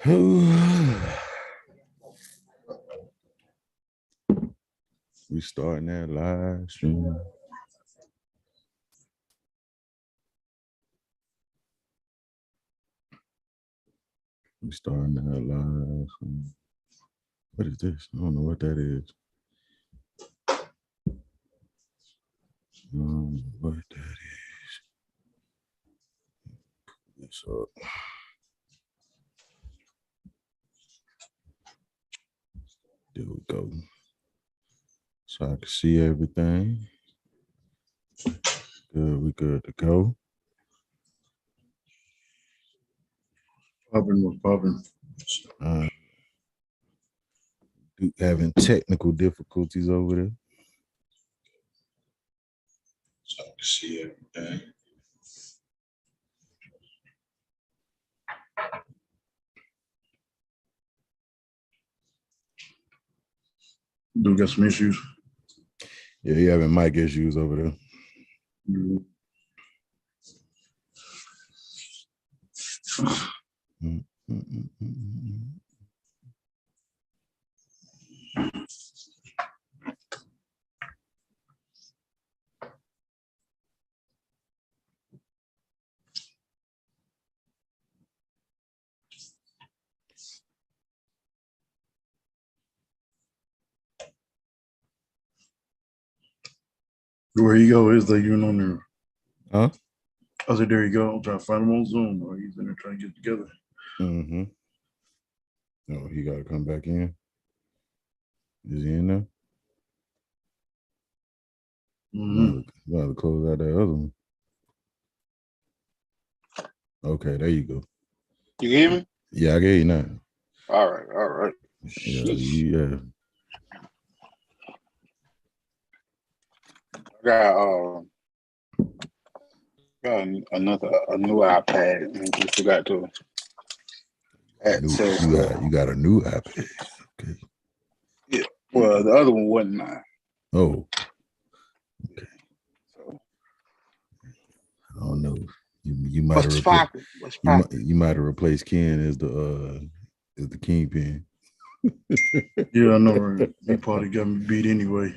We starting that live stream. We starting that live stream. What is this? I don't know what that is. I don't know what that is. This up. There we go. So I can see everything. Good, we good to go. Popping. Having technical difficulties over there. So I can see everything. Do we got some issues? Yeah, you having mic issues over there. Mm-hmm. Where you go? Is there even on there? Huh? I said, there you go. I'm trying to find him on Zoom, or he's in there trying to get together. Mm-hmm. Oh, he got to come back in. Is he in there? Mm-hmm. Got to close out that other one. Okay, there you go. You hear me? Yeah, I get you now. All right. Yeah. Got a new iPad. And we forgot to access. You got a new iPad. Okay. Yeah. Well, the other one wasn't mine. Oh. Okay. So I don't know. You might have you might have replaced Ken as the kingpin. Yeah, I know. Right? He probably got me beat anyway.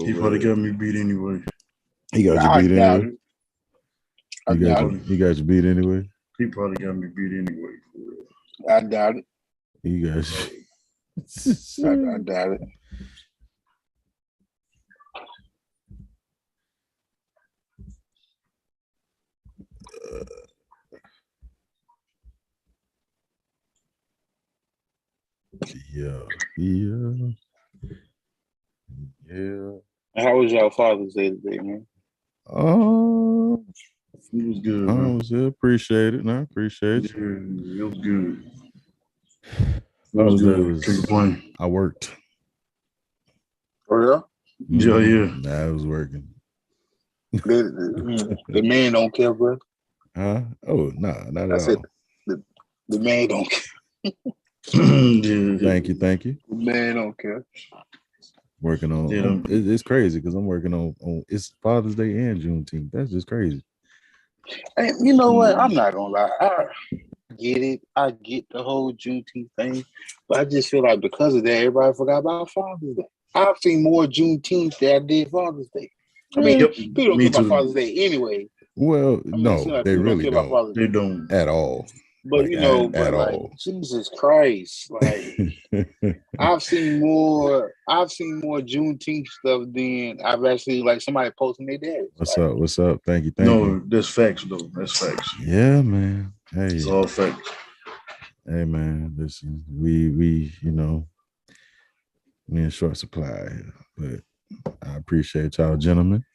He got you beat anyway. He got you beat anyway. He got you beat anyway. He probably got me beat anyway. I doubt it. He got you. I doubt it. Yeah. How was y'all Father's Day today, man? It was good. I appreciate it. I appreciate you. It was good. How was that? I worked. Oh yeah? Yeah. Nah, I was working. The man don't care, bro. Huh? Oh, nah, not at all. The man don't care. Thank you. The man don't care. Working on it's crazy because I'm working on it's Father's Day and Juneteenth. That's just crazy. And you know what? I'm not gonna lie. I get it. I get the whole Juneteenth thing, but I just feel like because of that, everybody forgot about Father's Day. I've seen more Juneteenth than I did Father's Day. I mean, people don't care about Father's Day anyway. Well, no, they really don't. They don't at all. But at all. Jesus Christ! Like I've seen more Juneteenth stuff than I've actually like somebody posting their dad. What's up? Thank you. No, that's facts though. That's facts. Yeah, man. Hey, it's all facts. Hey, man. Listen, we we in short supply here, but I appreciate y'all, gentlemen.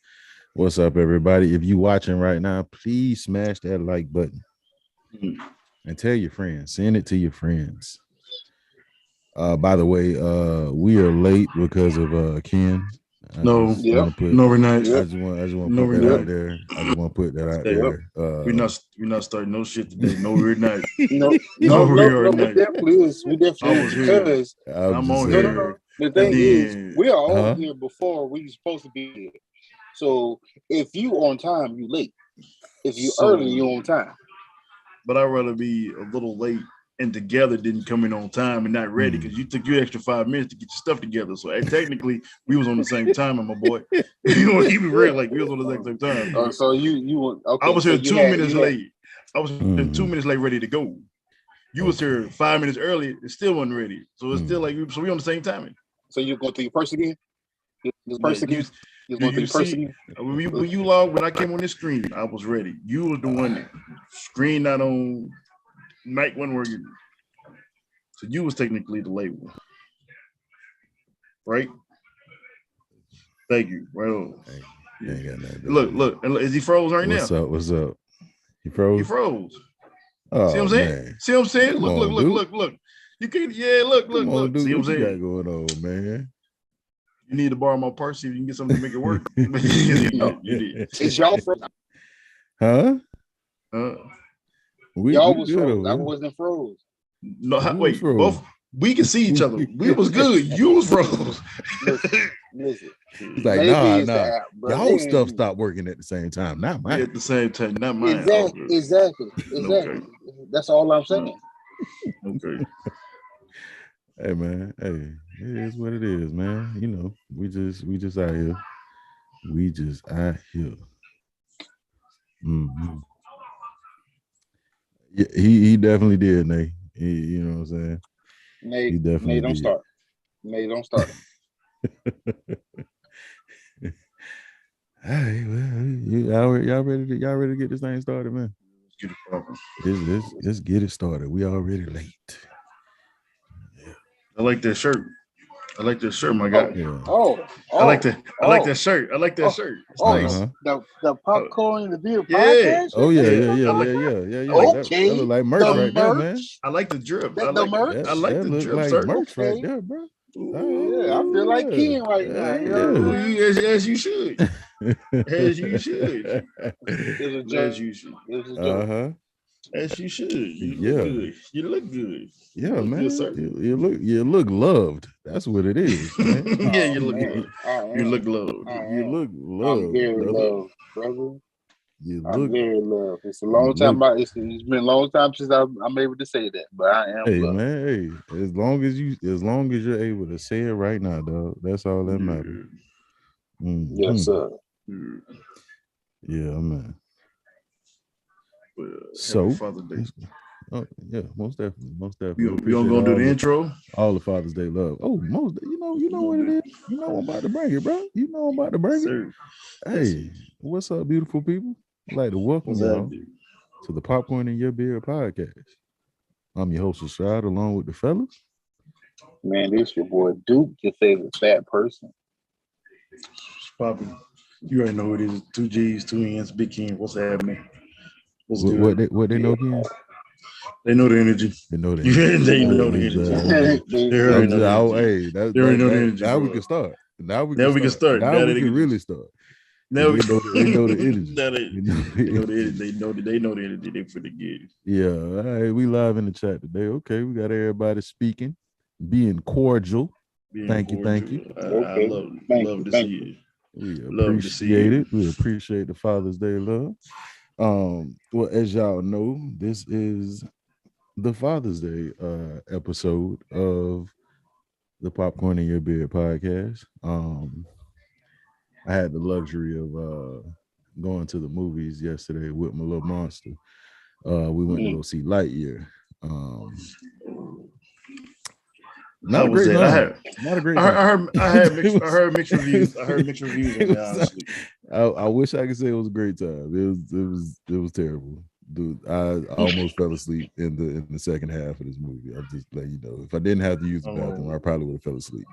What's up, everybody? If you watching right now, please smash that like button. And tell your friends, send it to your friends. By the way, we are late because of Ken. No, we're not. I just want to put that out there. I just want to put that out there. We're not starting no shit today. No, we're not. No, we definitely is. We definitely is because I'm on here. The thing is, we are on here before we supposed to be here. So if you on time, you late. If you early, you on time. But I'd rather be a little late and together didn't come in on time and not ready because you took your extra 5 minutes to get your stuff together. So technically, we was on the same time, my boy. You want to keep it real, like we was on the exact same time. So you okay? I was here 2 minutes late. I was here 2 minutes late, ready to go. You was here 5 minutes early, it still wasn't ready. So it's still like so we on the same timing. So you going through your purse again? Your purse again? When you log, when I came on this screen, I was ready. You was the one that screen not on, mic wasn't working. So you was technically the late one. Right? Thank you. Well, you ain't got nothing. Look, is he froze right now? What's up? He froze? He froze. Oh, see what I'm saying? Man. See what I'm saying? Look. You can, look. Come on, dude. See what I'm you saying? got going on, man? You need to borrow my purse so you can get something to make it work. You did. It's y'all froze. Huh? Y'all was froze. I wasn't froze. No, wait. Both we can see each other. We was good. You was froze. Listen. It's like, nah. App, y'all stuff stopped working at the same time. Not mine. At the same time, not mine. Exactly. Okay. That's all I'm saying. Okay. Hey man, it is what it is, man. You know, we just out here. We just out here. Mm-hmm. Yeah, he definitely did, Nate. You know what I'm saying? Nate, he definitely Nate, don't did. Start. Nate, don't start. Hey, well, y'all ready to get this thing started, man? Let's get it started. We already late. Yeah. I like that shirt. My guy. I like that shirt. It's nice. The popcorn, the beer podcast. Oh yeah. That look like merch right there, man. I like the drip. I like the drip, like merch right there, bro. Yeah, I feel like Ken right now. As you should. As you should. As you should. As you should. You look good. Yeah, man. Good, you look loved. That's what it is. Man. You look good. You look loved. You look loved. I'm very loved, brother. I'm very loved. It's a long time. It's been a long time since I'm able to say that, but I am. Hey, loved. Man. Hey, as long as you're able to say it right now, dog. That's all that matters. Mm-hmm. Yes, sir. Yeah, man. So, Father's Day. Oh yeah, most definitely. We gonna do the intro. All the Father's Day love. Oh, you know what it is. You know I'm about to bring it, bro. You know I'm about to bring it. Hey, what's up, beautiful people? I'd like to welcome y'all to the Popcorn in Your Beard podcast. I'm your host, Rashad, along with the fellas. Man, this your boy Duke, your favorite fat person. Poppy, you already know who it is. 2 G's, 2 N's, Big King. What's happening? What they know again? They know the energy. They know the energy. They know the energy. Now we can start. Now we can start. Now we can really start. Now they know the energy. They know the energy. They pretty good. Yeah. All right. We live in the chat today. Okay. We got everybody speaking, being cordial. Thank you. I love to see it. We appreciate it. We appreciate the Father's Day love. Well, as y'all know, this is the Father's Day episode of the Popcorn in Your Beard podcast. I had the luxury of going to the movies yesterday with my little monster. We went to go see Lightyear. Not a great time. Not a great time. I heard mixed reviews. Honestly. I wish I could say it was a great time. It was terrible. Dude, I almost fell asleep in the second half of this movie. I'm just letting you know. If I didn't have to use the bathroom, I probably would have fell asleep.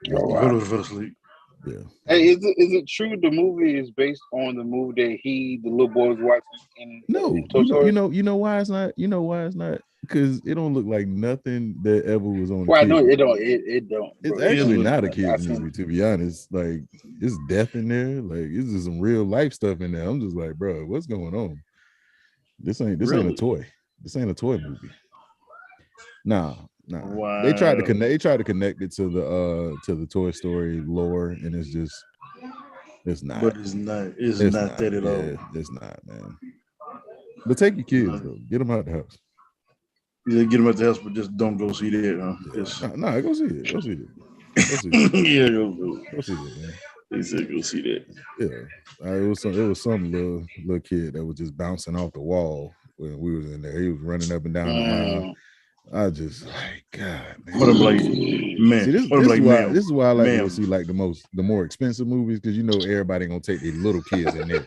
Fell asleep. Yeah. Hey, is it true the movie is based on the movie that the little boy was watching? You know why it's not? You know why it's not? Because it don't look like nothing that ever was on. Well, I know it don't. It don't. It's actually not a kid's movie, to be honest. Like, it's death in there. Like, it's just some real life stuff in there. I'm just like, bro, what's going on? This ain't a toy. This ain't a toy movie. Nah. Wow. They tried to connect it to the Toy Story lore, and it's not. But it's not that at all. It's not, man. But take your kids though. Get them out the house. You get him at the house, but just don't go see that. Just Nah, go see it. Go see it. Go see it. yeah, Go see it, man. They said go see that. Yeah. It was some little kid that was just bouncing off the wall when we was in there. He was running up and down the aisle. I just like, God, man. What I'm like, man. See, this is why I like to go see like the more expensive movies, because you know everybody gonna take their little kids in there.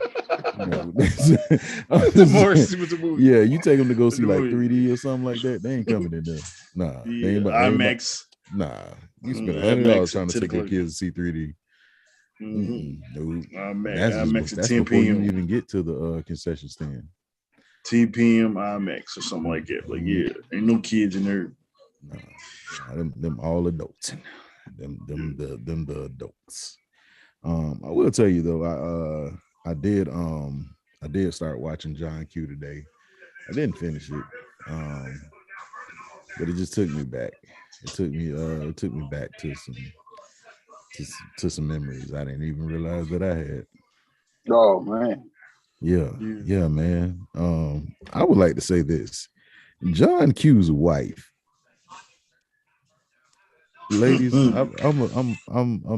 You know, the more expensive movie. Yeah, you take them to go see like 3D or something like that. They ain't coming in there. Nah, yeah, IMAX. Nah, you spend $100 trying to take your kids to see 3D. Mm-hmm. No, IMAX that's 10 before p.m. you even get to the concession stand. 10 p.m. IMAX or something like that. Like, yeah, ain't no kids in there. Nah, them all adults. Them the adults. I will tell you though, I did start watching John Q today. I didn't finish it, but it just took me back. It took me back to some memories I didn't even realize that I had. Oh man. Yeah, man. I would like to say this: John Q's wife, ladies. I'm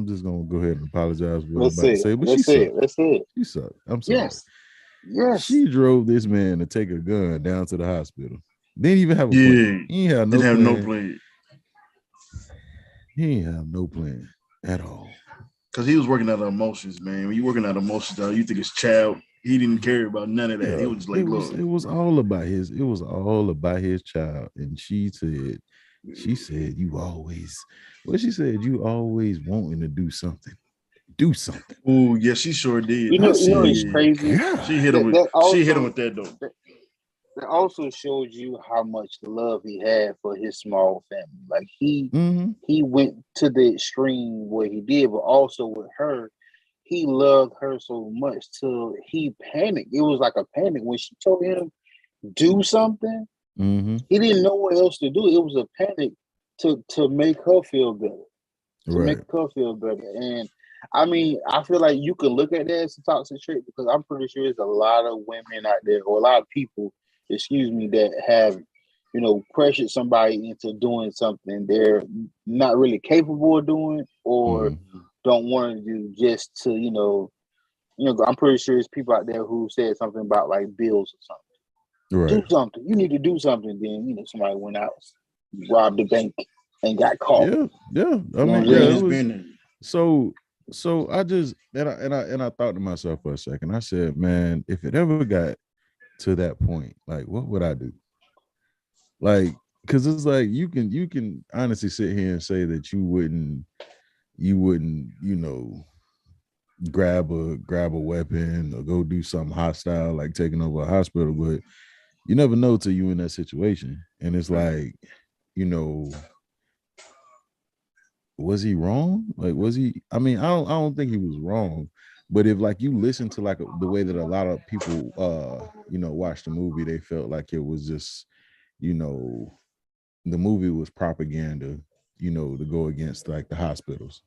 just gonna go ahead and apologize for what I'm about to say, but she sucked. She sucked. I'm sorry. Yes. She drove this man to take a gun down to the hospital. Didn't even have a plan. He ain't have no plan. He ain't have no plan at all. Because he was working out of emotions, man. When you working out of emotions, you think it's child. He didn't care about none of that. Yeah, he was just like, look. It was all about his child. And she said, you always wanting to do something. Do something. Oh, yeah, she sure did. You know it's crazy. God. She hit him with that though. That also showed you how much love he had for his small family. Like he went to the extreme where he did, but also with her, he loved her so much till he panicked. It was like a panic when she told him do something. He didn't know what else to do. It was a panic to make her feel better. Make her feel better. And I mean, I feel like you can look at that as a toxic trait because I'm pretty sure there's a lot of women out there or a lot of people, that have, pressured somebody into doing something they're not really capable of doing or don't want to do just to, I'm pretty sure there's people out there who said something about like bills or something. Right. Do something. You need to do something. Then, somebody went out, robbed the bank and got caught. Yeah. I mean, it was, so I just and I thought to myself for a second. I said, man, if it ever got to that point, like what would I do? Like, because it's like you can honestly sit here and say that you wouldn't, grab a weapon or go do something hostile like taking over a hospital, but you never know till you in that situation. And it's like, was he wrong? Like, was he? I mean, I don't think he was wrong. But if like you listen to like the way that a lot of people watched the movie, they felt like it was just, the movie was propaganda, to go against like the hospitals.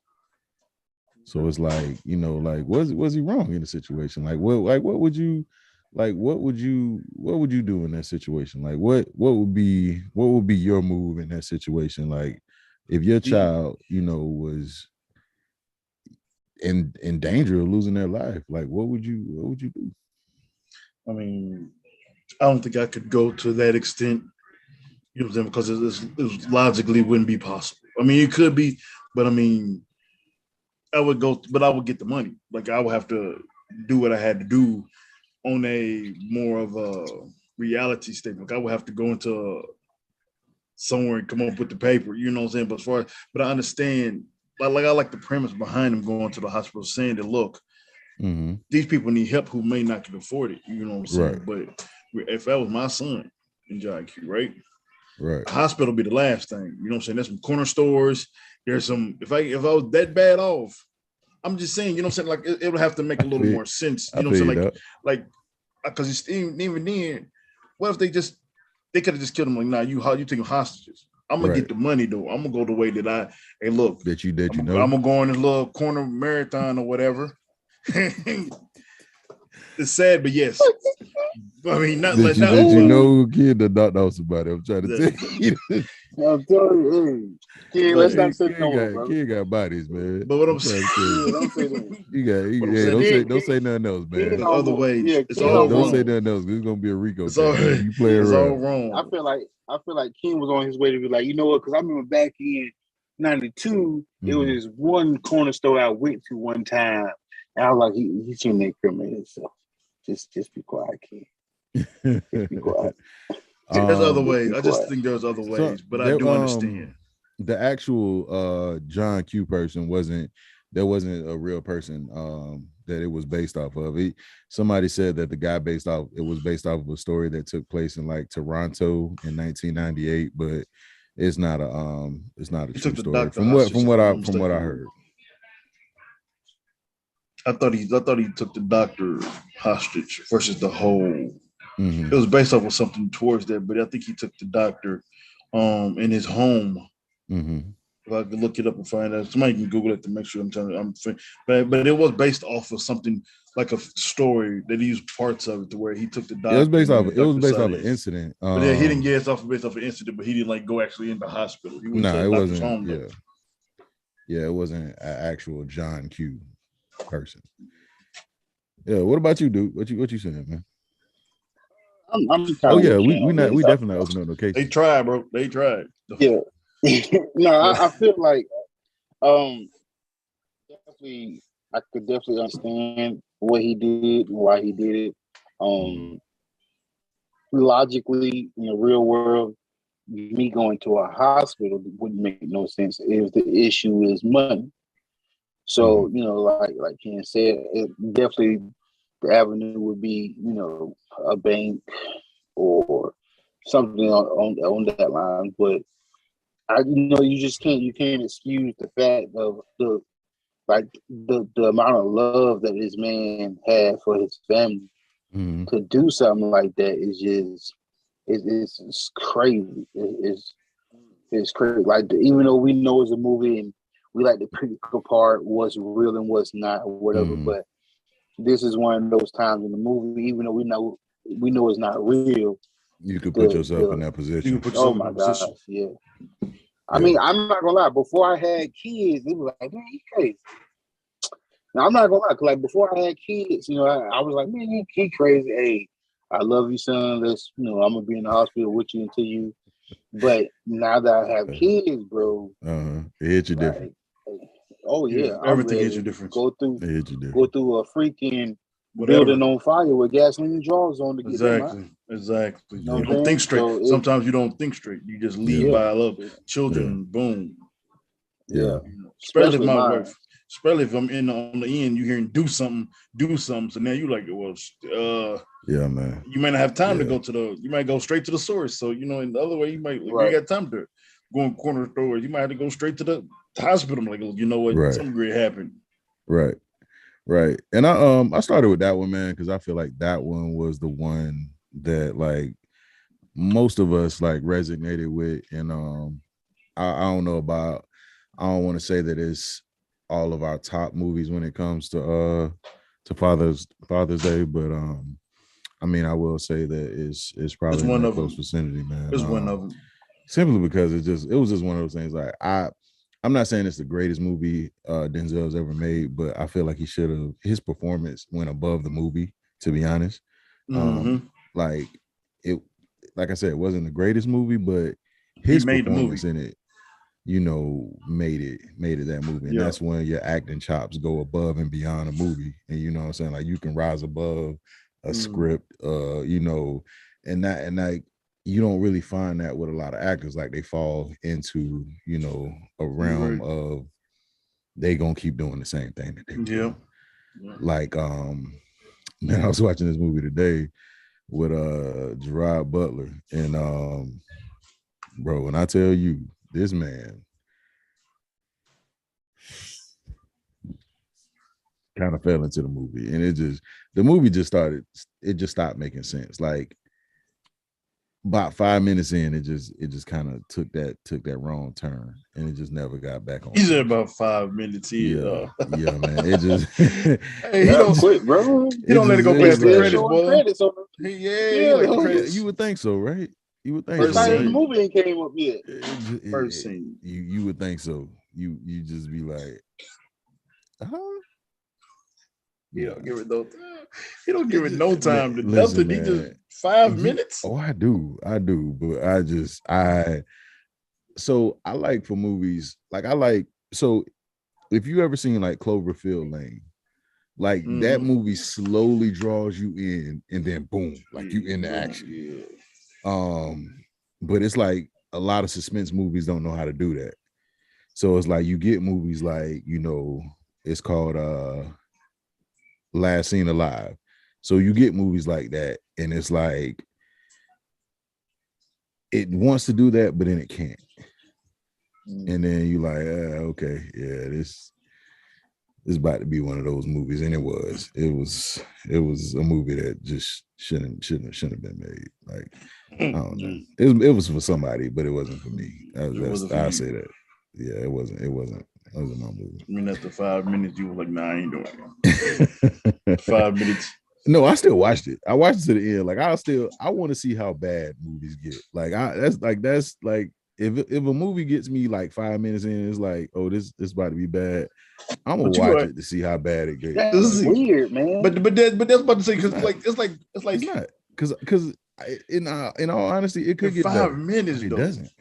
So it's like, was he wrong in the situation? Like what would you do in that situation? Like what would be your move in that situation? Like if your child, was in danger of losing their life, like what would you do? I mean, I don't think I could go to that extent, because it logically wouldn't be possible. I mean, it could be, but I mean, I would get the money. Like I would have to do what I had to do on a more of a reality statement. Like I would have to go into somewhere and come up with the paper, you know what I'm saying? But I understand, I like the premise behind them going to the hospital saying that, look, these people need help who may not can afford it, you know what I'm saying? Right. But if that was my son in John Q, right? Right. The hospital be the last thing, you know what I'm saying? There's some corner stores. There's some, if I was that bad off, I'm just saying, you know what I'm saying? Like it would have to make a little more sense, you know what I'm saying? Like, because it's even then, what if they could have just killed him? Like, nah, you taking hostages. I'm gonna get the money though. I'm gonna go the way that I'm gonna go on this little corner marathon or whatever. It's sad, but yes. I mean, not Did like you not. did you know kid that not know somebody? I'm trying to Yeah. tell you. I'm telling you, hey, let's not say no, bro. Kid got bodies, man. But what I'm trying to saying, tell you. Yeah, don't say that. You what I'm hey, saying, don't say nothing else, Ken man. there's other almost, ways. yeah, It's Ken all Don't almost. say wrong. nothing else. This is gonna be a Rico It's case, all man. You play it's all around. wrong. I feel like Ken was on his way to be like, you know what? Because I remember back in '92, it was this one corner store I went to one time, and I was like, he shouldn't incriminate himself. Just be quiet, Ken. Just be quiet. There's other Um, ways. Be I just quiet. think there's other so ways, but I there, do understand. the actual John Q person wasn't a real person that it was based off of. Somebody said that the guy it was based off of a story that took place in like Toronto in 1998, but it's not a He true took the story doctor hostage. from what I mistaken. heard. I thought he took the doctor hostage versus the whole. Mhm. It was based off of something towards that, but I think he took the doctor in his home. Mhm. If I could look it up and find out, somebody can Google it to make sure I'm telling you. But it was based off of something like a story that he used parts of it to where he took the doctor. It was based off an an incident. But yeah, he didn't get it based off an incident, but he didn't like go actually in the hospital. He went to No, the it doctor's wasn't. home. Yeah. Yeah, it wasn't an actual John Q person. Yeah, what about you, dude? What you saying, man? I'm kind Oh of yeah, with Ken we on not this. we definitely not opening up no They cases. tried, bro. They tried. Yeah. No, I feel like definitely I could definitely understand what he did and why he did it. Logically, in the real world, me going to a hospital wouldn't make no sense if the issue is money. So, like Ken said, it definitely the avenue would be, a bank or something on that line. But you can't excuse the fact of the amount of love that this man had for his family. To do something like that is just it's crazy. It's crazy. Like even though we know it's a movie and we like the critical part, what's real and what's not, or whatever. But this is one of those times in the movie, even though we know it's not real. You could put yourself in that position. Oh my gosh, yeah. I mean, I'm not gonna lie. Before I had kids, it was like, man, you crazy. Now I'm not gonna lie, 'cause like before I had kids, I was like, man, he crazy. Hey, I love you, son. I'm gonna be in the hospital with you until you. But now that I have kids, bro, it hit you different. Oh yeah, everything hits you different. Go through a freaking Whatever. building on fire with gasoline draws on to get them out. Exactly. You know You don't think straight. So sometimes you don't think straight. You just lead by love. Children, boom. Yeah. Especially if my wife. Especially if I'm on the end, you hearing do something. So now you like, well, yeah, man. You might not have time to go you might go straight to the source. So, in the other way, you got time to go in corner stores. You might have to go straight to the hospital. Like, you know what? Something great happened. Right. And I started with that one, man, because I feel like that one was the one that like most of us like resonated with. And I don't know about, I don't want to say that it's all of our top movies when it comes to Father's Day, but I mean, I will say that it's probably in that close vicinity, man. It's one of them. Simply because it was just one of those things. Like I'm not saying it's the greatest movie Denzel's ever made, but I feel like his performance went above the movie, to be honest. Like I said, it wasn't the greatest movie, but his performance in it, made it that movie. And that's when your acting chops go above and beyond a movie. And you know what I'm saying? Like you can rise above a script, and like you don't really find that with a lot of actors. Like they fall into, a realm of they gonna keep doing the same thing that they do. Like man, I was watching this movie today with Gerard Butler, and bro, when I tell you this man kind of fell into the movie, and the movie just stopped making sense. Like about 5 minutes in, it just kind of took that wrong turn, and it just never got back on. He said about 5 minutes in. Yeah, man. It just hey, he That's don't quick, bro. He don't let it go They past the still credits, showing boy. credits on Yeah, Yeah, like the homie. credits. You would think so, right? You would think First so, Like right? the movie ain't came up yet. First scene. You would think so. You just be like, huh? He don't give it no time. He don't give it no time to Listen, nothing. He just man. 5 minutes. Oh, I do, but so I like for movies, like so if you ever seen like Cloverfield Lane, like that movie slowly draws you in, and then boom, like you in the action. Yeah. But it's like a lot of suspense movies don't know how to do that. So it's like you get movies like, it's called Last Seen Alive. So you get movies like that, and it's like it wants to do that, but then it can't. And then you like, okay, yeah, this is about to be one of those movies, and it was a movie that just shouldn't have been made. Like, I don't know, it was for somebody, but it wasn't for me. I'll say that. Yeah, it wasn't my movie. I mean, after 5 minutes, you were like, nah, I ain't doing it. 5 minutes. No, I still watched it. I watched it to the end. Like, I want to see how bad movies get. Like, that's like if a movie gets me like 5 minutes in, it's like, oh, this about to be bad. I'm gonna watch it to see how bad it gets. That's weird, man. But that's about to say, because it's like it's not, because in all honesty, it could get 5 better. minutes. It though. doesn't.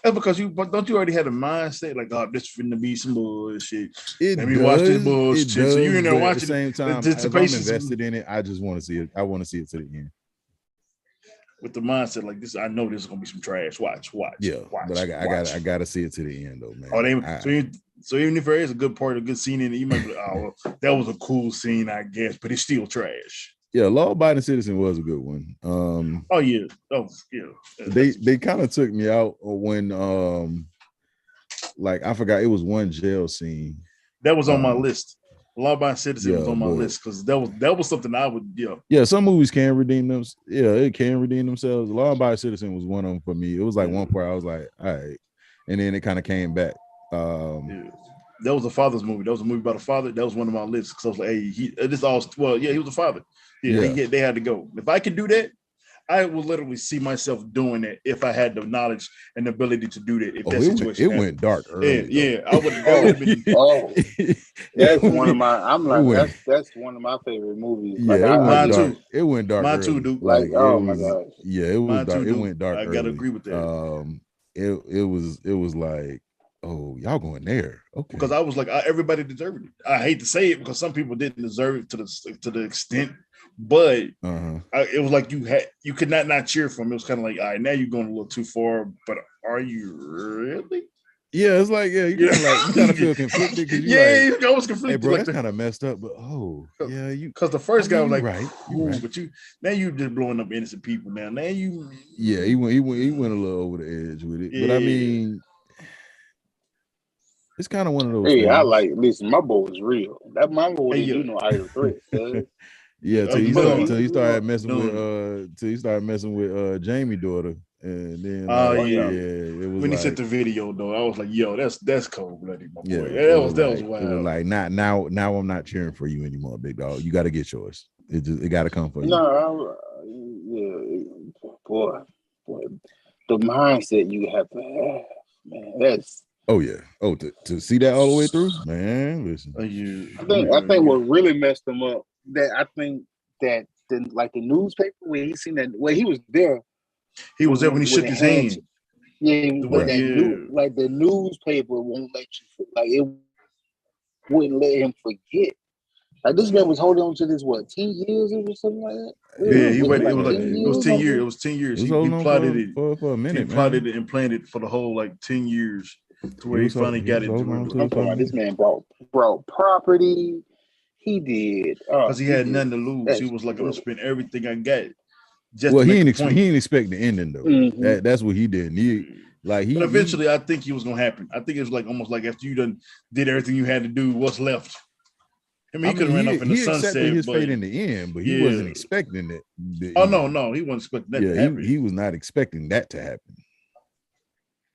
That's because don't you already have a mindset like, oh, this finna be some bullshit. Let me watch this bullshit. So you in there watching at the same time. If I'm invested in it, I just want to see it. I want to see it to the end. With the mindset like this, I know this is gonna be some trash. Watch. Yeah, watch, but I gotta see it to the end though, man. Oh, so even if there is a good part, a good scene in it, you might be like, oh, well, that was a cool scene, I guess, but it's still trash. Yeah, Law Abiding Citizen was a good one. Oh yeah. They kind of took me out when like I forgot, it was one jail scene that was on my list. Law Abiding Citizen was on my list because that was something I would some movies can redeem them. Yeah, it can redeem themselves. Law Abiding Citizen was one of them for me. It was like one part I was like, all right, and then it kind of came back. That was a father's movie. That was a movie about a father. That was one of my lists because I was like, hey, he was a father. They had to go. If I could do that, I would literally see myself doing it if I had the knowledge and the ability to do that. If that situation went dark early. I would. That would have been. That's one of my. I'm like, that's one of my favorite movies. Yeah, like, mine too. It went dark. Mine early. too, dude. Like, oh my gosh. Yeah, it was mine dark. Too, it went dark. I gotta agree with that. It was like, oh, y'all going there? Okay. Because I was like, everybody deserved it. I hate to say it because some people didn't deserve it to the extent, but it was like you could not cheer for him. It was kind of like, all right, now you're going a little too far, but are you really? Yeah, it's like, you kind of feel conflicted because I was conflicted. Hey, bro, like that's kind of messed up, but because the first guy was like, right, right. But now you just blowing up innocent people. Now you, he went a little over the edge with it, but I mean, it's kind of one of those. Hey, things. I like. Listen, my boy was real. That my boy didn't do no idle threat. Yeah, till he started messing with Jamie's daughter, and then it was when he like, sent the video though, I was like, yo, that's cold blooded, my boy. Yeah, that was wild. It was like, now I'm not cheering for you anymore, big dog. You got to get yours. It got to come for you. No, boy, the mindset you have to have, man. That's. Oh yeah. Oh, to see that all the way through, man. Listen, I think what really messed him up, that I think that the newspaper where he seen that, he was there. He was there when he shook his hand. Yeah, like the newspaper won't let you, like it wouldn't let him forget. Like this man was holding on to this 10 years or something like that. Yeah, he waited. It was 10 years. It was 10 years. He plotted it for a minute. He plotted it and planned it for the whole 10 years to where he finally got it. I'm talking about this man brought property. He did because he had nothing to lose. He was like, I'm gonna spend everything I got. Well, he didn't expect the ending though. Mm-hmm. That's what he did. But eventually, I think it was gonna happen. I think it was almost like after you done did everything you had to do, what's left? I mean, he could have ran off in the he accepted sunset. his but, fate in the end, but he wasn't expecting it. Oh no, he wasn't expecting that to happen. He was not expecting that to happen.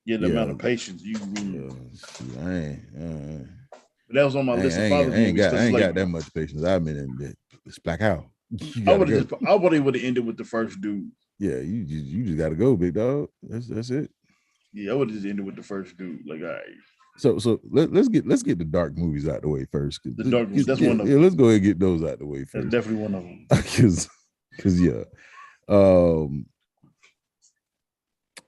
Yeah, the amount of patience you. That was on my list of father movies. I ain't got that much patience. I've been in this black out. I would have ended with the first dude. Yeah, you just gotta go, big dog. That's it. Yeah, I would have just ended with the first dude. Like, all right. So let's get the dark movies out the way first. The dark movies, that's one of them. Yeah, let's go ahead and get those out the way first. That's definitely one of them. Because yeah.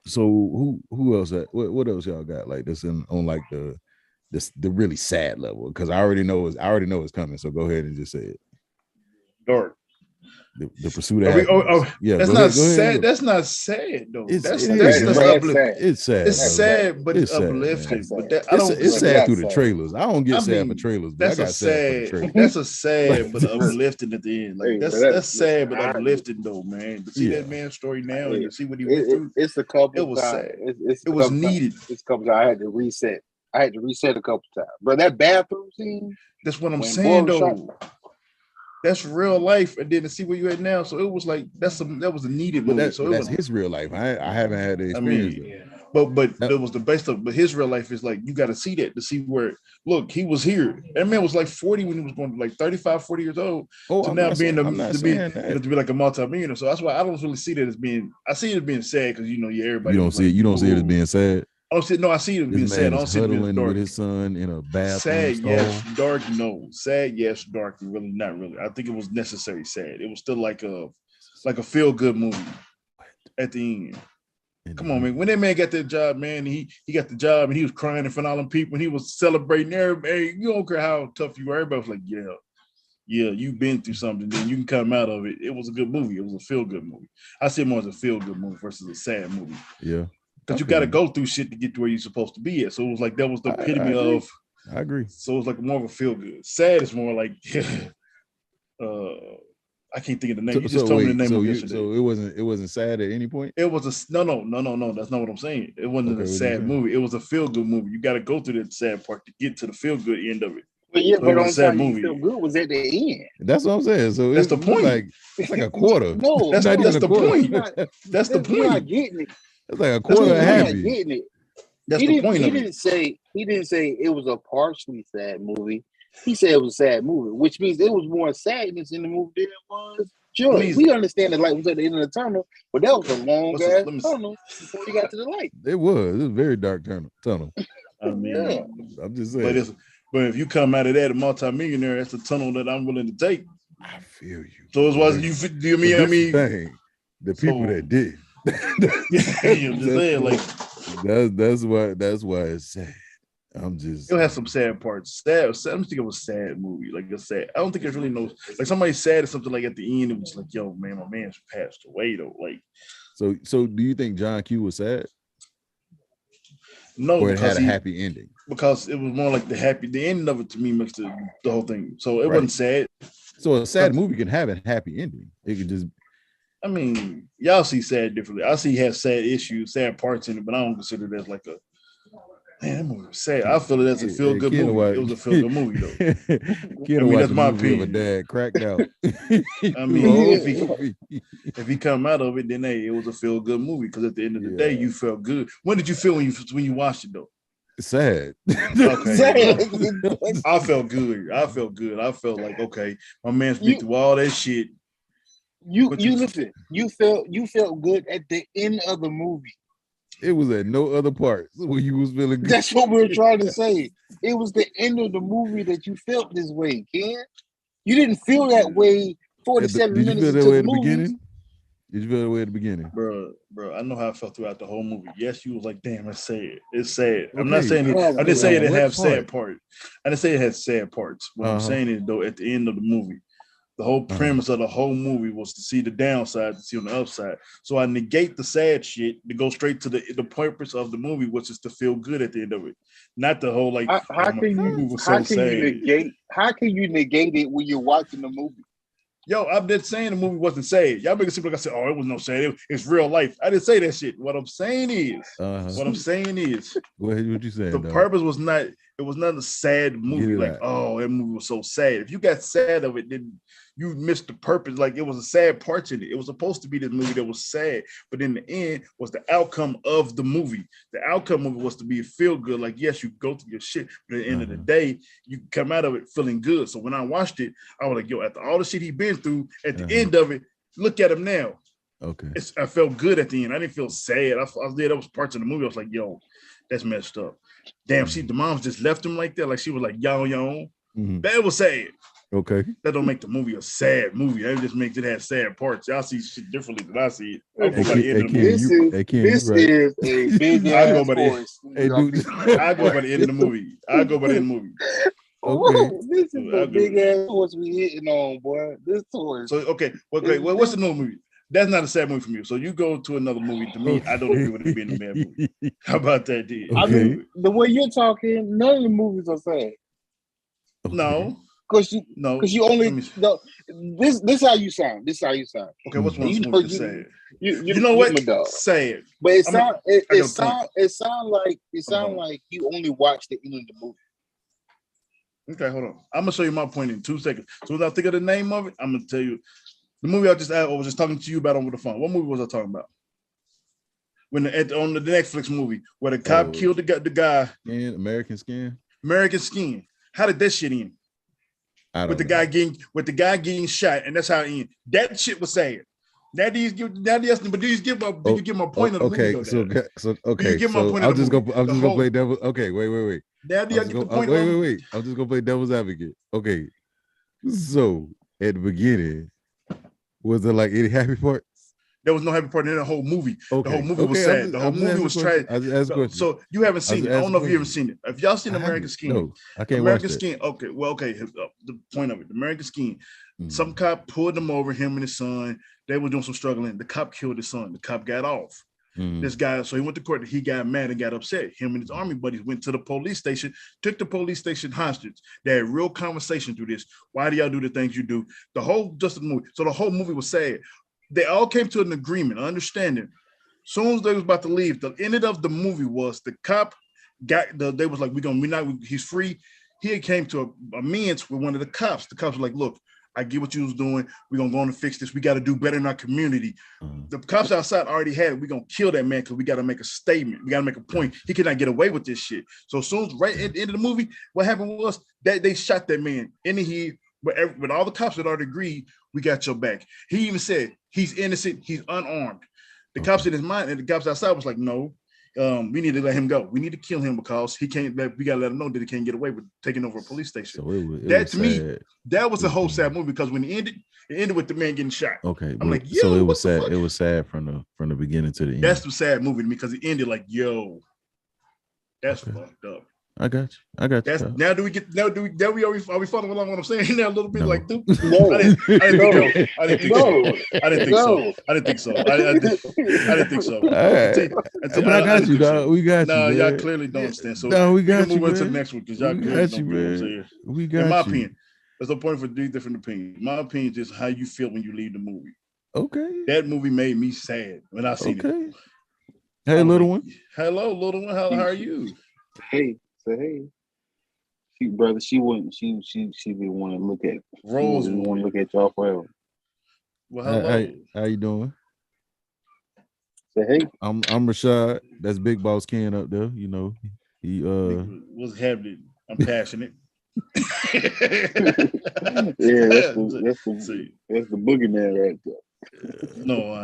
So who else? What else y'all got like this on like the really sad level? Because I already know it's coming. So go ahead and just say it. Dark. The pursuit of yeah, that's not sad. That's not sad though. That's uplifting. It's sad. It's sad, but it's uplifting. But it's sad through the trailers. I don't get sad for trailers. But that's that's a sad but uplifting at the end. Like that's sad but uplifting though, man. To see that man's story now and to see what he went through. It's a couple. It was sad. It was needed. It's a couple. I had to reset. a couple times, bro. That bathroom scene. That's what I'm saying though. That's real life, and then to see where you at now. So it was like that was a needed movie. So that's his real life. I haven't had the experience. But it was the best of. But his real life is like you got to see that to see where. Look, he was here. That man was like 40 when he was going to like 35, 40 years old. To be like a multi-millionaire. So that's why I don't really see that as being. I see it as being sad because everybody. You don't see it. You don't see it as being sad. I see it as being sad. I don't see it as being dark. With his son in a bathroom. Sad, yes. Dark, no. Sad, yes. Dark, really not really. I think it was necessary sad. It was still like a feel-good movie at the end. Come on, man. When that man got that job, man, he got the job and he was crying in front of all them people and he was celebrating everybody. You don't care how tough you were. Everybody was like, yeah, you've been through something, then you can come out of it. It was a good movie. It was a feel-good movie. I see it more as a feel-good movie versus a sad movie. Yeah. Because you got to go through shit to get to where you're supposed to be at. So it was like that was the epitome of. I agree. So it was like more of a feel good. Sad is more like. I can't think of the name. You just told me the name of yesterday. So it wasn't sad at any point. It was no. That's not what I'm saying. It wasn't a sad movie. It was a feel good movie. You got to go through that sad part to get to the feel good end of it. But yeah, but on sad movie. Feel good was at the end. That's what I'm saying. So that's the point. It's like a quarter. No, that's the point. That's the point. You're not getting it. It's like a quarter happy. Getting it. That's the point. He didn't say it was a partially sad movie. He said it was a sad movie, which means there was more sadness in the movie than it was joy. We understand the light was at the end of the tunnel, but that was a long ass tunnel before you got to the light. It was a very dark tunnel. I mean, I'm just saying. But if you come out of that a multi-millionaire, that's a tunnel that I'm willing to take. I feel you. So it was you. Do you mean? I mean, the people that did. I'm just saying, like that's why it's sad. I'm just. It'll have some sad parts. Sad. I don't think it was a sad movie. Like I said, I don't think there's really no like somebody sad or something like at the end. It was like, yo, man, my man's passed away though. Like, so do you think John Q was sad? No, or it had a happy ending. Because it was more like the ending of it to me makes the whole thing. So it wasn't sad. So a sad movie can have a happy ending. It could just. I mean, y'all see sad differently. I see it has sad issues, sad parts in it, but I don't consider it as like a man, that movie was sad. I feel it as a feel-good movie. It was a feel-good movie, though. That's my opinion. Of a dad cracked out. I mean, if he come out of it, then hey, it was a feel-good movie because at the end of the day, you felt good. When did you feel when you watched it though? Sad. Okay. Sad. I felt good. I felt like okay, my man's been through all that shit. You listen. You felt good at the end of the movie. It was at no other part where you was feeling good. That's what we're trying to say. It was the end of the movie that you felt this way, Ken. You didn't feel that way 47 minutes into the movie. Did you feel that way at the beginning? Bro, I know how I felt throughout the whole movie. Yes, you was like, damn, it's sad. It's sad. Okay. I'm not saying it. I didn't say it didn't have sad parts. I didn't say it had sad parts. What I'm saying is, though, at the end of the movie, the whole premise of the whole movie was to see the downside, to see on the upside. So I negate the sad shit to go straight to the purpose of the movie, which is to feel good at the end of it. Not the whole like how can you negate it when you're watching the movie? Yo, I'm just saying the movie wasn't sad. Y'all make it seem like I said, oh, it was no sad. It's real life. I didn't say that shit. What I'm saying is, what you saying? The purpose was not It was not a sad movie. Like, oh, that movie was so sad. If you got sad of it, then you missed the purpose. Like, it was a sad part in it. It was supposed to be this movie that was sad, but in the end was the outcome of the movie. The outcome of it was to be feel good. Like, yes, you go through your shit, but at the end of the day, you come out of it feeling good. So when I watched it, I was like, yo, after all the shit he been through, at the end of it, look at him now. Okay. I felt good at the end. I didn't feel sad. I did those parts of the movie. I was like, yo, that's messed up. Damn, the moms just left him like that. Like she was like, yo. That was sad. Okay. That don't make the movie a sad movie. That just makes it have sad parts. Y'all see shit differently than I see it. I'll go by the end of the movie. This is a big ass horse. I go by the end of the movie. Okay. This is a big ass horse we hitting on, boy. This horse. So okay, well, what's the new movie? That's not a sad movie for me. So you go to another movie. To me, I don't agree with it being a bad movie. How about that, dude? Okay. I mean, the way you're talking, none of the movies are sad. No. Because you only no. This how you sound. Okay, what's one movie that's sad? You know what? Sad. But it sound like you only watch the end of the movie. Okay, hold on. I'm gonna show you my point in 2 seconds. So when I think of the name of it, I'm gonna tell you the movie I was just talking to you about over the phone. What movie was I talking about? When on the Netflix movie where the cop killed the guy. American Skin. American Skin. How did that shit end? With the guy getting shot, and that's how it ended. That shit was sad. But do you get my point of the movie? Okay, I'm just gonna play devil. Okay, wait. I'm just gonna play devil's advocate. Okay, so at the beginning, was there like any happy parts? There was no happy part in the whole movie. Okay. The whole movie was sad. The whole movie was trash. So you haven't seen it. I don't know if you haven't seen it. If y'all seen American Skin, no, I can't American watch Skin. Okay, well, okay. The point of it, the American Skin. Some cop pulled him over, him and his son. They were doing some struggling. The cop killed his son. The cop got off. This guy, so he went to court. He got mad and got upset. Him and his army buddies went to the police station, took the police station hostage. They had real conversation through this. Why do y'all do the things you do? The whole movie. So the whole movie was sad. They all came to an agreement, an understanding. Soon as they was about to leave, the end of the movie was the cop they was like, he's free. He came to a means with one of the cops. The cops were like, look, I get what you was doing. We're going to go on and fix this. We got to do better in our community. The cops outside already had it. We're going to kill that man because we got to make a statement. We got to make a point. He cannot get away with this shit. So as soon as right at the end of the movie, what happened was that they shot that man in the head. But all the cops had already agreed, we got your back. He even said, he's innocent. He's unarmed. The cops in his mind and the cops outside was like, no, we need to let him go. We need to kill him because we got to let him know that he can't get away with taking over a police station. So to me, that was a whole sad movie because when it ended with the man getting shot. Okay. I'm like, yo, so it was sad. It was sad from the beginning to the end. That's the sad movie to me because it ended like, yo, that's fucked up. I got you. That's now. Are we following along what I'm saying now a little bit? No. Like, no, I didn't think so. But I got you, dog. We got you. No, y'all clearly don't understand. So no, we got you. Move on to the next one because y'all clearly don't know what I'm saying. We got you. In my opinion, there's no point for 3 different opinions. My opinion is how you feel when you leave the movie. Okay. That movie made me sad when I seen it. Hey, little one. Hello, little one. How are you? Hey. Say hey, she wouldn't. She didn't want to look at. Rose didn't want to look at y'all forever. Well, hello. How you doing? Say hey. I'm Rashad. That's Big Boss Ken up there. You know, he what's happening? I'm passionate. Yeah, that's the boogeyman right there. No.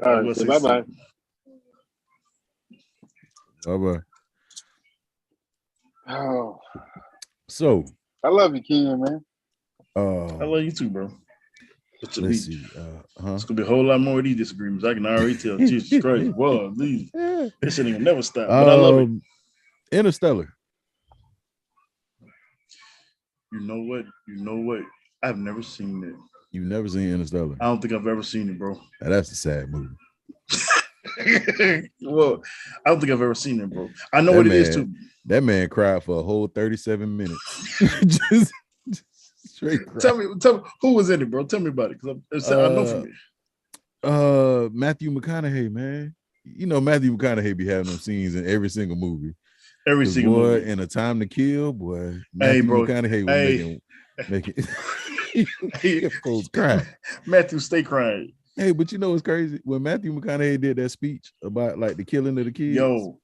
All right, so bye. Bye. Oh, so I love you, Ken, man. I love you too, bro. Let's see. It's gonna be a whole lot more of these disagreements. I can already tell. Jesus Christ, whoa, this shit ain't gonna never stop. But I love it. Interstellar. You know what? I've never seen it. You've never seen Interstellar? I don't think I've ever seen it, bro. Now, that's a sad movie. Well, I don't think I've ever seen it, bro. I know what it is too. That man cried for a whole 37 minutes. just straight cry. Tell me who was in it, bro. Tell me about it, because I know from it. Matthew McConaughey, man. You know Matthew McConaughey be having them scenes in every single movie. Every The single boy movie. in A Time to Kill, boy. Hey, Matthew bro. McConaughey was Hey. making folks cry. Matthew, stay crying. Hey, but you know what's crazy? When Matthew McConaughey did that speech about like the killing of the kids, Yo.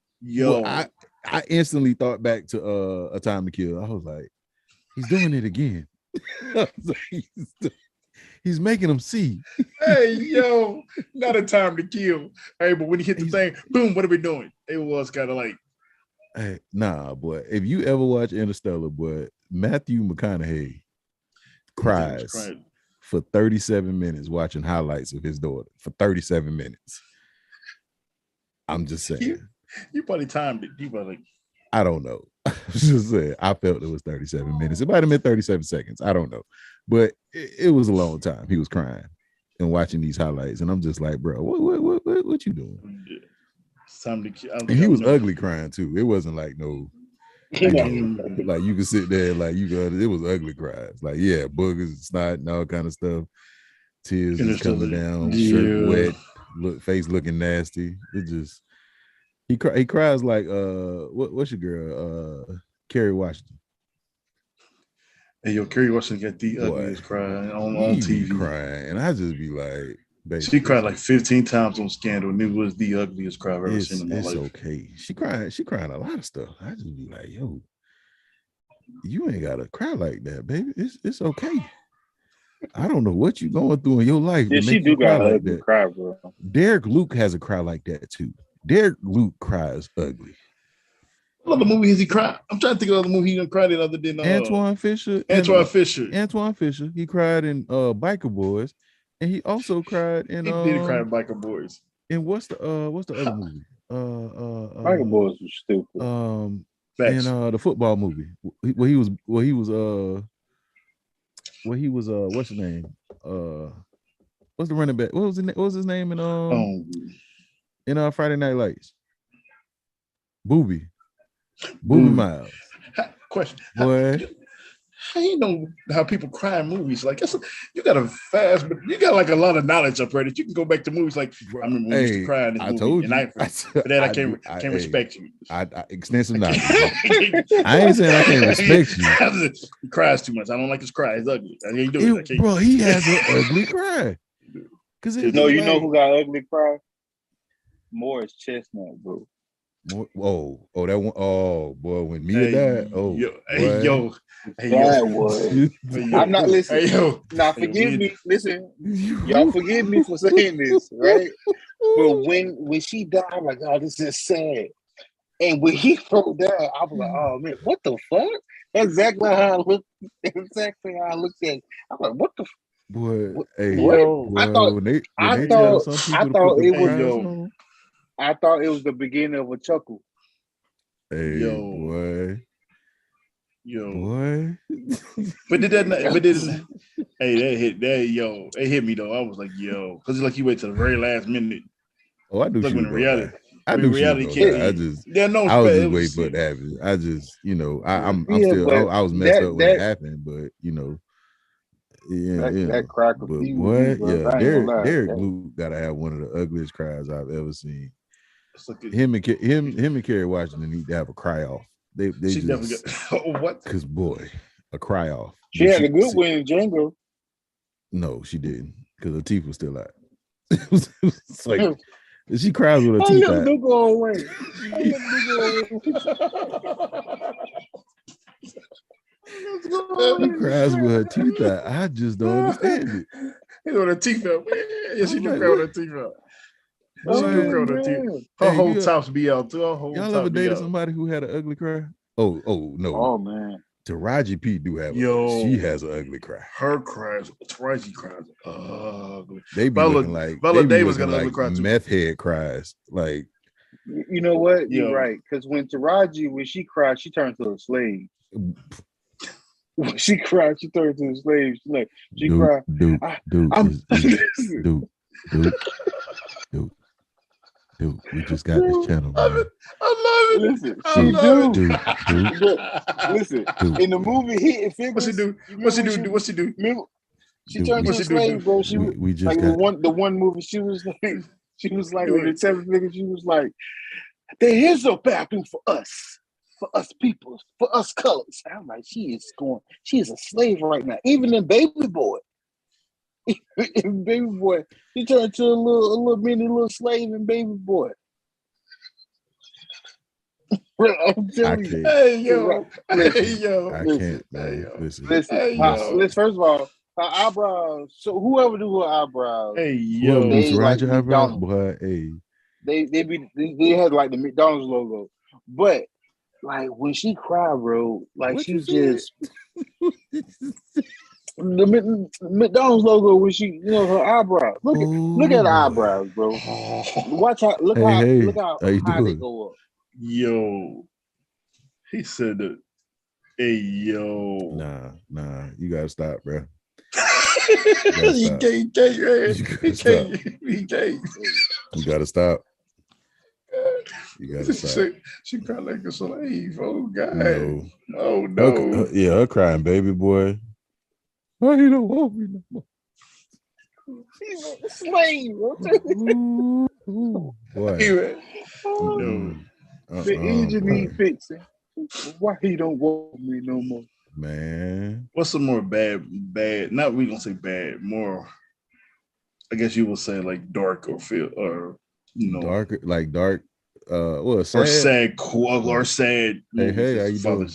well, I instantly thought back to A Time to Kill. I was like, he's doing it again. He's making them see. Hey, yo, not A Time to Kill. Hey, but when he hit the thing, boom, what are we doing? It was kind of like, hey, nah, boy. If you ever watch Interstellar, boy, Matthew McConaughey cries for 37 minutes watching highlights of his daughter for 37 minutes. I'm just saying. You probably timed it. You probably. I don't know. Just saying. I felt it was 37 minutes. It might have been 37 seconds. I don't know. But it was a long time. He was crying and watching these highlights. And I'm just like, bro, what you doing? It's time to kill. And he was ugly crying too. It wasn't like no, like you could sit there like you got it was ugly cries. Like, yeah, boogers, snot, and all kind of stuff. Tears just coming down, shirt wet, face looking nasty. It just he cries like what's your girl? Kerry Washington. Hey, yo, Kerry Washington got the ugliest crying on TV. Crying, and I just be like, baby, she cried like 15 times on Scandal, and it was the ugliest cry I've ever seen in my life. It's okay. She crying a lot of stuff. I just be like, yo, you ain't gotta cry like that, baby. It's okay. I don't know what you're going through in your life. Yeah, she do got like that. Cry, bro. Derek Luke has a cry like that too. Derek Luke cries ugly. What other movie has he cried? I'm trying to think of other movie he done cried in other than Antoine Fisher. Antoine Fisher. He cried in Biker Boys, and he also cried in. He did cry in Biker Boys. And what's the other movie? Biker Boys was stupid. And the football movie where he was what's his name? What's the running back? What was his name in Friday Night Lights? Booby Miles. Question. Boy. How you know how people cry in movies? Like you got a fast, but you got like a lot of knowledge up there that you can go back to movies. Like I remember we used to cry in this movie, told you. I can't respect you. I extensive knowledge. I ain't saying I can't respect you. He cries too much. I don't like his cry. It's ugly. I can't do it. Bro, he has an ugly cry. You know who got ugly cry? Morris Chestnut, bro. That one. Oh boy, when Mia died. Oh, that was. I'm not listening. Now forgive me. Listen, y'all forgive me for saying this, right? But when she died, I'm like, oh, this is sad. And when he broke down, I was like, oh man, what the fuck? That's exactly how I looked. Exactly how I looked at it. I'm like, what the. Boy, I thought it was the beginning of a chuckle. Hey, boy. But it hit me though. I was like, yo, because it's like you wait till the very last minute. Oh, I knew like she when was reality. I knew reality she was I was just waiting for it to happen. I just, I was messed up when it happened, but that crack of Derek Luke gotta have one of the ugliest cries I've ever seen. Him and Kerry Washington need to have a cry off. They just what? Because boy, a cry off. She had a good one in Django. No, she didn't, because her teeth were still out. It's like she cries with her teeth out. Do go away. She cries with her teeth out. I just don't understand it. You know, her teeth out. Yeah, she do cry with her teeth out. She do cry with her teeth. Her whole tops be out too. Y'all ever dated somebody who had an ugly cry? Oh no. Oh man. Taraji P do have she has an ugly cry. Her cries, Taraji cries ugly. They be looking like Bella Davis got an ugly cry too. Meth head cries. Like, you know what? You're right. Because when she cries, she turns to a slave. When she cries, she turns to a slave. She's like, cried. Dude, we just got this channel. I love it. Listen, in the movie Hidden Figures, What's she do? She turned to a slave, bro. We just like the one movie. She was like in the 7 Figures. She was like, there is no bathroom for us. for us people, for us colors. I'm like, she is a slave right now. Even in Baby Boy. In Baby Boy, he turned to a little mini little slave in Baby Boy. I'm telling you. can't. Hey yo, Listen, hey yo, I listen, can't, hey man. yo, Listen. listen. hey yo, Let's first of all, her eyebrows. So whoever do her eyebrows, hey Whoever yo. gets they around like your eyebrow, McDonald's. boy, hey. They had like the McDonald's logo, but like when she cried, bro, like What she you said? just the McDonald's logo when she, her eyebrows. Look at the Oh, eyebrows, bro. Oh, Watch how look hey, how how you high they doing? go up. yo, he said that. Hey yo, Nah, you gotta stop, bro. he Stop. can't, man. You He gotta stop. can't, he can't. You gotta stop. You gotta stop. She cried like a slave. Oh God. No. Oh no. Her crying baby boy. Why he don't want me no more? She's a slave. Ooh, boy. Anyway, Oh, no. the engine boy. need fixing. Why he don't want me no more? Man. What's some more bad? Not we gonna say bad. More, I guess you will say like dark or feel or Dark, sad. or sad or sad. Hey, how you doing?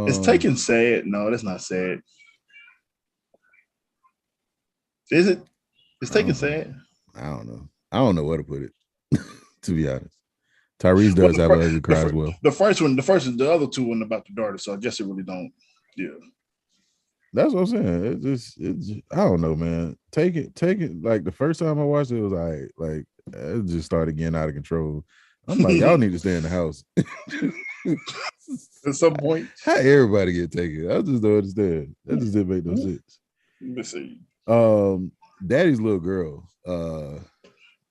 It's taking sad. No, that's not sad. Is it? It's taking sad. I don't know. I don't know where to put it. To be honest, Tyrese does have an ugly cry as well. The first, the other two weren't about the daughter, so I guess it really don't. Yeah, that's what I'm saying. It's I don't know, man. Take it. Like the first time I watched it was like it just started getting out of control. I'm like, y'all need to stay in the house. At some point, how everybody get taken? I just don't understand. That just didn't make no sense. let's see. Daddy's little girl.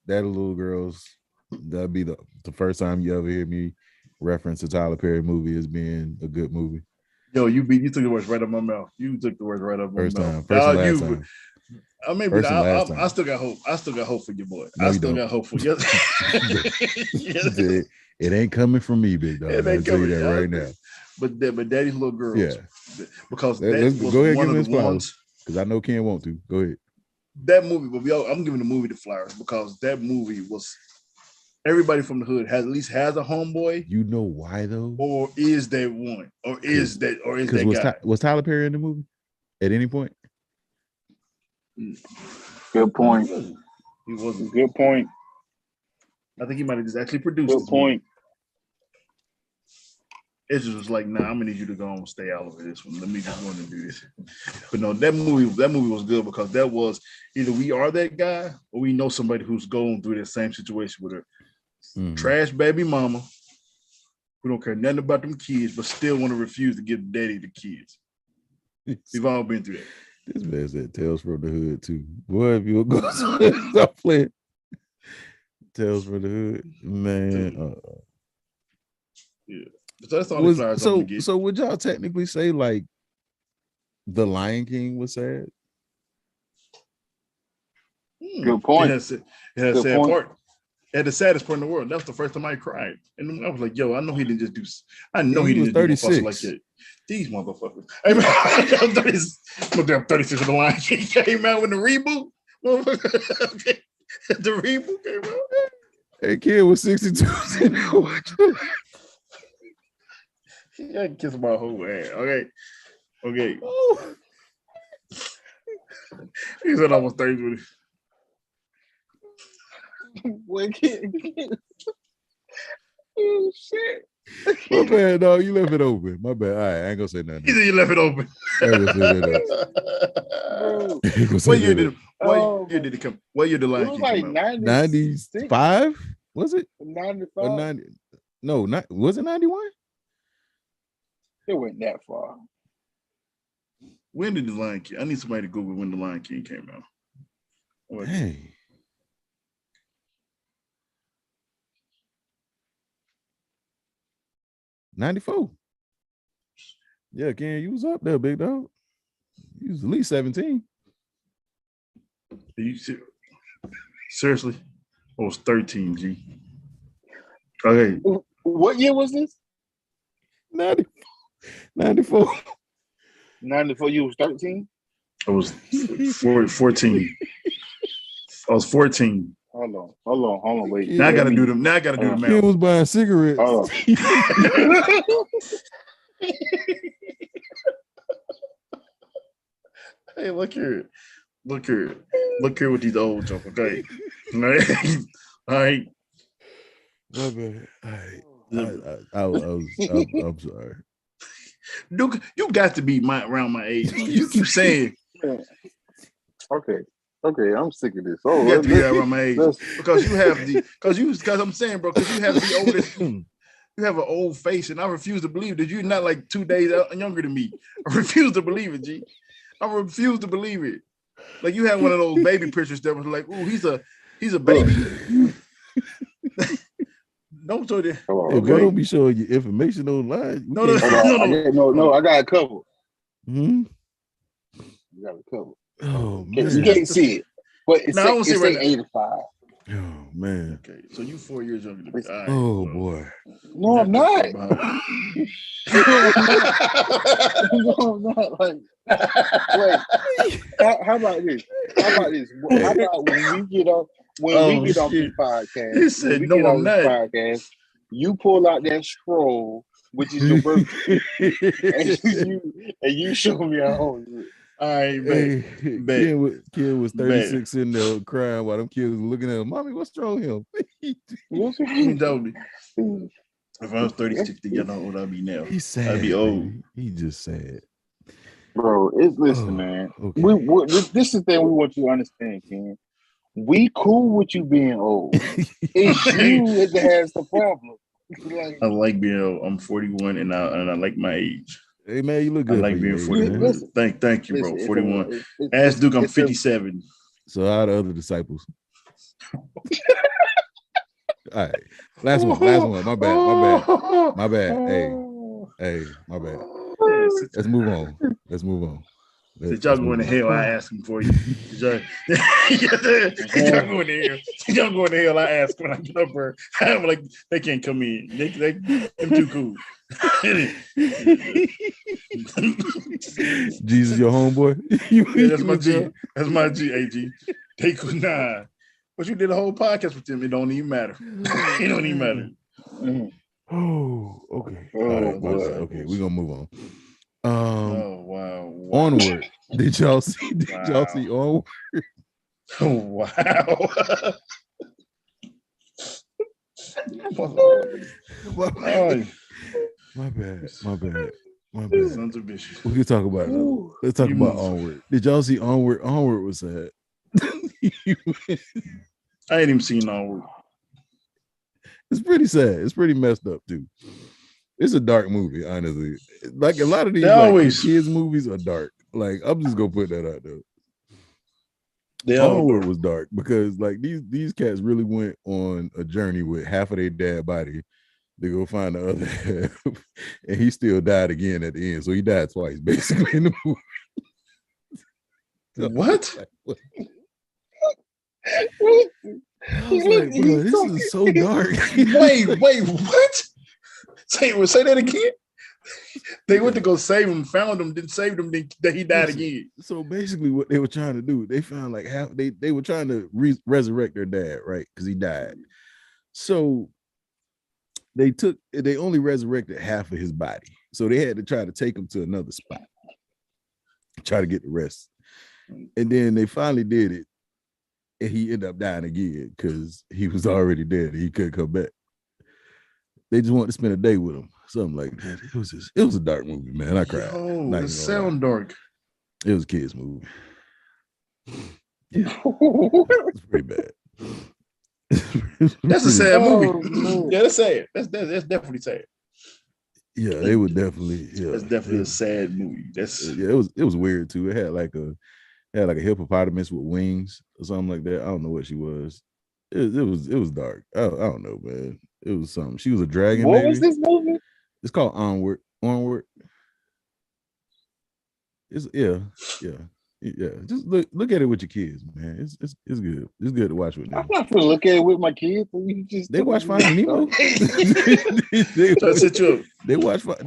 Daddy little girls. That'd be the first time you ever hear me reference a Tyler Perry movie as being a good movie. Yo, you took the words right out of my mouth. You took the words right out of my mouth. First and last time. I still got hope. I still got hope for your boy. No, I still got hope for you. It ain't coming from me, big dog. I'll tell you that right now. But Daddy's little girls. Yeah. Because let's was go ahead one and of give the him ones. Because I know Ken want to. Go ahead. That movie, but I'm giving the movie the flowers because that movie was everybody from the hood at least has a homeboy. You know why though? Or is that one? Or is that guy? Was Tyler Perry in the movie at any point? Good point. He wasn't. Good point. I think he might have just actually produced. Good point. It just was like, nah, I'm gonna need you to go and stay out of this one. Let me just go and do this. But no, that movie was good because that was either we are that guy or we know somebody who's going through the same situation with her trash baby mama who don't care nothing about them kids, but still want to refuse to give daddy the kids. We've all been through that. This man said Tales from the Hood too. Boy, if you go stop playing Tales from the Hood, man. Yeah. So that's all the flowers I'm gonna get. So would y'all technically say like The Lion King was sad? Good point. It had a sad part. It had the saddest part in the world. That was the first time I cried. And I was like, yo, I know he didn't just do he didn't 36. Do like that. These motherfuckers. Hey, man, I'm 36 when The Lion King came out with the reboot. The reboot came out. Hey, kid was 62. I can kiss my whole ass. Okay. Oh. He said I was 30 with it. Oh shit. My bad, dog. You left it open. My bad. All right, I ain't gonna say nothing. He said you left it open. I ain't gonna say that. What year did it come? What year did The Lion King come out? 95? Was it? 95? 90? No, was it 91? It went that far. When did The Lion King? I need somebody to Google when The Lion King came out. Hey. '94. Yeah, Ken, you was up there, big dog. You was at least 17. Are you seriously? I was 13, G. Okay. What year was this? 94. 94, you was 13? I was 14. I was 14. Hold on, wait. Now I gotta do them. Now I gotta do the Kid math. was buying cigarettes. Oh. Hey, look here with these old jokes, okay? All right. All right. My bad. I'm sorry. Duke, you got to be around my age. You keep saying Okay, I'm sick of this. you got to be around my age because I'm saying, bro, because you have the oldest. You have an old face, and I refuse to believe that you're not like 2 days younger than me. I refuse to believe it, G. I refuse to believe it. Like you had one of those baby pictures that was like, "Ooh, he's a baby." Don't show that. Hey, boy, don't be showing you information online. No. I got a cover. Hmm? You got a cover. Oh man, you can't see it, but it's I don't see it right now. 85. Oh man. Okay, so you 4 years younger than me. All right, Oh boy. No, I'm not. No, I'm not. Like, wait. How about this? How about when we get off this podcast? He said, "No, I'm not." Podcast, you pull out that scroll, which is your birthday, and you show me how old you. All right, Kid was 36 in there crying while them kids was looking at him. Mommy, what's wrong with him? He told me. If I was 36, you know what I'd be now. He's sad. I'd be old. He just sad. Bro, listen, man. Okay. This is the thing we want you to understand, Ken. We cool with you being old. It's you that has the problem. I like being old. I'm 41 and I like my age. Hey man, you look good. I like being 41. Thank you, bro. 41. Ask Duke, I'm 57. So how are the other disciples? All right. Last one. My bad. Hey, my bad. Let's move on. Did y'all go into hell? I ask him for you. Did y'all go into hell? Did y'all go into hell? I ask when I get up there. I'm like, they can't come in. They're too cool. Jesus, your homeboy? That's my G. That's my G, AG. They could not. But you did a whole podcast with them. It don't even matter. It don't even matter. Oh, okay. Oh, all right, boy. okay, we're gonna move on. Wow. Onward. Did y'all see Onward? Oh, wow. My bad. Sons of bitches. We can talk about it. Let's talk about Onward. Did y'all see Onward? Onward was sad. I ain't even seen Onward. It's pretty sad. It's pretty messed up too. It's a dark movie, honestly. Like a lot of these kids movies are dark. Like I'm just gonna put that out there. Onward was dark because like these cats really went on a journey with half of their dad body to go find the other half, and he still died again at the end. So he died twice, basically in the movie. What? I was like, bro, this is so dark. Wait, what? Say that again. They went to go save him, found him, didn't save him, then he died again. So basically, what they were trying to do, they found like half. They were trying to resurrect their dad, right? Because he died. So they only resurrected half of his body. So they had to try to take him to another spot, try to get the rest. And then they finally did it. And he ended up dying again because he was already dead and he couldn't come back. They just wanted to spend a day with him. Something like that. It was a dark movie, man. I cried. Oh, it sound dark. It was a kid's movie. Yeah. It's pretty bad. That's a sad movie. Yeah, that's sad. That's definitely sad. Yeah, they would definitely. Yeah, that's definitely a sad movie. It was weird too. It had like a hippopotamus with wings or something like that. I don't know what she was. It was dark. I don't know, man. It was something. She was a dragon. What was this movie? It's called Onward. It's Yeah, just look at it with your kids, man. It's good. It's good to watch with I'm them. not gonna look at it with my kids. You just They watch Finding Nemo. Try to set you up. They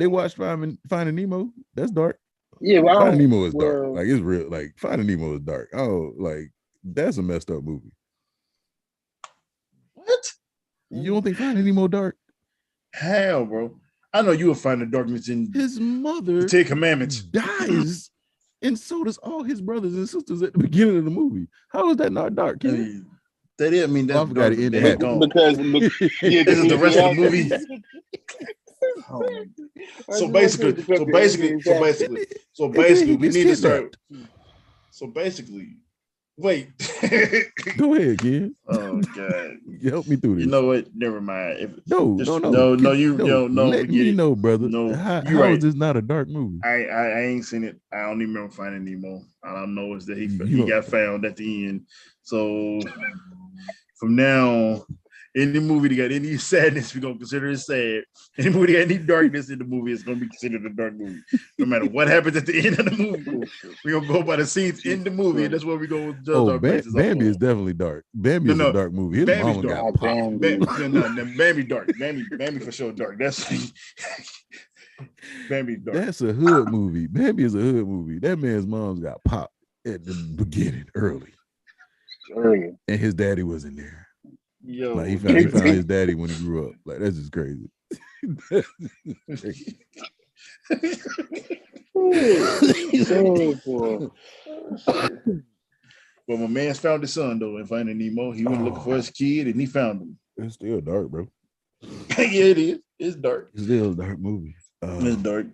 watch Finding Nemo. That's dark. Yeah, well, Finding Nemo is dark. well, Like it's real. Like Finding Nemo is dark. Oh, like that's a messed up movie. What? You don't think Finding Nemo dark? Hell, bro. I know you will find the darkness in His mother the Ten Commandments. dies, and so does all his brothers and sisters at the beginning of the movie. How is that not dark, I kid? mean, that is. I mean, that's I forgot dark, it but ended they happy. gone. because yeah, This is the rest of the movie. So basically, we need to start. So basically, wait. Go ahead, kid. Oh God, Help me through this. you know what? Never mind. If, No. you don't know. Let me know, brother. No, how right. is this not a dark movie? I ain't seen it. I don't even remember Finding Nemo. All I know is that he You got found at the end. So from now, any movie that got any sadness, we're gonna consider it sad. Any movie that got any darkness in the movie is gonna be considered a dark movie. No matter what happens at the end of the movie, we're gonna go by the scenes in the movie, and that's what we're gonna judge our places. Bambi is definitely dark. Bambi is a dark movie. His mama got popped. Bambi dark. Bambi for sure dark. That's Bambi dark. That's a hood movie. Bambi is a hood movie. That man's mom's got popped at the beginning early. And his daddy wasn't there. Yo, like he found his daddy when he grew up. Like that's just crazy. Well, my man's found his son though in Finding Nemo. He went looking for his kid and he found him. It's still dark, bro. Yeah, it is. It's dark. It's still a dark movie. It's dark.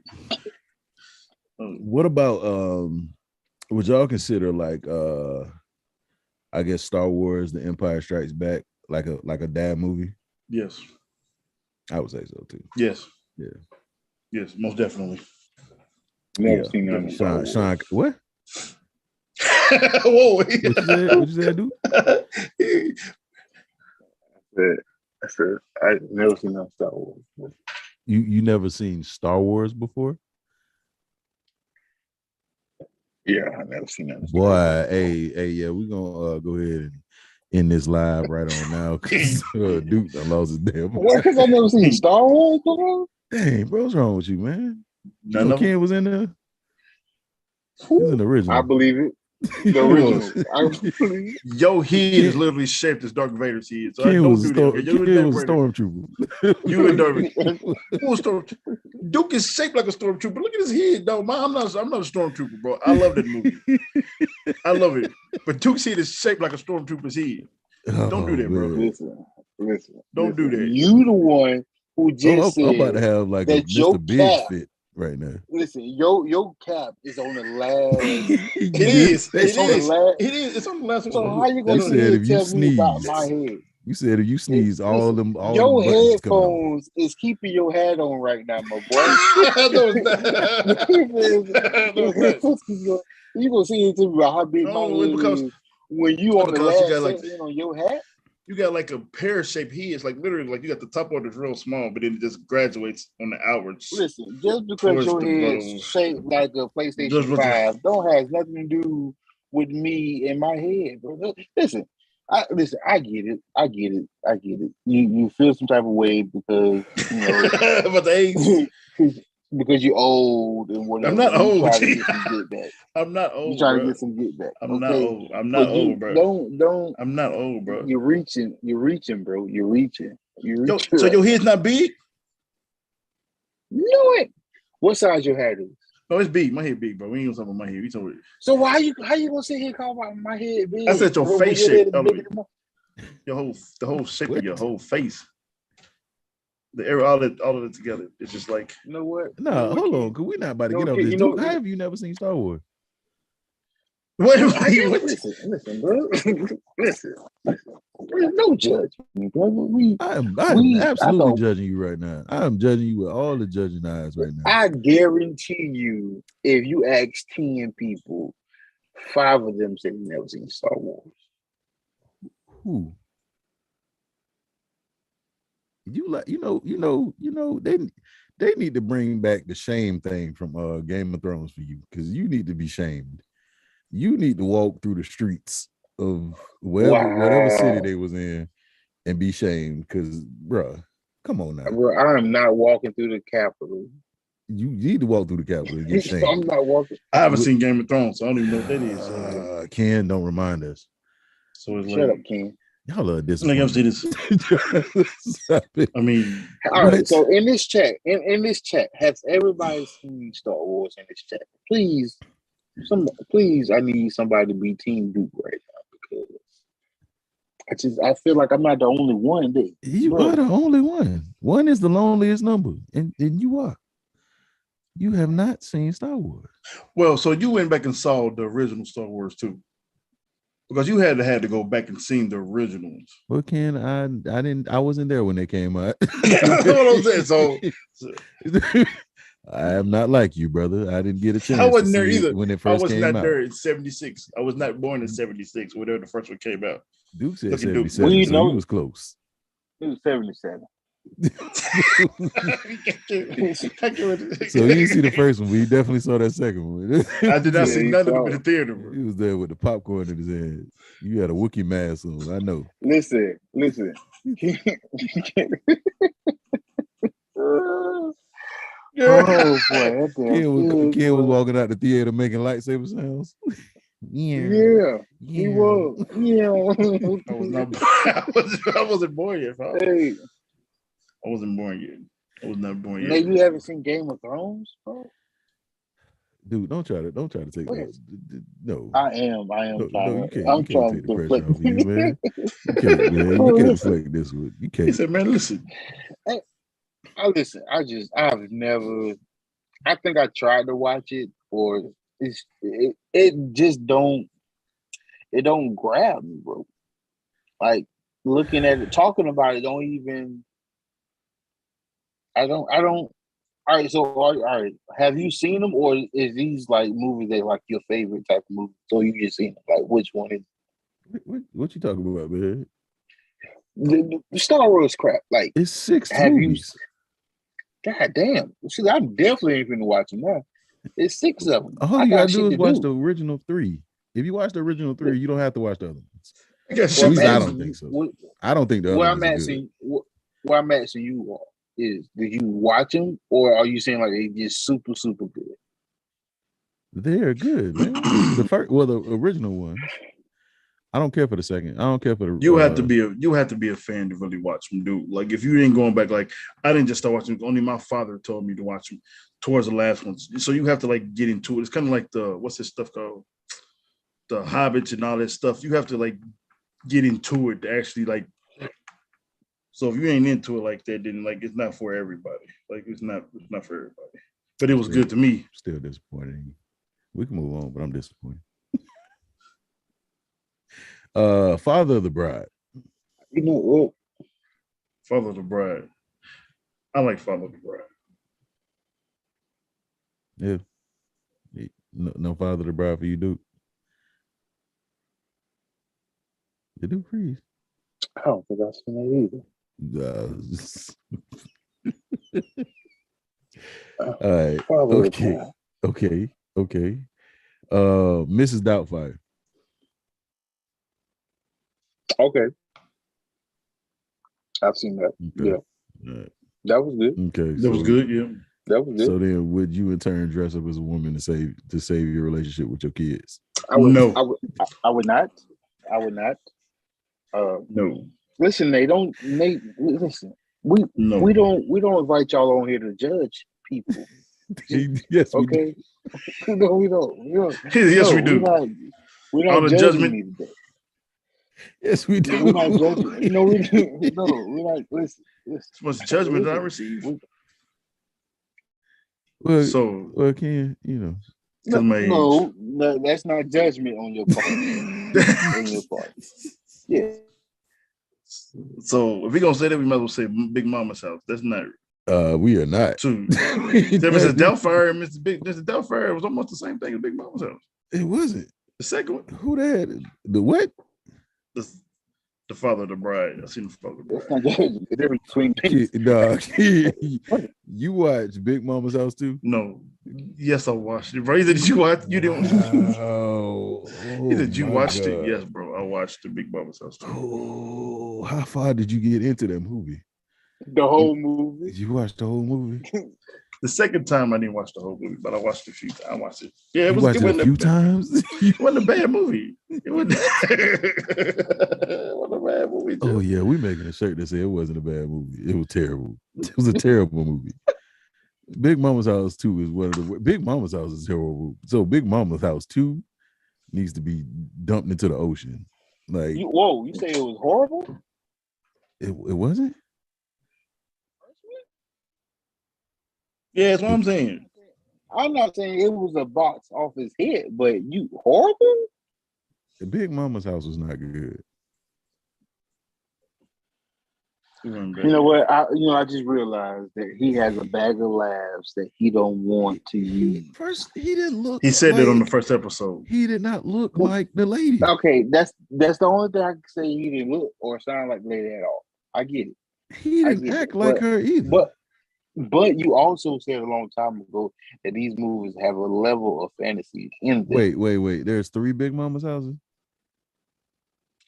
What about would y'all consider like I guess Star Wars The Empire Strikes Back like a dad movie? Yes. I would say so too. Yes. Yeah. Yes, most definitely. Never seen none of Sean, what? Whoa. What you said, dude? I said I never seen no Star Wars. You never seen Star Wars before? Yeah, I never seen that. Boy, hey, yeah, we're gonna go ahead and end this live right on now because Duke done lost his damn. What? Because I never seen Star Wars before? Dang, bro, what's wrong with you, man? You know Ken was in there. He was in the original. I believe it. The original. Your head is literally shaped as Darth Vader's head. So Ken I don't was do that. Ken was a stormtrooper. You and Darth Vader. Who a stormtrooper? Duke is shaped like a stormtrooper. Look at his head, though. I'm not a stormtrooper, bro. I love that movie. I love it. But Duke's head is shaped like a stormtrooper's head. Don't do that, bro. Listen. Don't do that. You the one who just said I'm about to have like a Mr. Biggs fit right now. Listen, your cap is on the last. It is. It's on the last. It is. It's on the last one. So how you gonna tell me about my head? You said if you sneeze, all them your headphones is keeping your hat on right now, my boy. You gonna see it to how big my head is when you on the last section on your hat. You got like a pear-shaped head. It's like literally like you got the top part is real small, but then it just graduates on the outwards. Listen, just because your head shaped like a PlayStation 5 don't have nothing to do with me and my head, bro. Listen, I get it. You feel some type of way because you know about the age. Because you're old and whatever. I'm not old. I'm not old. You trying to get some get back. I'm not old. I'm not old, bro. Don't. I'm not old, bro. You're reaching, bro. You're reaching. So your head's not big? No, it. What size your head is? Oh, it's big. My head big, bro. We ain't gonna talk about my head. We talking about. So how you gonna sit here and call about my head big? I said your face shape. The whole shape of your whole face. The air, all of it together. It's just like, you know what? No, hold on, because we're not about to get up this. How have you never seen Star Wars? Listen, bro. Listen. There's no judgment, brother. I'm absolutely judging you right now. I'm judging you with all the judging eyes right now. I guarantee you, if you ask 10 people, 5 of them say they never seen Star Wars. Who? They need to bring back the shame thing from Game of Thrones for you because you need to be shamed. you need to walk through the streets of whatever city Wow. they was in and be shamed because, bruh, come on now. Bro, I am not walking through the Capitol. You need to walk through the Capitol and get I'm shamed. not walking. I haven't seen Game of Thrones, so I don't even know what that is. Ken, don't remind us. So it's Shut like, up, King. Y'all are like I've disappointed. seen this. Stop it. I mean, All right, What? so in this chat, has everybody seen Star Wars in this chat? Please, I need somebody to be Team Duke right now because I feel like I'm not the only one. You are the only one. One is the loneliest number, and you are. You have not seen Star Wars. well, so you went back and saw the original Star Wars too, because you had to go back and see the original ones. Well, Ken, I wasn't there when they came out. That's what I'm saying. So I am not like you, brother. I didn't get a chance. I wasn't to there see either. it when it I first was came not out. there in '76. I was not born in '76, whenever the first one came out. Duke said Look at Duke. 77, We so know- he was close. It was 77. So you didn't see the first one, but you definitely saw that second one. I did not Yeah, see you none of them saw in the it. theater, bro. He was there with the popcorn in his hand. You had a Wookiee mask on. I know. Listen. Oh boy, Ken was walking out the theater making lightsaber sounds. Yeah, he was. Yeah. I was not. I wasn't born yet. Hey, I wasn't born yet. I was not born yet. maybe you haven't seen Game of Thrones, bro. Dude, don't try to take Wait. this. No. I am No, trying. you can't. I'm You can't trying take the to pressure deflect. off you, man. You can't, man. You can't deflect this with. You He can't. said, "Man, listen." Listen. I've never. I think I tried to watch it, or it just don't. It don't grab me, bro. Like looking at it, talking about it, don't even. I don't. All right, so all right. Have you seen them, or is these like movies that like your favorite type of movie? So you just seen them? Like which one is What you talking about, man? the Star Wars crap? Like, It's 6 have movies. God damn! See, I'm definitely ain't gonna watch them now. It's 6 of them. All you gotta do is watch the original 3. If you watch the original 3, you don't have to watch the other ones. I got At shit. least I'm I asking don't think you- so. I don't think the What other I'm ones are good. asking, what I'm asking you all is, did you watch them, or are you saying like they just super super good? They're good, man. The original ones. I don't care for the second. I don't care for the. You have to be a fan to really watch them, dude. Like if you ain't going back, like I didn't just start watching. Only my father told me to watch them towards the last ones. So you have to like get into it. It's kind of like what's this stuff called? The Hobbits and all that stuff. You have to like get into it to actually like. So if you ain't into it like that, then like it's not for everybody. Like it's not for everybody. But it was good to me. Still disappointed. We can move on, but I'm disappointed. Father of the Bride. You know what? Father of the Bride. I like Father of the Bride. Yeah. No Father of the Bride for you, Duke. You do freeze. I don't think I've seen that either. All right. Father of the Okay. Bride. Okay. Mrs. Doubtfire. Okay, I've seen that. Okay. Yeah, All right. that was good. Okay. That was good, yeah. That was good. So then, would you in turn dress up as a woman to save your relationship with your kids? I would, No. I would not. I would not. No. Listen, listen. We don't invite y'all on here to judge people. Yes, we Okay. No, we don't. Yes, we do. We're All not the judging judgment. me today. Yes, we do. We're not judging. No, we don't. No, we're not. Listen. So much judgment I receive. Well, Ken, you know. No, that's not judgment on your part. On your part. Yeah. So if we're gonna say that, we might as well say Big Mama's house. That's not We are not. true. There was a Doubtfire and Mr. Doubtfire was almost the same thing as Big Mama's house. It wasn't. The second one, Who that? The what? the Father of the Bride. I seen the Father of the That's Bride. not judgment. The difference between Dog. You watch Big Mama's House too? No, Yes, I watched it, bro. He said, did you watch? You didn't. Oh, He said, you my watched it? God. Yes, bro. I watched the Big Mama's House too. Oh, how far did you get into that movie? The whole movie. Did you watch the whole movie? The second time I didn't watch the whole movie, but I watched it a few times. I watched it. Yeah, You watched it a wasn't few times? It wasn't a bad movie. It wasn't, it wasn't a bad movie. Oh, Jeff. yeah, we making a shirt that said it wasn't a bad movie. It was terrible. It was a terrible movie. Big Mama's House 2 is one of the Big Mama's House is terrible. So Big Mama's House 2 needs to be dumped into the ocean. Like You say it was horrible? it wasn't? Yeah, that's what I'm saying. I'm not saying it was a box off his head, but you horrible? The Big Mama's House was not good. You know what? I just realized that he has a bag of laughs that he don't want to use. First, he didn't look. He said like, that on the first episode. He did not look like the lady. Okay, that's the only thing I can say. He didn't look or sound like the lady at all. I get it. He didn't act like her either. But you also said a long time ago that these movies have a level of fantasy in them. Wait. There's 3 Big Mama's houses.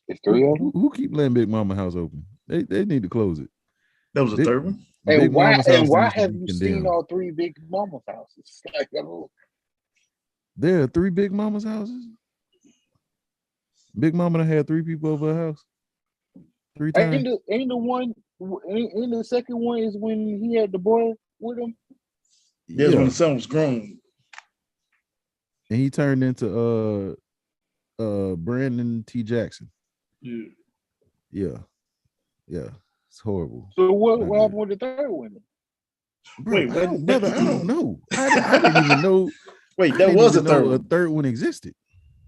There's 3 of them. Who keep letting Big Mama house open? They need to close it. That was the third one. And why house have you seen all 3 Big Mama's houses? Like, there are 3 Big Mama's houses. Big Mama done had 3 people over her house 3 times. Ain't the second one is when he had the boy with him? Yes, when the son was grown. And he turned into Brandon T. Jackson. Yeah. It's horrible. So what happened with the third one? Brother, I don't know. I didn't even know. Wait, that was the third one. A third one existed.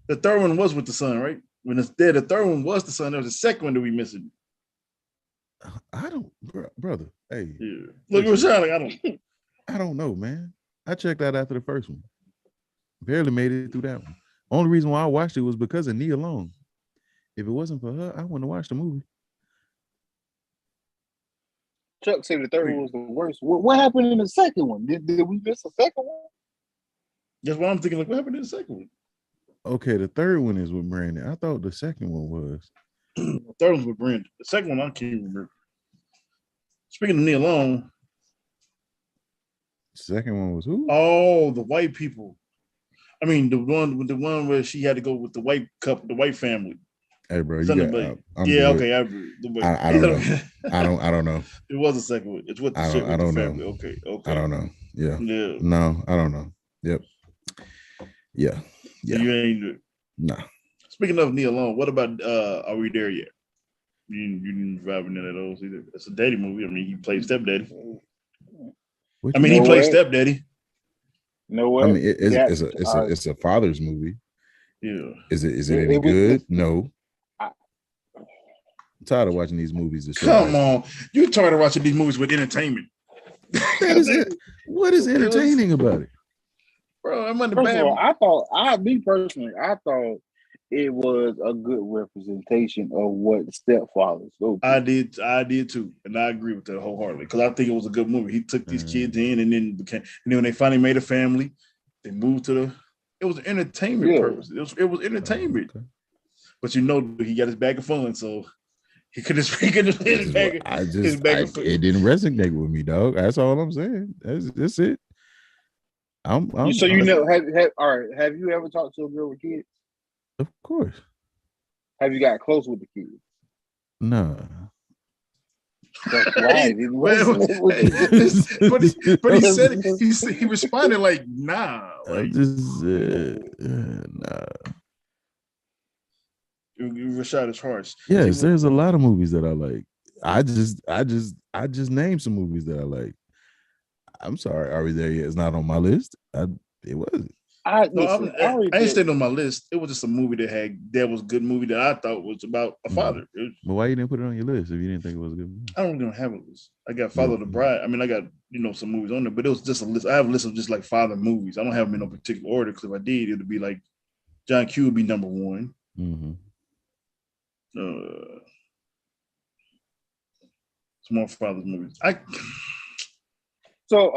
The third one was with the son, right? When it's there, the third one was the son. There was a second one that we missing. I don't, brother. Hey, yeah. Look, Rashawn, I don't know, man. I checked out after the first one. Barely made it through that one. Only reason why I watched it was because of Nia Long. If it wasn't for her, I wouldn't have watched the movie. Chuck said the third one was the worst. What happened in the second one? Did we miss a second one? That's why I'm thinking. Like, what happened in the second one? Okay, the third one is with Brandon. I thought the second one was. The third one's with Brandon. The second one I can't remember. Speaking of Nia Long, the second one was who? Oh, the white people. I mean, the one where she had to go with the white couple, the white family. Hey, bro, you got, okay, I agree. I don't know. I don't know. It was a second one. It's what the shit with the family. Know. Okay. I don't know. Yeah. No, I don't know. Yep. Yeah. So you ain't. Nah. Speaking of Nia Long, what about Are We There Yet? You didn't drive none of those either. It's a daddy movie. I mean, he played stepdaddy. He played stepdaddy. No way. I mean, it's a father's movie. Yeah. Is it any good? No. I'm tired of watching these movies. Come on, you're tired of watching these movies with entertainment. That is it. What is entertaining about it, bro? I'm on the First bad. of all, I thought it was a good representation of what stepfathers go through. I did too, and I agree with that wholeheartedly because I think it was a good movie. He took these kids in, and then when they finally made a family, they moved to the. It was entertainment purpose. It was entertainment, but he got his bag of fun, so he could just hit his bag. It didn't resonate with me, dog. That's all I'm saying. That's it. Have you ever talked to a girl with kids? Of course. Have you got close with the kids? No. That's why. But he said he responded like, nah. Like, nah. Rashad is harsh. Yes, there's a lot of movies that I like. I just named some movies that I like. I'm sorry, Are We There Yet? It's not on my list. It wasn't. I ain't stayed on my list. It was just a movie that was a good movie that I thought was about a father. But why you didn't put it on your list if you didn't think it was a good movie? I don't even have a list. I got Father the Bride. I mean, I got some movies on there, but it was just a list. I have a list of just like father movies. I don't have them in no particular order because if I did, it would be like John Q would be number one. Mm-hmm. Some more father's movies. So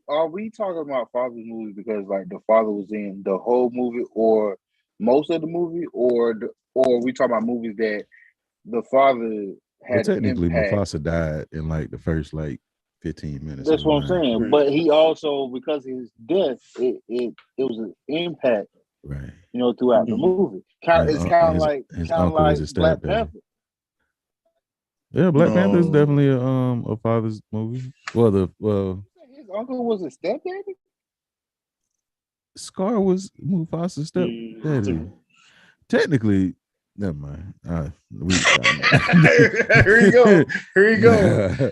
are we talking about father's movies because like the father was in the whole movie or most of the movie, or are we talking about movies that the father Well, had an technically, impact? Mufasa died in like the first like 15 minutes of That's the what I'm Lion saying. King. But he also, because of his death, it was an impact, Right. throughout the Mhm. movie. His, It's his kind of uncle was like his Black stepdaddy. Panther. Yeah, Black Panther is No, definitely a father's movie. Well, His uncle was a stepdaddy. Scar was Mufasa's stepdaddy. yeah. Technically, never mind. Here you go. Here you go.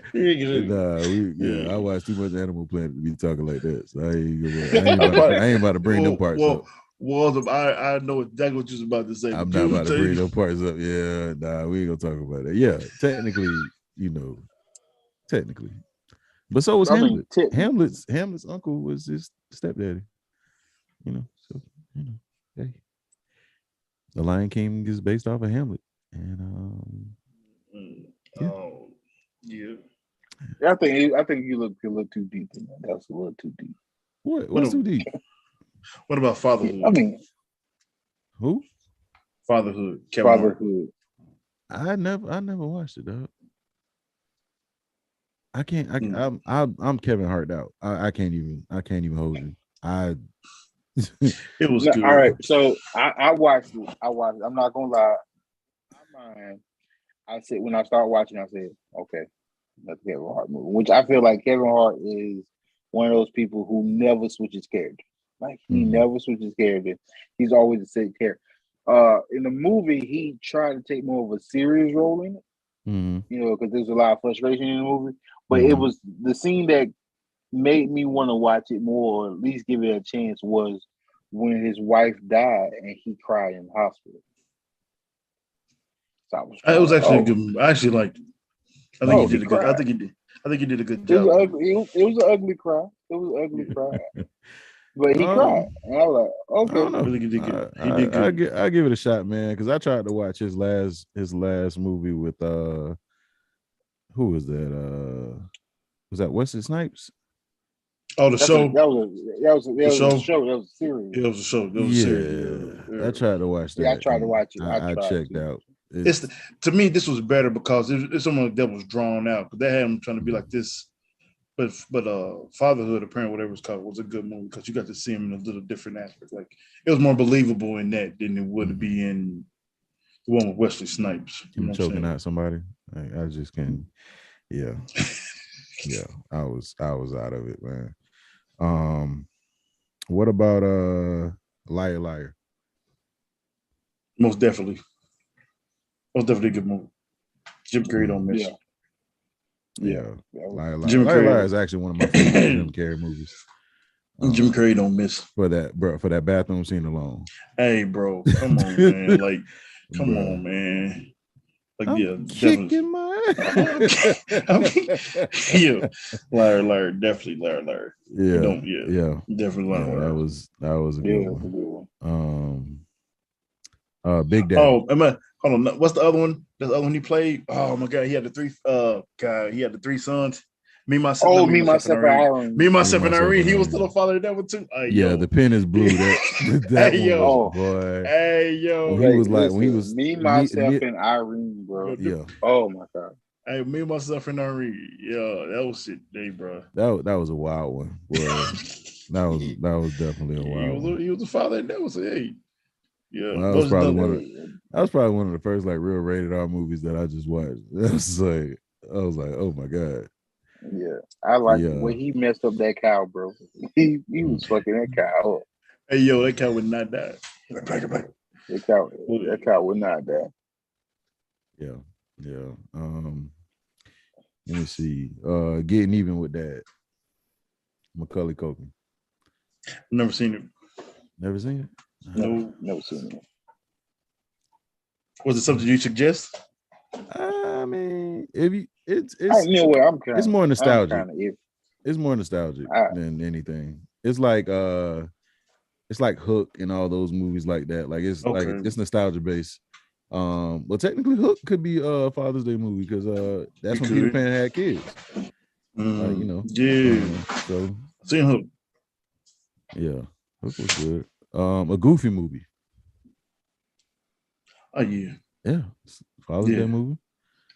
Nah, Here you go. I watched too much Animal Planet to be talking like that. So But, I ain't about to bring them parts up. I know exactly what you're about to say, I'm but not you about to say bring them parts up. Yeah, nah, we ain't gonna talk about that. Yeah, technically, technically. But so was I mean, Hamlet. Hamlet's uncle was his stepdaddy. So hey, the Lion King is based off of Hamlet, and yeah. oh yeah. I think you look a little too deep in that. That's a little too deep. What's too deep? What about fatherhood? I mean, Who? Fatherhood. Kevin Hart. fatherhood. I never watched it, dog. I can't. Mm. I'm Kevin Hart out. I can't even hold you. It was No, all good. right, so I watched it. I'm not gonna lie. In my mind, I said when I started watching, I said, okay, that's a Kevin Hart movie. Which I feel like Kevin Hart is one of those people who never switches character. Like he never switches character. He's always the same character. In the movie, he tried to take more of a serious role in it. Because there's a lot of frustration in the movie. But it was the scene that made me want to watch it more, or at least give it a chance, was when his wife died and he cried in the hospital. So I was It was like, actually a good movie. I actually liked it. I think he he did a good. I cried. think he did. I think he did a good It was job. an ugly. It was an ugly cry. It was an ugly cry, but he cried, um, and I was like, I don't okay. I know. think he did good. He did good. I give it a shot, man, because I tried to watch his last movie with who was that? Was that Wesley Snipes? Oh, the show. That was The a show. show. That was a series. It was a show. It was a series. Yeah, I tried to watch Yeah, I that. tried to watch it. I checked out. To me, this was better because it's someone that was drawn out. Because they had him trying to be like this. But Fatherhood, apparently, whatever it's called, was a good movie because you got to see him in a little different aspect. Like it was more believable in that than it would be in the one with Wesley Snipes. You know Him what I'm choking saying? out somebody. I just can't. Yeah, yeah. I was out of it, man. What about Liar Liar? Most definitely a good movie. Jim Carrey don't miss. Yeah. Liar Jim Carrey. Liar is actually one of my favorite Jim Carrey movies. Jim Carrey don't miss for that bathroom scene alone. Hey, bro, come on, man! Like, come on, man! Like, I'm kicking my yeah, liar, definitely liar. Yeah, definitely liar. That was a good one. Big Daddy. Oh, hold on. What's the other one? The other one he played? Oh my God, he had the three sons. Me, myself, and Irene. Me, myself, and Irene. He was still a father of that one too. The pen is blue. That hey, one was boy. Hey yo, when he was like when he was me, myself, and Irene, bro. Yeah. Oh my God. Hey, me, myself, and Irene. Yeah, that was shit, day, bro. That was a wild one. Boy. that was definitely a wild one. He was a father, and that was hey. Yeah, well, that was probably one of the first like real rated R movies that I just watched. I was like, oh my God. Yeah, I like the way he messed up that cow, bro. He was fucking that cow up. Hey, yo, that cow would not die. That cow would not die. Yeah. Let me see. Getting Even with Dad. Macaulay Culkin. Never seen it. Never seen it? No, never seen it. Was it something you suggest? I mean, it's more nostalgic. It's more nostalgic than anything. It's like Hook and all those movies like that. Like it's nostalgia based. But technically Hook could be a Father's Day movie because that's when Peter Pan had kids. Like, you know. Yeah. So Seen Hook. yeah, Hook was good. A Goofy movie. Oh yeah. Yeah, Father's Yeah. Day movie.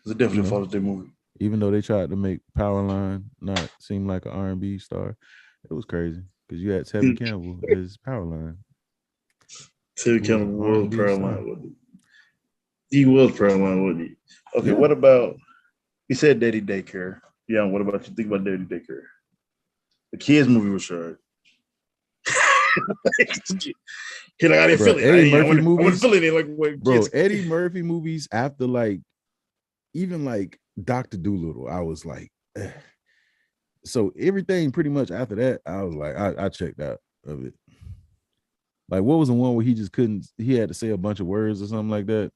It's definitely You a know. Father's Day movie. Even though they tried to make Powerline not seem like an R&B star, it was crazy because you had Tevin Campbell as Powerline. Tevin Who was Campbell an was R&B star. Powerline, wasn't he? He was Powerline, wasn't he? Okay, Yeah. what about, he said Daddy Daycare. Yeah, what about you think about Daddy Daycare? The kids movie was short. He like, I didn't Bro, feel it. Eddie I Murphy wouldn't movies, feel it like way bro. kids. Eddie Murphy movies after like even like Dr. Dolittle, I was like, eh. So everything pretty much after that, I was like, I checked out of it. Like, what was the one where he just couldn't? He had to say a bunch of words or something like that.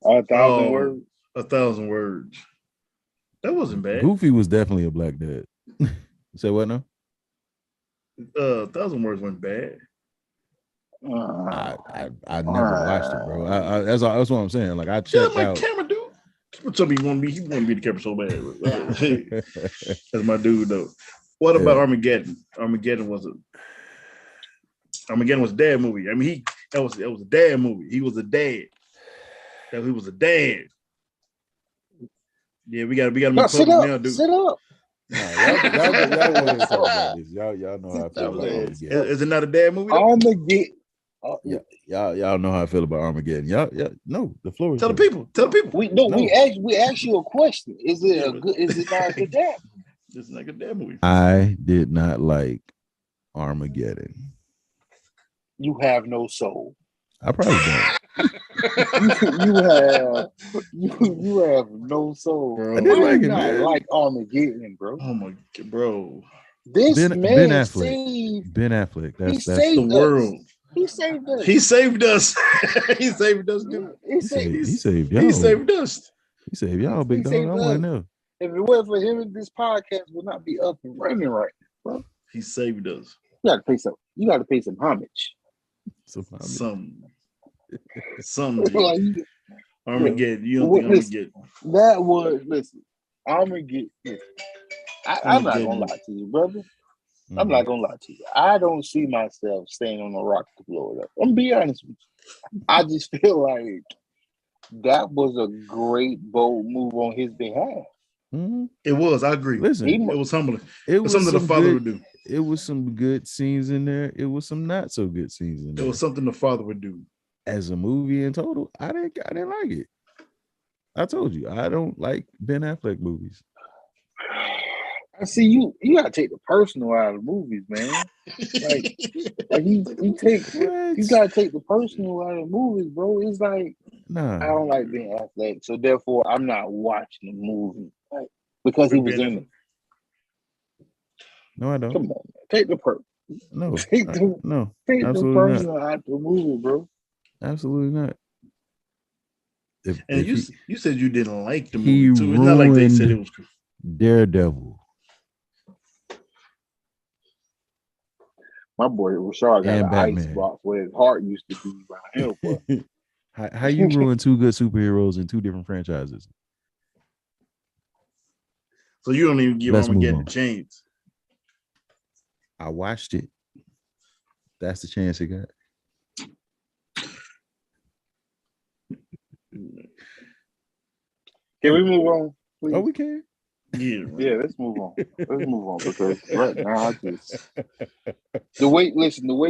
1,000 words. 1,000 words. That wasn't bad. Goofy was definitely a black dad. Say what now? 1,000 words wasn't bad. I never watched it, bro. That's what I'm saying. Like I checked my out. camera dude. Tell me he want to be the camera so bad. That's my dude though. What about Armageddon? Armageddon was a dad movie. I mean, that was a dad movie. He was a dad. He was a dad. Yeah, we gotta be public now, dude. Sit up. Y'all go ahead and talk about this. Y'all know how I feel about Armageddon. Is it not a dad movie? Armageddon. Y'all know how I feel about Armageddon. Y'all no, the floor is Tell the people. We asked you a question. Is it not a good dad? It's like a dad movie. I did not like Armageddon. You have no soul. I probably don't. you have no soul. Bro. I didn't like it, not man. Like Armageddon, bro. Oh my god, bro. This Ben Affleck. saved. Ben Affleck. That's the world. He saved us. He saved us. He saved us, dude. He saved y'all. He saved us. He saved y'all, big dog. I want to know. If it wasn't for him, this podcast would not be up and running right now, bro. He saved us. You got to pay some homage. Some. Like, Armageddon. You don't think Armageddon? That was Armageddon. I'm not gonna lie to you, brother. Mm-hmm. I'm not gonna lie to you. I don't see myself staying on the rock to blow it up. I'm gonna be honest with you. I just feel like that was a great bold move on his behalf. Mm-hmm. It was. I agree. Listen, it was humbling. It was something the father would do. It was some good scenes in there. It was some not so good scenes in there. It was something the father would do. As a movie in total, I didn't like it. I told you I don't like Ben Affleck movies. I see you gotta take the personal out of movies, man. like you gotta take the personal out of movies, bro. It's like I don't like Ben Affleck, so therefore I'm not watching the movie because he was in it. No, I don't. Come on, man. Take the person. No, take the personal out of the movie, bro. Absolutely not. You said you didn't like the movie too. It's not like they said it was cool. Daredevil. My boy Rashard got an ice box where his heart used to be behind him. How you ruin two good superheroes in two different franchises? So you don't even give Armageddon a chance. I watched it. That's the chance it got. Can we move on, please? Oh, we can. Yeah, let's move on. Because right now the way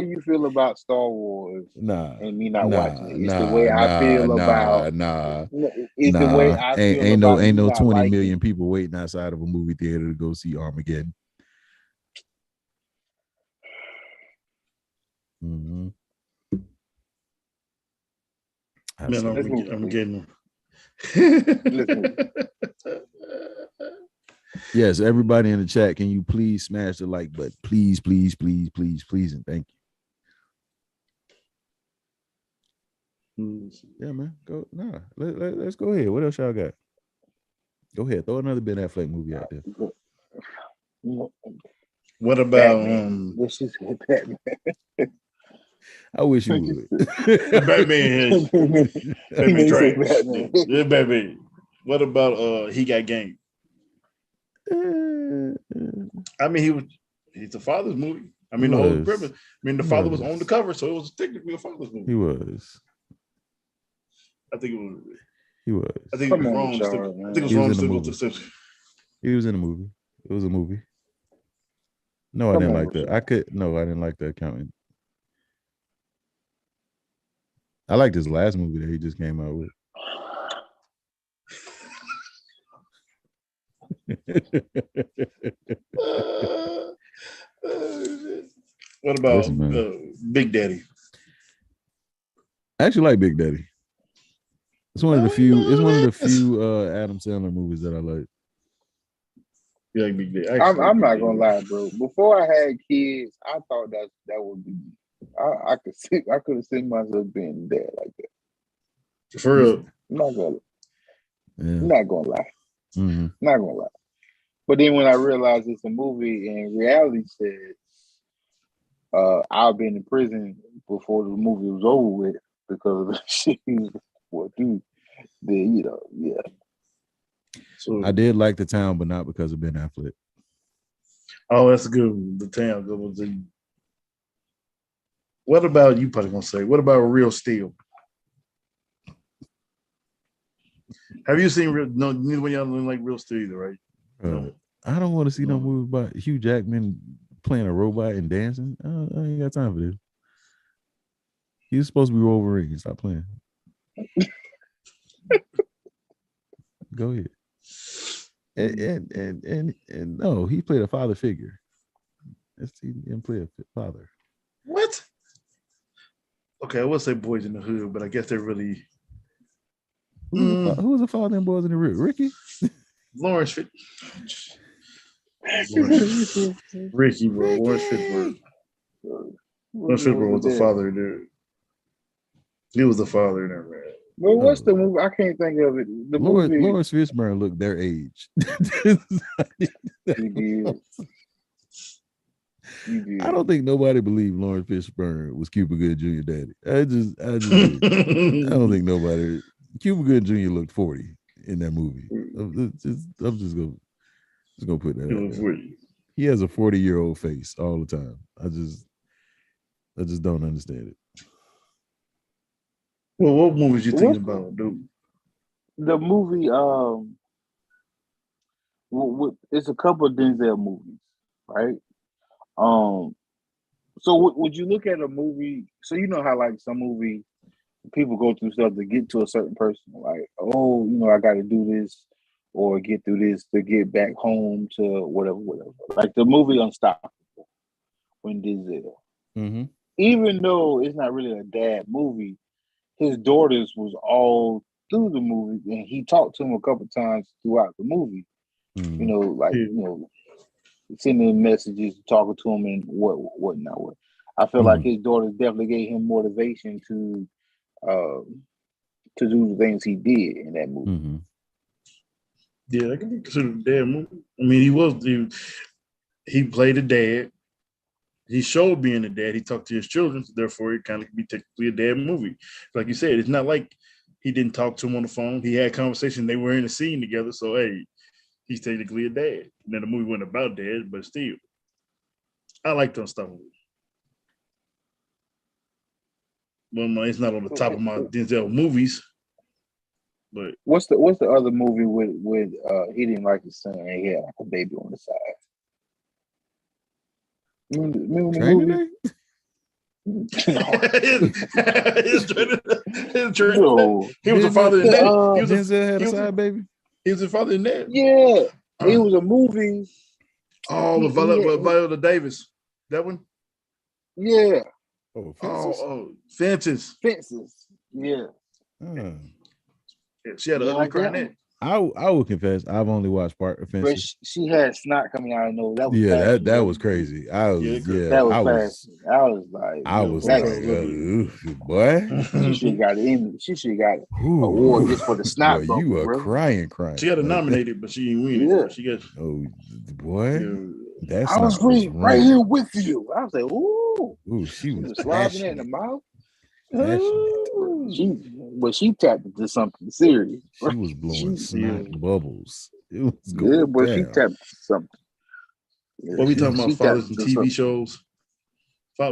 you feel about Star Wars and me not watching it. It's the way I feel about it's the way I feel ain't no 20 million people waiting outside of a movie theater to go see Armageddon. Mm-hmm. Man, Armageddon. Yes, everybody in the chat, can you please smash the like button? Please, please, please, please, please, and thank you. Yeah, man. Go. Nah, let's go ahead. What else y'all got? Go ahead. Throw another Ben Affleck movie out there. What about This is Batman. I wish you would. Batman. Batman trash. Batman. What about He Got Game? I mean, he's a father's movie. I mean, He the whole was. premise. I mean, the He father was was. on the cover, so it was technically a father's movie. He was. I think it was. He was. I think it Come was on, wrong. Charles, I think it was He was wrong in to the go to movie. Simpsons. He was in the movie. It was a movie. No, I Come didn't on, like that. Rashad. I didn't like the accountant. I liked his last movie that he just came out with. What about Listen, man. Big Daddy? I actually like Big Daddy. It's one of the few. It's one of the few Adam Sandler movies that I like. You like Big Daddy? I'm not gonna lie, bro. Before I had kids, I thought that would be. I could have seen myself being dad like that. For real. I'm not gonna. Yeah. I'm not gonna lie. Mm-hmm. Not gonna lie. But then when I realized it's a movie and reality said, I've been in prison before the movie was over with because of the shit he was for, dude. Then yeah. So I did like The Town, but not because of Ben Affleck. Oh, that's good. The Town. Good one. What about you? Probably gonna say. What about Real Steel? Have you seen Real? No, neither one of y'all didn't like Real Steel either, right? No. I don't want to see no movie about Hugh Jackman playing a robot and dancing. I ain't got time for this. He's supposed to be Wolverine. Stop playing. Go ahead. And no, he played a father figure. He didn't play a father. What? Okay, I would say Boys in the Hood, but I guess they're really. Who was the father in Boys in the Hood? Ricky? Lawrence Ricky, bro. Lawrence Fishburne. Lawrence Fishburne was the father there. He was the father in there, man. Well, what's the movie? I can't think of it. The movie. Lawrence Fishburne looked their age. He did. I don't think nobody believed Lawrence Fishburne was Cuba Gooding Jr. daddy. I just I don't think nobody. Cuba Gooding Jr. looked 40 in that movie. I'm just gonna put that out there. He has a 40-year-old face all the time. I just don't understand it. Well, what movies you thinking about, dude? The movie, it's a couple of Denzel movies, right? So would you look at a movie? So you know how like some movie people go through stuff to get to a certain person, like, oh, I got to do this or get through this to get back home to whatever. Like the movie Unstoppable, when Denzel. Mm-hmm. Even though it's not really a dad movie, his daughters was all through the movie, and he talked to him a couple times throughout the movie. Mm-hmm. Sending messages, talking to him, and whatnot. I feel like his daughters definitely gave him motivation to do the things he did in that movie. Mm-hmm. Yeah, that can be considered a dad movie. I mean, he played a dad. He showed being a dad. He talked to his children, so therefore it kind of can be technically a dad movie. Like you said, it's not like he didn't talk to him on the phone. He had conversation. They were in a scene together, so hey, he's technically a dad. And then the movie wasn't about dad, but still, I like Unstoppable. Well, it's not on the top of my Denzel movies, but what's the other movie with he didn't like his son and he had like a baby on the side? Remember the movie? No. He was a father in that. Denzel had a side baby. He was a father in that. Yeah, it was a movie. Oh, with Viola Davis. That one. Yeah. Fences. Yeah. She had an ugly coronet. I will confess, I've only watched part of Fences. But she had snot coming out of nose. That was crazy. I was like, boy. She should have got it in. She should have got it. Award just for the snot. Boy, you were crying. She got it nominated, but she didn't win. Yeah. She got. Oh boy, yeah. I was right here with you. I was like, ooh, she was slobbing in the mouth. but she tapped into something serious. She was blowing snot bubbles. It was Yeah, going but she down. tapped into something. Yeah, What we talking she about fathers tapped and into TV something. shows?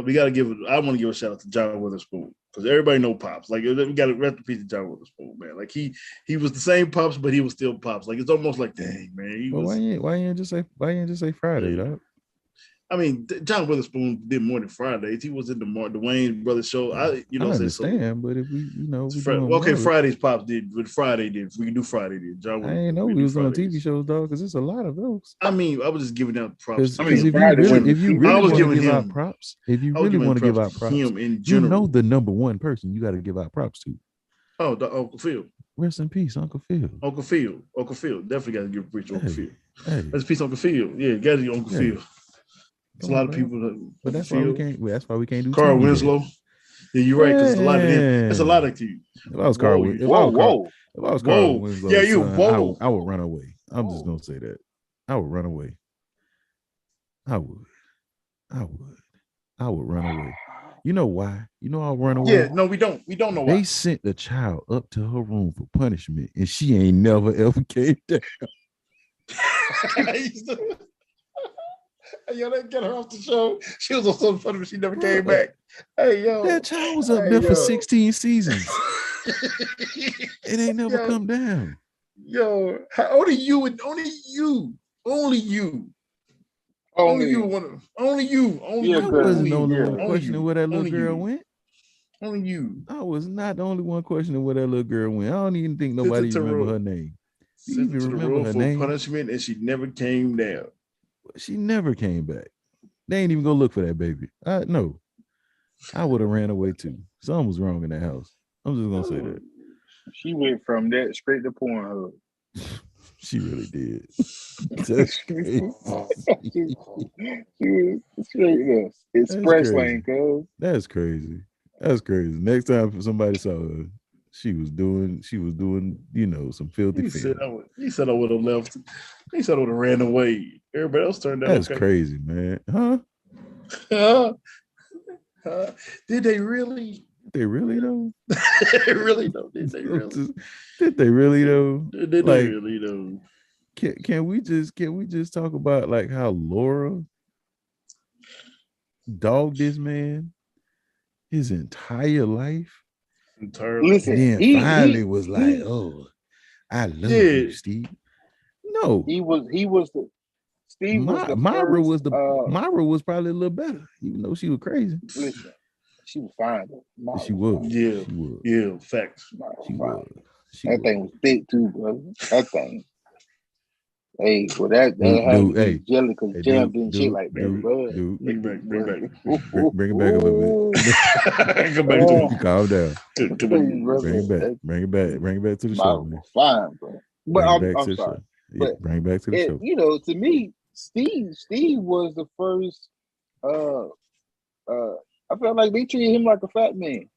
We got to give it. I want to give a shout out to John Witherspoon because everybody know Pops. Like we got to rest in peace to John Witherspoon, man. Like he was the same Pops, but he was still Pops. Like it's almost like, dang, man. Why you just say Friday, dog? I mean, John Witherspoon did more than Fridays. He was in the Wayne Brothers show. I understand, but if we okay, Fridays Pops did, but Friday did. We can do Friday did. John I ain't know we was doing TV shows, dog, because it's a lot of those. I mean, I was just giving out props. Because if you really want to give out props, him in general, you know the number one person you got to give out props to. Oh, Uncle Phil. Rest in peace, Uncle Phil. Uncle Phil. Definitely got to give a preach to Uncle Phil. Hey. Rest in peace, Uncle Phil. Yeah, got to give Uncle Phil. It's a lot of people. But that's why we can't. That's why we can't do. Carl Winslow. Yeah, you're right. Because it's a lot of them. It's a lot of you. If I was Carl Winslow, yeah, you. I would run away. I'm just gonna say that. I would run away. I would run away. You know why? You know I'll run away. Yeah, no, we don't. We don't know why. They sent the child up to her room for punishment, and she ain't never ever came down. Hey, yo, they get her off the show. She was on some funny, but she never came back. Hey, yo. That child was up there for 16 seasons. It ain't never come down. Yo, only you. Only you. Yeah, wasn't the only one questioning where that little girl went. Only you. I was not the only one questioning where that little girl went. I don't even think nobody remember her name. You even remember her name? Punishment, and she never came down. She never came back. They ain't even gonna look for that baby. No, I would have ran away too. Something was wrong in that house. I'm just gonna say that. She went from that straight to Pornhub. She really did. That's crazy. Straight there. Express lane, cuz. That's crazy. That's crazy. Next time somebody saw her, she was doing, some filthy things. He said I would have left. He said I would have ran away. Everybody else turned out. That's crazy, man. Huh? Did they really? Did they really though? Really though? Did they really? Did they really though? Did they really though? Can we just talk about like how Laura dogged this man his entire life? Listen, and then finally was like, "Oh, I love you, Steve." No, he was the Steve. Myra was probably a little better, even though she was crazy. Listen, she was fine though. She was. Yeah, facts. That thing was thick too, bro. That thing. Hey, well, that had to be jelly because Jam didn't shit like that, bro. Bring it back a little bit. Come back to it. Calm down. Bring it back to the show, man. Fine, bro. But I'm sorry. But bring it back to the show. You know, to me, Steve was the first. I felt like they treated him like a fat man.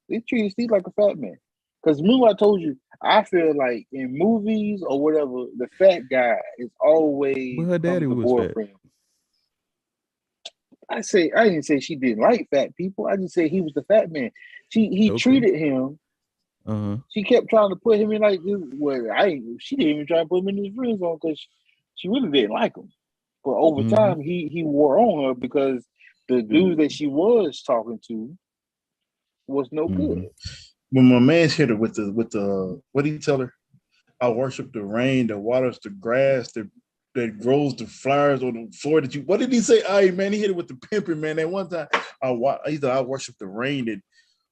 They treated Steve like a fat man. Because remember I told you, I feel like in movies or whatever, the fat guy is always. But her daddy was boyfriend. Fat. I didn't say she didn't like fat people. I just said he was the fat man. He treated him. She kept trying to put him in like this. Well, she didn't even try to put him in his friend zone because she really didn't like him. But over time, he wore on her because the dude that she was talking to was no good. When my man's hit her with the what did he tell her? I worship the rain that waters the grass that grows the flowers on the floor that you. What did he say? Man, he hit it with the pimping, man. That one time, I worship the rain that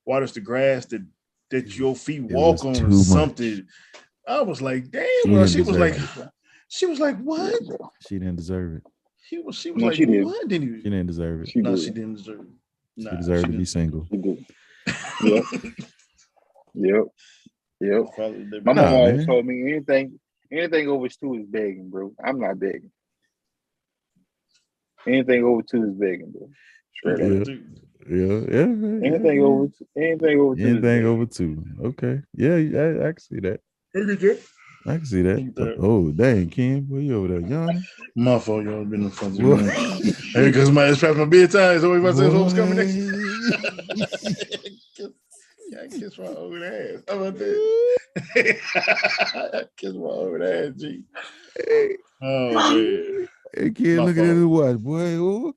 waters the grass that your feet walk on or something. Much. I was like, damn. She was like, what? She didn't deserve it. She was like, she what? Did he? She didn't deserve it. She didn't deserve it. She deserved to be single. She did. Yep. My mom always told me anything over 2 is begging, bro. I'm not begging. Anything over 2 is begging, bro. Straight up. Yeah. Anything over 2. Okay. Yeah, I can see that. I can see that. Oh, dang, Kim. Where you over there? Yawning? My fault, y'all been in front of me. Hey, because it's past my bedtime. So my son's coming next. kiss my old ass. How about that? Kiss my old ass, G. Oh man. Hey kid, My looking at fault. his watch, boy. Ooh,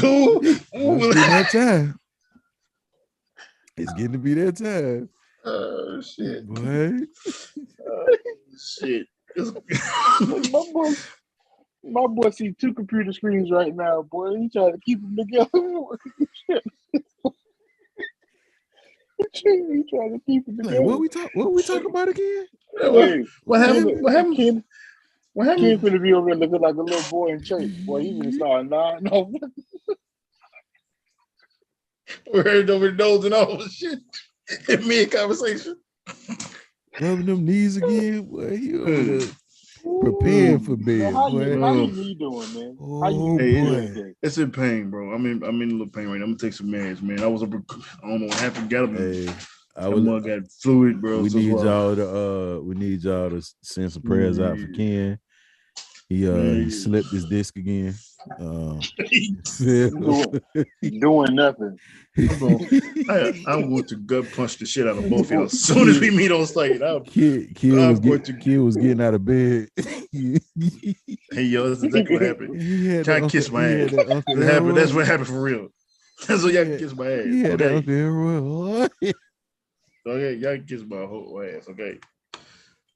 Ooh, it's ooh. getting that time. It's getting to be that time. Oh shit. Boy. Shit. My boy see 2 computer screens right now, boy. He trying to keep them together. He trying to keep them Like, together. what we talking about again? What happened? What happened? Ken, What Ken happened? finna be over there looking like a little boy in church. Boy, he finna start nodding off. We're hearing over the nose and all shit. In mid conversation. Rubbing them knees again, boy. He over there preparing for bed, How boy. you knee doing, man? How you Oh knee boy. doing today? It's in pain, bro. I'm in a little pain right now. I'm gonna take some meds, man. I don't know what happened. Got him. Hey, That mug got fluid, bro. we need y'all to send some prayers out for Ken. He slipped his disc again. Doing nothing. I want to gut punch the shit out of both of y'all as soon as we meet on site. Kid was getting out of bed. Hey, yo, that's exactly what happened. Try to kiss my ass. That's what happened for real. That's what y'all can kiss my ass. Yeah, okay. Okay, y'all can kiss my whole ass. Okay.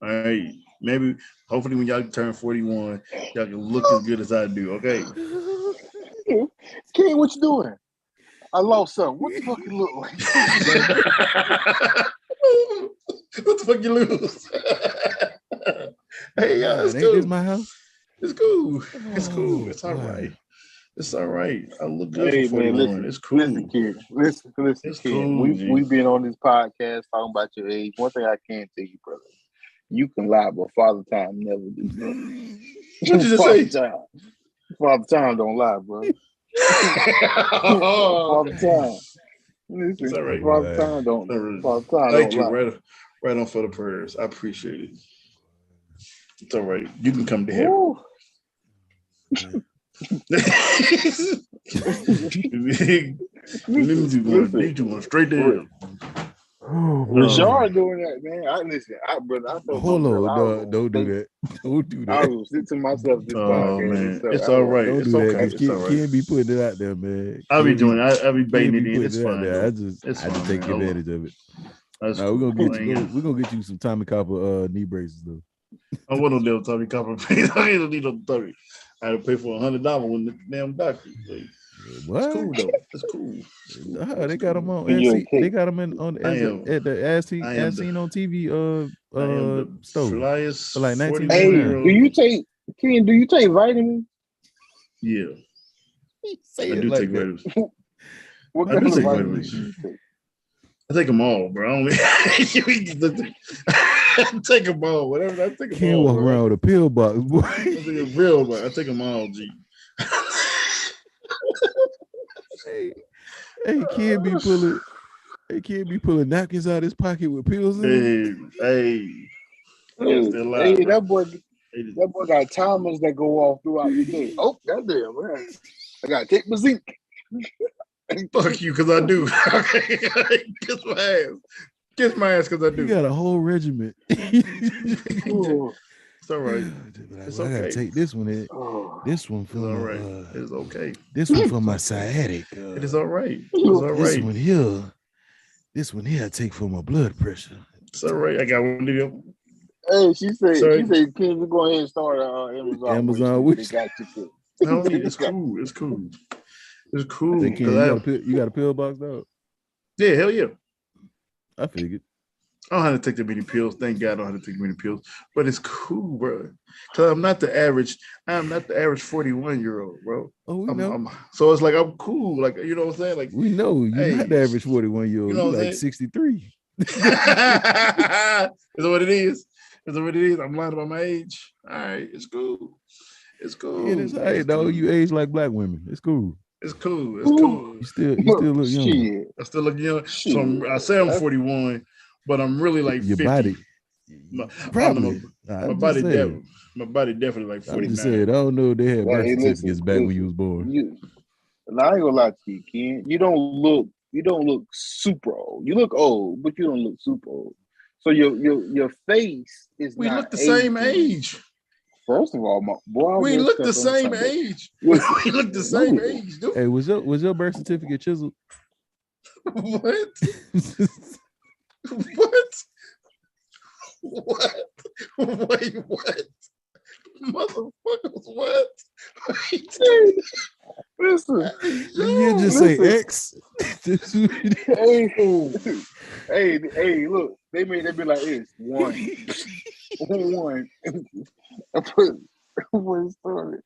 All right. Maybe, hopefully, when y'all turn 41, y'all can look as good as I do. Okay. Ken, what you doing? I lost something. What the fuck you look like? What the fuck you lose? Hey, y'all, it's ain't cool. this my house? It's cool. It's cool. It's all right. It's all right. I look good for 41. Man, listen, it's cool. Listen, Ken. Listen, it's Ken. Cool, we've been on this podcast talking about your age. One thing I can tell you, brother, you can lie, but Father Time never do, bro. What you just say? Father Time don't lie, bro. Father Time. Listen, it's all right. Father Time don't. Father Time Thank don't you. lie. Right on for the prayers. I appreciate it. It's all right. You can come to heaven. Need to go straight there. Rashard doing that, man. I told hold on, don't do that. Don't do that. I will sit to myself this podcast. Man. It's all right. Don't it's do okay. that. Can't be putting it out there, man. I'll be doing it. I'll be baiting it in. It's fine. I just take advantage of it. Now we're gonna get you some Tommy Copper knee braces though. I want no damn Tommy Copper. I don't need no Tommy. I had to pay for $100 when the damn doctor. Like, what? It's cool though. It's cool. They got them on. They got them at the as seen on TV. Store for like $19. Hey, do you take vitamins? Yeah, I do like take vitamins. What kind of vitamins do you take? I take them all, bro. I take them all. Whatever. I take them all. Can't walk around with a pill box, boy. I take a real box. I take them all, G. Hey, kid be pulling napkins out of his pocket with pills in. Hey, that boy got timers that go off throughout the day. Oh, goddamn, man. I gotta take my zinc. Fuck you, because I do. Kiss my ass. Kiss my ass because I do. You got a whole regiment. It's all right. It's okay. I gotta take this one. This one for all right. It's okay. This one for my sciatic. It is all right. It's all right. This one here I take for my blood pressure. It's all right. I got one to go. Hey, she said, "Can you go ahead and start Amazon Wish." Got you no, it's cool. It's cool. It's cool. You got a pill box, dog? Yeah, hell yeah. I figured. I don't have to take that many pills. Thank God I don't have to take many pills. But it's cool, bro. Because I'm not the average 41-year-old, bro. Oh, we know. So it's like I'm cool. Like, you know what I'm saying? Like, we know you're not the average 41-year-old. You know you're like 63. Is that what it is? Is that what it is? I'm lying about my age. All right, it's cool. It's cool. Yeah, it's all right, though. You age like black women. It's cool. It's cool. It's cool. You still look young. I still look young. So I say I'm 41, but I'm really like 50. Your body. Probably. My body definitely like 49. I just said, I don't know if they had birth certificates back when you was born. I ain't gonna lie to you, Ken. You don't look super old. You look old, but you don't look super old. So your face is We not look the same aging. age. First of all, boy, We we'll look step the on same something. age. Look, We look the same age, dude. Hey, was your birth certificate chiseled? What? What? What? Wait, what? Motherfuckers, what? Listen, You just listen. say X. Hey, look, they made that be like this. One. One started.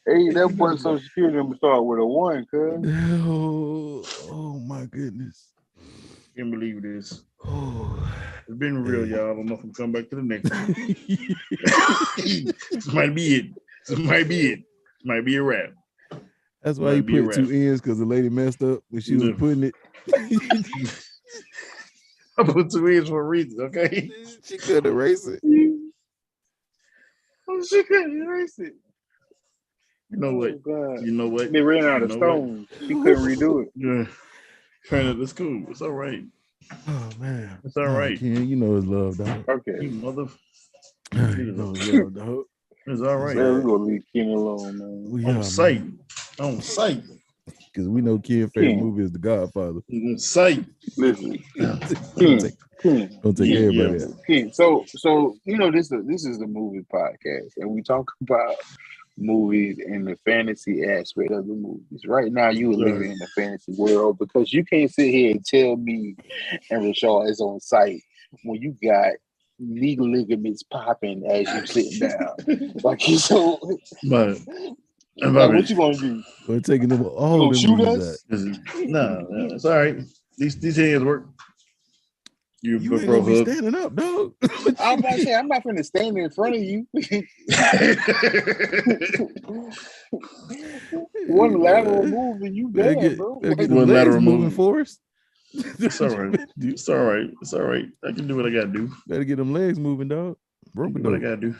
Hey, that boy Social Security number start with a 1, cuz. Oh my goodness. Can't believe this. Oh, It's been real, y'all. I don't know if I'm coming back to the next one. This might be it. This might be it. This might be a wrap. that's why you put 2 ends, because the lady messed up when she was putting it. I put 2 ends for a reason, okay? She couldn't erase it. Oh, she couldn't erase it. You know what? God. You know what? They ran out You of know stones. She couldn't redo it. Yeah. That's cool. It's all right. Oh man. It's all right. Ken, you know it's love, dog. Okay. You mother. You know it's love, dog. It's all right. Man, we're gonna leave Ken alone, man. We On are, sight. man. On sight. Because we know Ken's favorite movie is The Godfather. On sight. Listen. Don't take everybody out. Ken. So this is the movie podcast, and we talk about movies and the fantasy aspect of the movies. Right now, you are living in the fantasy world, because you can't sit here and tell me and Rashad is on site when you got knee ligaments popping as you sitting down. Like, so, But what you gonna do? We're taking them all You them shoot No, knees it's all right. These hands work. You ain't gonna be standing up, dog. I'm about to say, I'm not gonna stand in front of you. One lateral move and you dead, bro. Better get them legs moving for us. It's all right. It's all right. It's all right. I can do what I gotta do. Better get them legs moving, dog. What I gotta do.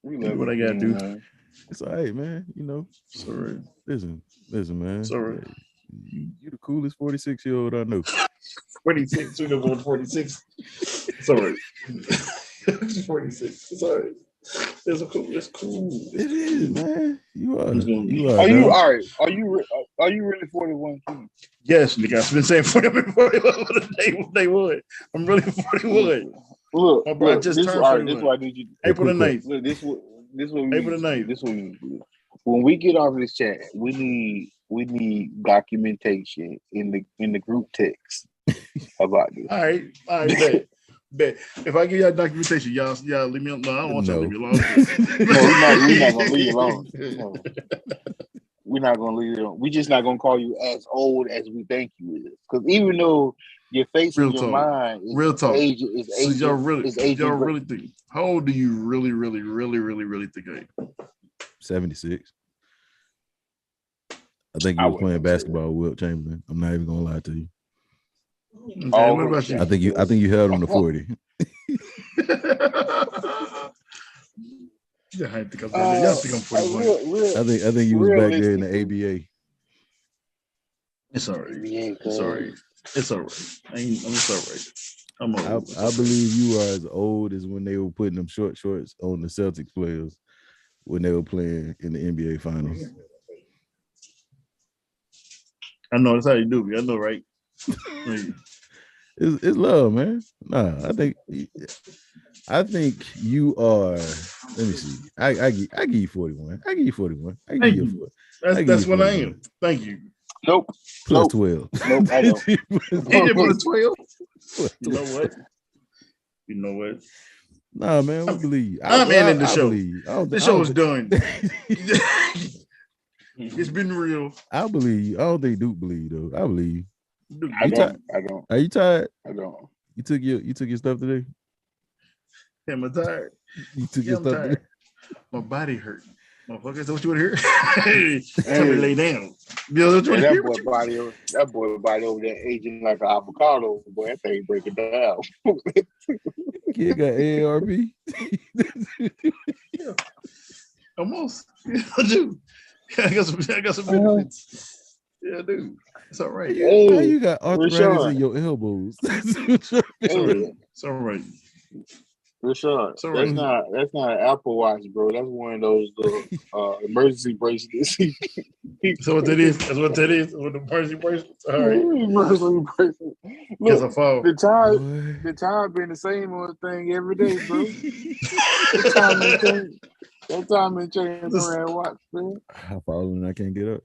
What I gotta do. It's all right, man. You know. It's all right. Listen, man. It's all right. You the coolest 46-year-old I know. 46. We're going 46. It's all right. 46. It's all right. It's cool. It's cool. It is, man. You are. Are you all right? Are you really 41? Yes, nigga. I've been saying 41 day one. I'm really 41. Look, I just turned 41. This is why I need you. April the 9th. Look, this what April the 9th. This what we need to do. When we get off this chat, we need documentation in the group text about this. All right, bet. If I give y'all documentation, y'all leave me alone. No, I don't want y'all to leave me alone. No, we're not gonna leave you alone. No. We're not gonna leave you alone. We're just not gonna call you as old as we think you is. Because even though your face and your mind is real talk. Aging, so y'all really think? How old do you really think I am? 76. I think you was playing basketball with Wilt Chamberlain. I'm not even gonna lie to you. Okay, what about you? I think you held on to 40. Y'all think I'm 41. I think you was back there in the ABA. It's all right. It's all right. It's all right. It's all right. I'm old. I believe you are as old as when they were putting them short shorts on the Celtics players when they were playing in the NBA Finals. I know that's how you do me. I know, right? It's love, man. Nah, I think you are. Let me see. I give you 41. I give you 41. I give you 40. That's what I am. Thank you. Nope. Plus 12. Nope, I don't. Plus 12. You know what? Nah, man, we believe you. I'm ending the show. The show is done. It's been real. I believe you. I don't think Duke believe though. I believe you. I don't. Are you tired? I don't. You took your stuff today? Am I tired? You took your stuff today? My body hurt. Motherfucker, is that what you want to hear? Tell me to lay down. You know what you want to hear? That boy body over there aging like an avocado. Boy, that thing breaking down. Kid got AARP. Yeah. Almost. I do. I got some benefits. Yeah, dude. It's all right. How you got arthritis in your elbows? It's all right. It's all right. Rashad, It's all right. that's not an Apple Watch, bro. That's one of those little emergency bracelets. So what that is? That's what that is. What the emergency bracelets? All right. Emergency bracelet. Guess I Look, fall. the time been the same old thing every day, bro. The time ain't changed. That time ain't changed around watch, man. I fall and I can't get up.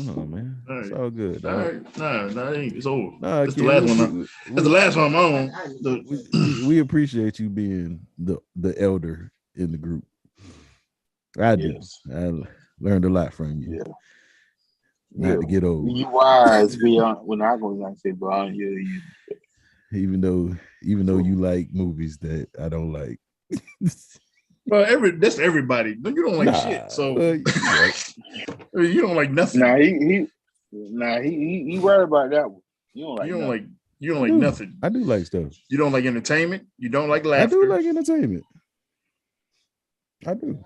No, man. All right. It's all good. All right. Nah, it ain't. It's over. Nah, That's the last one. That's the last one I'm on. We appreciate you being the elder in the group. I do. Yes. I learned a lot from you. Yeah. Not to get old. You wise beyond. Well, I'm going to say beyond you. Even though you like movies that I don't like. Well, that's everybody. You don't like shit, so you don't like nothing. He worried about that one. You don't like nothing. I do like stuff. You don't like entertainment. You don't like laughter. I do like entertainment. I do.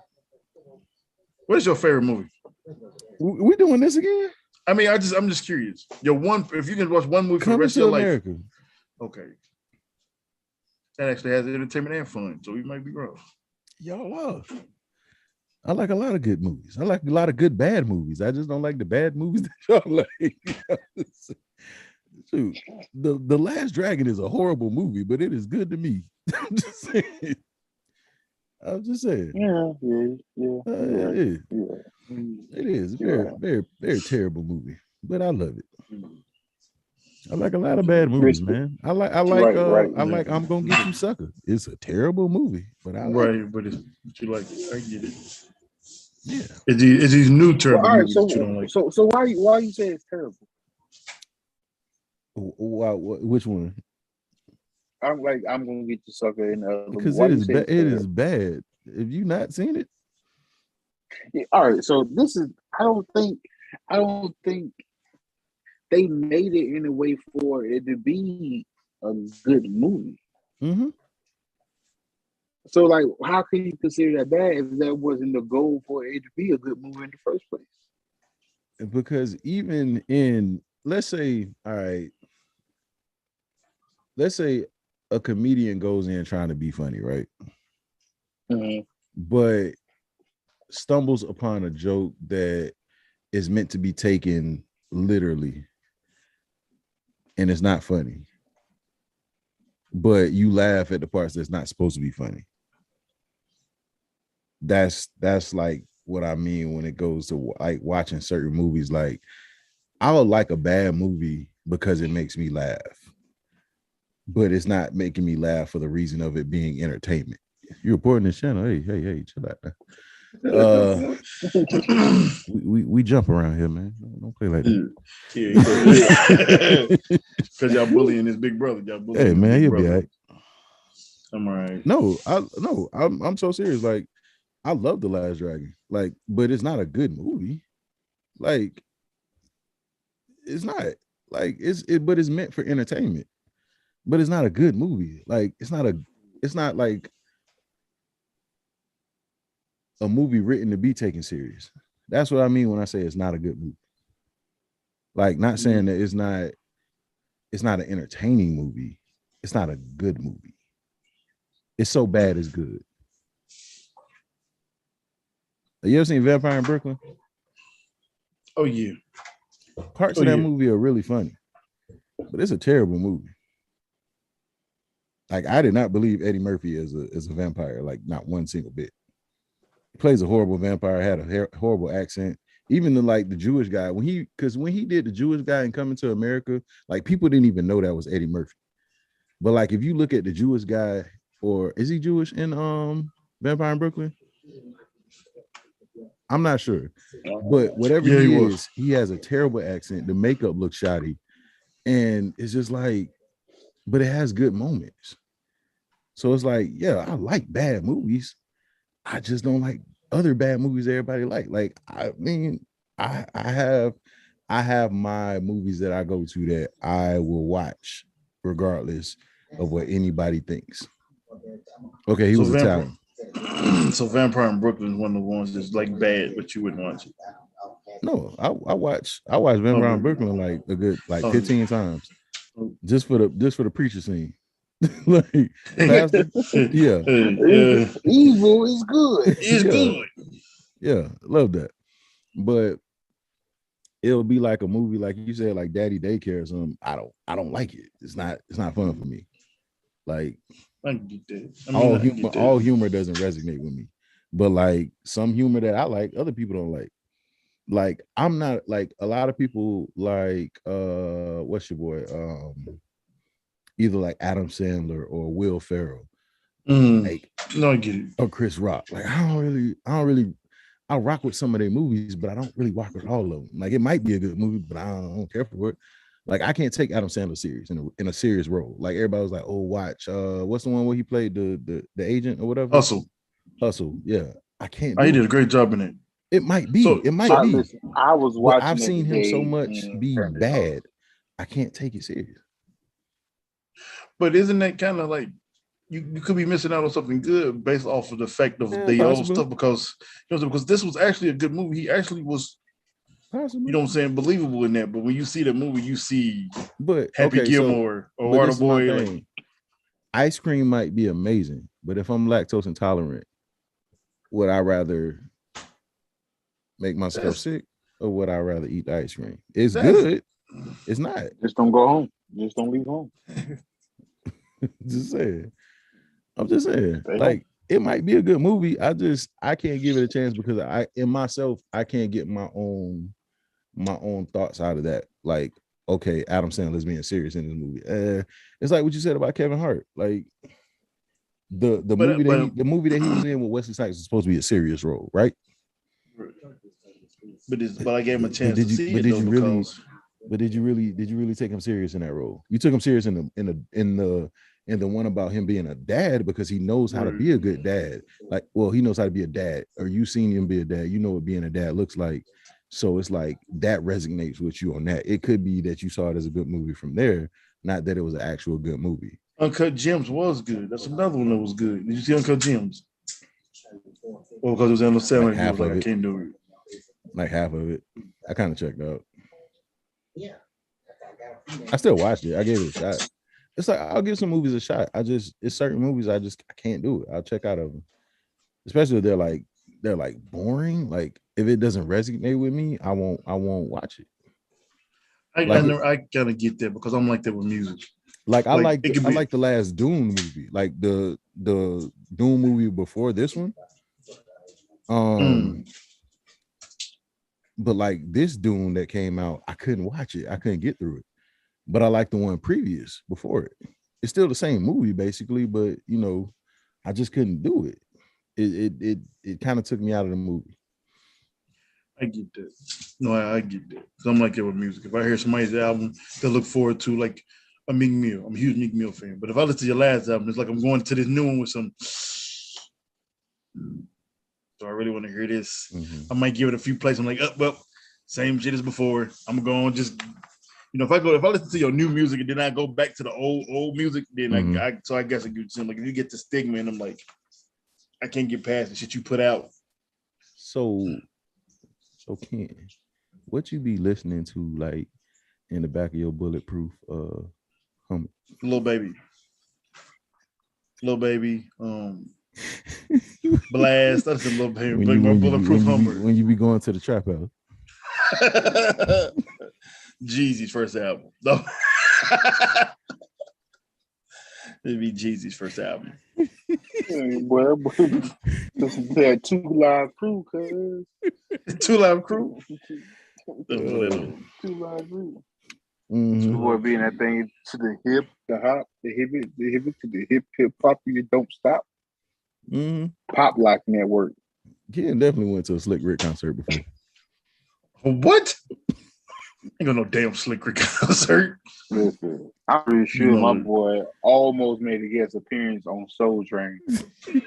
What is your favorite movie? We doing this again? I mean, I'm just curious. If you can watch one movie for the rest of your life. Okay. That actually has entertainment and fun, so you might be wrong. Y'all love. I like a lot of good movies. I like a lot of good bad movies. I just don't like the bad movies that y'all like. Shoot, the Last Dragon is a horrible movie, but it is good to me. I'm just saying. It is very terrible movie, but I love it. I like a lot of bad movies, man. I like I'm Gonna Get You Sucker. It's a terrible movie, but I like it. But you like it. I get it. Yeah. It's these new terrible movies that you don't like. So why you say it's terrible? Which one? I'm Gonna Get You Sucker because it is bad. Have you not seen it? Yeah, all right, so this is I don't think they made it in a way for it to be a good movie. Mm-hmm. So, like, how can you consider that bad if that wasn't the goal for it to be a good movie in the first place? Because even in, let's say a comedian goes in trying to be funny, right? Mm-hmm. But stumbles upon a joke that is meant to be taken literally and it's not funny, but you laugh at the parts that's not supposed to be funny. That's like what I mean when it goes to like watching certain movies. Like, I would like a bad movie because it makes me laugh, but it's not making me laugh for the reason of it being entertainment. You're reporting this channel. Hey, chill out. We jump around here, man. Don't play like that. Because y'all bullying this big brother. Hey, man, you'll be all right. I'm all right. No, I'm so serious. Like, I love The Last Dragon. Like, but it's not a good movie. Like, it's not. Like, but it's meant for entertainment. But it's not a good movie. Like, it's not like a movie written to be taken serious. That's what I mean when I say it's not a good movie. Like, not saying that it's not an entertaining movie. It's not a good movie. It's so bad it's good. Have you ever seen Vampire in Brooklyn? Oh yeah. Parts of that movie are really funny, but it's a terrible movie. Like, I did not believe Eddie Murphy is a vampire, like, not one single bit. He plays a horrible vampire, had a horrible accent. Even the Jewish guy, when he did the Jewish guy in Coming to America, like, people didn't even know that was Eddie Murphy. But like, if you look at the Jewish guy, or is he Jewish in Vampire in Brooklyn? I'm not sure, but whatever he is, he has a terrible accent. The makeup looks shoddy, and it's just like, but it has good moments. So it's like, yeah, I like bad movies. I just don't like other bad movies everybody like. Like, I mean, I have my movies that I go to that I will watch regardless of what anybody thinks. Okay, he was Italian. So Vampire in Brooklyn is one of the ones that's like bad, but you wouldn't watch it. No, I watched Van Brown Brooklyn like a good 15 times just for the preacher scene. Like pastor, yeah, Evil is good. It's good. Yeah, love that. But it'll be like a movie, like you said, like Daddy Daycare or something. I don't like it. It's not fun for me. Like I get that. I mean, all humor doesn't resonate with me. But like some humor that I like, other people don't like. Like I'm not like a lot of people like what's your boy? Either like Adam Sandler or Will Ferrell. Like no, I get it. Or Chris Rock. Like I don't really I'll rock with some of their movies, but I don't really rock with all of them. Like it might be a good movie, but I don't care for it. Like I can't take Adam Sandler serious in a serious role. Like everybody was like, "Oh, watch what's the one where he played the agent or whatever?" Hustle. Yeah, I can't. He did a great job in it. It might be. It might be. Listen, I was watching. I've seen him so much be bad. I can't take it serious. But isn't that kind of like you could be missing out on something good based off of the fact of the old stuff because this was actually a good movie. He actually was, you know what I'm saying, believable in that. But when you see the movie, you see Happy Gilmore or Waterboy. Like, ice cream might be amazing, but if I'm lactose intolerant, would I rather make myself sick or would I rather eat the ice cream? It's good. It's not. Just don't go home. Just don't leave home. Just saying. I'm just saying. Like it might be a good movie. I can't give it a chance because I can't get my own thoughts out of that. Like, okay, Adam Sandler's being serious in this movie. It's like what you said about Kevin Hart. Like the movie that he was in with Wesley Snipes is supposed to be a serious role, right? But I gave him a chance to see it. But did you really take him serious in that role? You took him serious in the one about him being a dad because he knows how to be a good dad. Like, well, he knows how to be a dad, or you seen him be a dad. You know what being a dad looks like. So it's like that resonates with you on that. It could be that you saw it as a good movie from there, not that it was an actual good movie. Uncut Gems was good. That's another one that was good. Did you see Uncut Gems? Well, because it was on the selling, like I can't do it. Like half of it. I kind of checked out. Yeah. I still watched it. I gave it a shot. It's like I'll give some movies a shot. It's certain movies I can't do it. I'll check out of them. Especially if they're like boring. Like if it doesn't resonate with me, I won't watch it. I gotta get that because I'm like that with music. Like I like the last Dune movie, like the Dune movie before this one. But like this Dune that came out, I couldn't watch it. I couldn't get through it. But I like the one previous before it. It's still the same movie basically, but you know, I just couldn't do it. It kind of took me out of the movie. I get that. No, I get that. Because I'm like that with music. If I hear somebody's album to look forward to, like a Meek Mill, I'm a huge Meek Mill fan. But if I listen to your last album, it's like I'm going to this new one with some. So I really want to hear this. Mm-hmm. I might give it a few plays. I'm like, well, same shit as before. I'm going to just, you know, if I listen to your new music and then I go back to the old music, then mm-hmm. I guess I get some, like if you get the stigma and I'm like, I can't get past the shit you put out. So Ken, what you be listening to like in the back of your bulletproof Hummer? Lil Baby, Blast. That's a Lil Baby. My bulletproof Hummer. When you be going to the trap house. Jeezy's first album. No. It'd be Jeezy's first album. Well, they had 2 Live Crew, cuz. 2 Live Crew? 2 Live Crew. Mm-hmm. Boy being that thing to the hip, the hop, the hip to the hip hop, you don't stop. Mm-hmm. Pop Lock Network. Ken definitely went to a Slick Rick concert before. What? Ain't got no damn Slick Rick concert. Listen, I'm pretty sure my boy almost made a guest appearance on Soul Train. You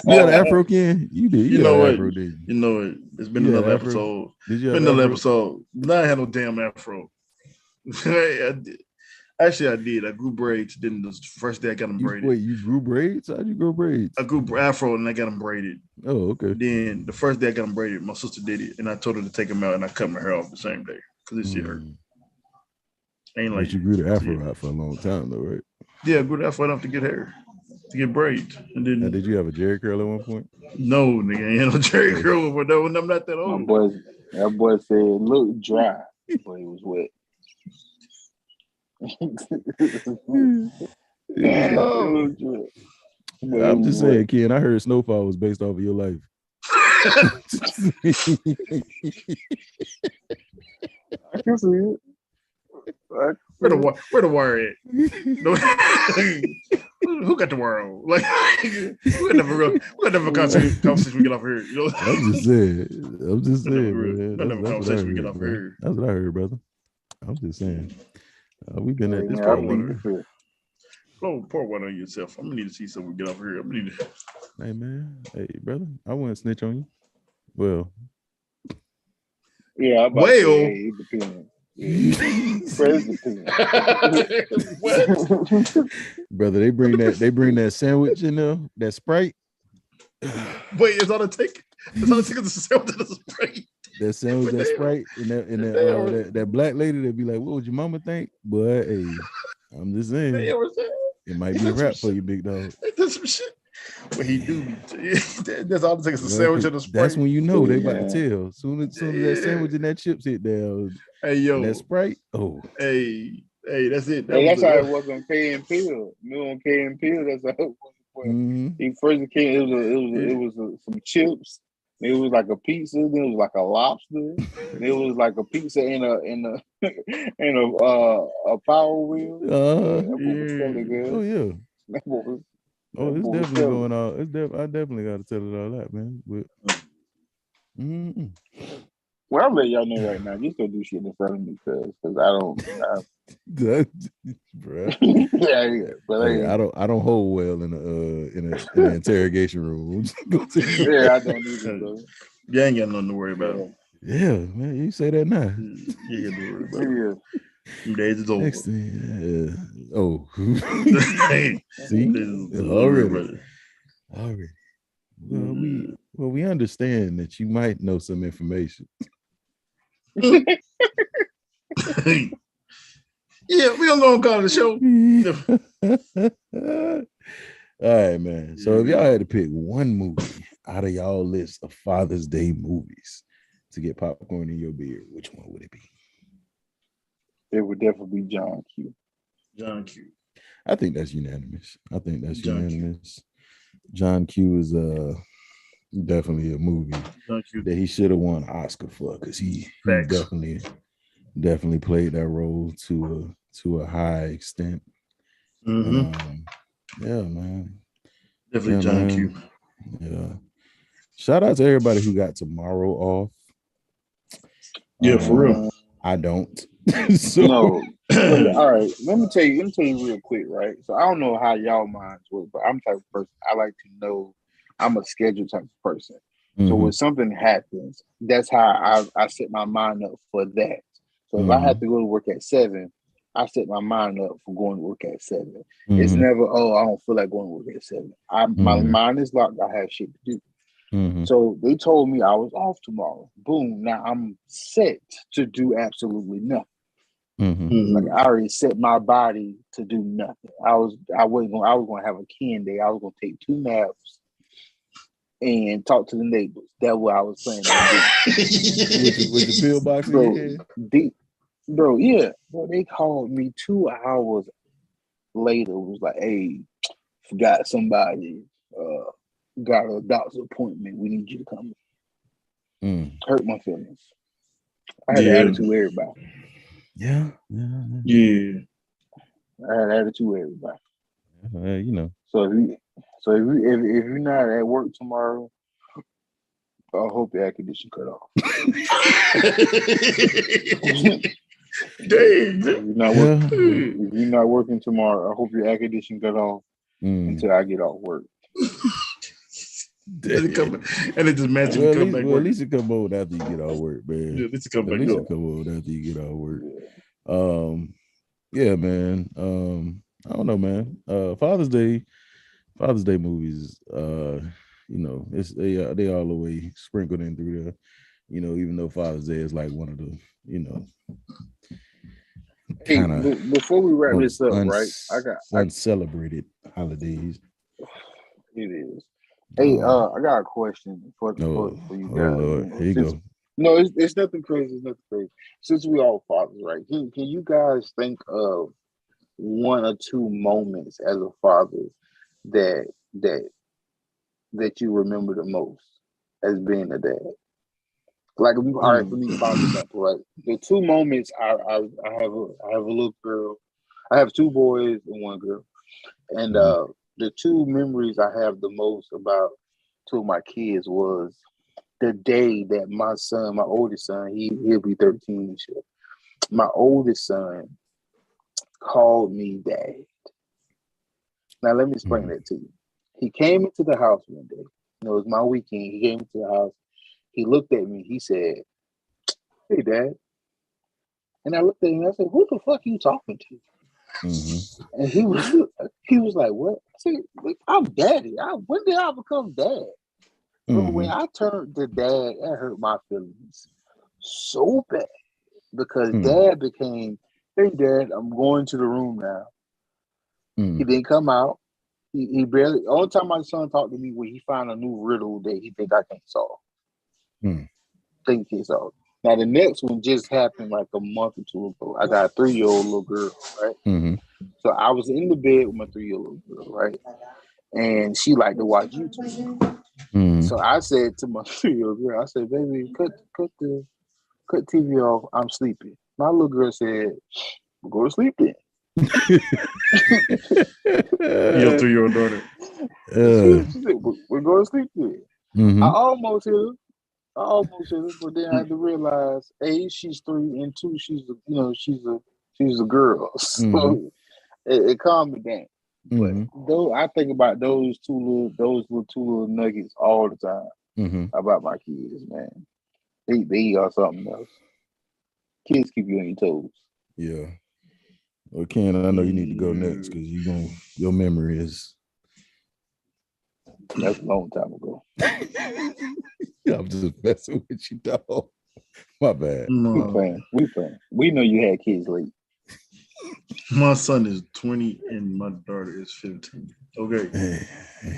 had an Afro, Ken? You did. You know what? Afro, did you? You know it. It's been another episode. Did you have another episode? No, I had no damn Afro. I Actually, I did. I grew braids. Then the first day I got them braided. Wait, you grew braids? How'd you grow braids? I grew afro and I got them braided. Oh, okay. Then the first day I got them braided, my sister did it, and I told her to take them out, and I cut my hair off the same day because this shit hurt. Ain't like you grew the afro out for a long time though, right? Yeah, I grew the afro enough to get hair, to get braids, and then. Now, did you have a Jerry curl at one point? No, nigga, ain't had no Jerry curl, but no, I'm not that old. That boy said it looked dry, but it was wet. I'm just saying, Ken, I heard Snowfall was based off of your life. I can see it. Where the wire at? Who got the wire on? Like, we got never conversation we get off here. You know? I'm just saying, man. Never conversation we get off here. That's what I heard, brother. I'm just saying. We've been at this for a while. Pour one on yourself. I'm gonna need to see something we get off here. I'm gonna need to. Hey man, hey brother, I wouldn't snitch on you. Well, yeah, it depends. Brother, they bring that sandwich in there, that Sprite. Wait, it's all it take. It's all it take is a sandwich and a Sprite. That sandwich, that Sprite, and that black lady that be like, "What would your mama think?" But hey, I'm just saying, it might be a rap for you, big dog. That's some shit. What he do? That's all it takes is a sandwich and a Sprite. That's when you know they about to tell. Soon as that sandwich and that chips hit down. Hey yo, that Sprite. Oh, hey, that's it. That's how it was on K and Pill. On K and Pill, that's how it was. He first came. It was some chips. It was like a pizza. Then it was like a lobster. And it was like a pizza in a power wheel. Oh yeah. Oh, it's definitely going on. I definitely got to tell it all that, man. But, well, I'll let y'all know right now. Just don't do shit in front of me, because I don't. Bruh. But hey, I don't hold well in an interrogation room. Yeah, I don't either, bro. You ain't got nothing to worry about. Yeah, man, you say that now. You ain't got to worry about it. Some days is over. Next thing, see, already. Well, we understand that you might know some information. Yeah, we gonna go and call the show. All right, man. So if y'all had to pick one movie out of y'all list of Father's Day movies to get popcorn in your beer, which one would it be? It would definitely be John Q. John Q. I think that's unanimous. John Q is definitely a movie that he should have won an Oscar for, because he definitely played that role to a high extent. Yeah, man. Definitely John Q. Yeah. Shout out to everybody who got tomorrow off. Yeah, for real. I don't. No. All right. Let me tell you real quick, right? So I don't know how y'all minds work, but I'm the type of person I like to know. I'm a scheduled type of person. So when something happens, that's how I set my mind up for that. So if I have to go to work at 7, I set my mind up for going to work at 7. It's never, I don't feel like going to work at 7. My mind is locked. I have shit to do. So they told me I was off tomorrow. Boom. Now I'm set to do absolutely nothing. Like I already set my body to do nothing. I was going to have a Ken day. I was going to take 2 naps and talk to the neighbors. That's what I was planning on doing. with the pill box in your head? Bro, yeah. Bro, they called me 2 hours later. It was like, hey, forgot somebody. Got a doctor's appointment. We need you to come in. Hurt my feelings. I had attitude with everybody. Yeah. I had attitude with everybody. You know. So if you're not at work tomorrow, I hope your air condition cut off. If you're not working tomorrow, I hope your air condition cut off until I get off work. And it just magically come back. Well, at least it come on after you get off work, man. Yeah, at least it come back. At least it come on after you get off work. Yeah, man. I don't know, man. Father's Day movies. It's they all the way sprinkled in through there. Even though Father's Day is like one of the Hey, kind of before we wrap this most up, right? uncelebrated holidays. It is. Hey, Um, I got a question oh, for you oh guys. Lord, here you Since go. no, it's nothing crazy. It's nothing crazy. Since we all fathers, right? Can you guys think of one or two moments as a father that that that you remember the most as being a dad? Like, all right, for me, for Mm. example, right? The two moments I have a little girl. I have two boys and one girl, and Mhm. the two memories I have the most about two of my kids was the day that my son, my oldest son, he'll be 13 this year. My oldest son called me dad. Now let me explain Mhm. that to you. He came into the house one day. It was my weekend. He came into the house. He looked at me. He said, "Hey, Dad." And I looked at him. And I said, "Who the fuck you talking to?" Mhm. And he was like, "What?" I said, "I'm daddy. When did I become dad?" Bro, when Mhm. I turned to dad, that hurt my feelings so bad because Mhm. dad became, "Hey, Dad, I'm going to the room now." He Mhm. didn't come out. He barely. Only time my son talked to me when he found a new riddle that he think I can't solve. Mhm. Think he solved. Now the next one just happened like a month or two ago. I got a 3-year-old little girl, right? Mhm. So I was in the bed with my 3-year-old little girl, right? And she liked to watch YouTube. Mhm. So I said to my 3-year-old girl, I said, "Baby, cut TV off. I'm sleeping." My little girl said, "Well, go to sleep then." Your 3-year-old daughter. She said, "We're going to sleep then." I Mhm. almost hit her. I almost hit her, but then I had to realize, A, she's 3, and two, she's a girl. Mhm. So it calmed me down. But Mhm. though I think about those two little nuggets all the time Mhm. about my kids, man. They are something else. Kids keep you on your toes. Yeah. Well, Ken, I know you need to go next Mm. because your memory is. That's a long time ago. I'm just messing with you, dog. My bad. We No, playing. We playing. We know you had kids late. my son is 20 and my daughter is 15. Okay. Hey.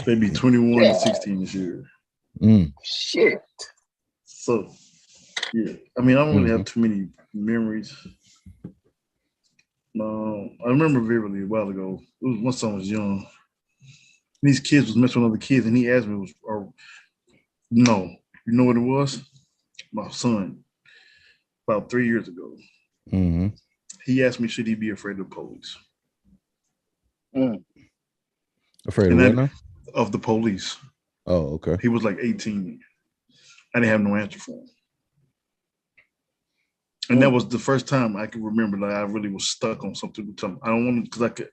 They be 21 and Yeah. 16 this year. Mm. Shit. So yeah. I mean, I don't really Mhm. have too many memories. I remember vividly a while ago. It was my son was young. These kids was messing with other kids, and he asked me, no, you know what it was? My son, about 3 years ago, Mhm. he asked me, should he be afraid of the police? Mm. Afraid of And what then now? of the police. Oh, okay. He was like 18. I didn't have no answer for him. And that Mm. was the first time I could remember that I really was stuck on something with something. I don't want to, because I could,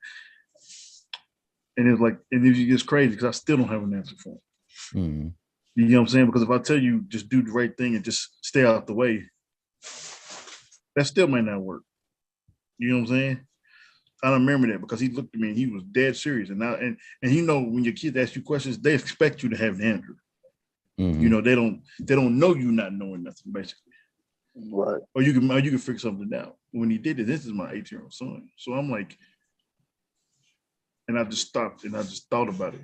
and it was like, and it gets crazy because I still don't have an answer for him. Mhm. You know what I'm saying? Because if I tell you just do the right thing and just stay out the way, that still might not work. You know what I'm saying? I remember that because he looked at me and he was dead serious. And you know when your kids ask you questions, they expect you to have an answer. You Mhm. know they don't know you not knowing nothing basically, Right. or you can figure something out. When he did it, this is my 18-year-old son. So I'm like, and I just stopped and I just thought about it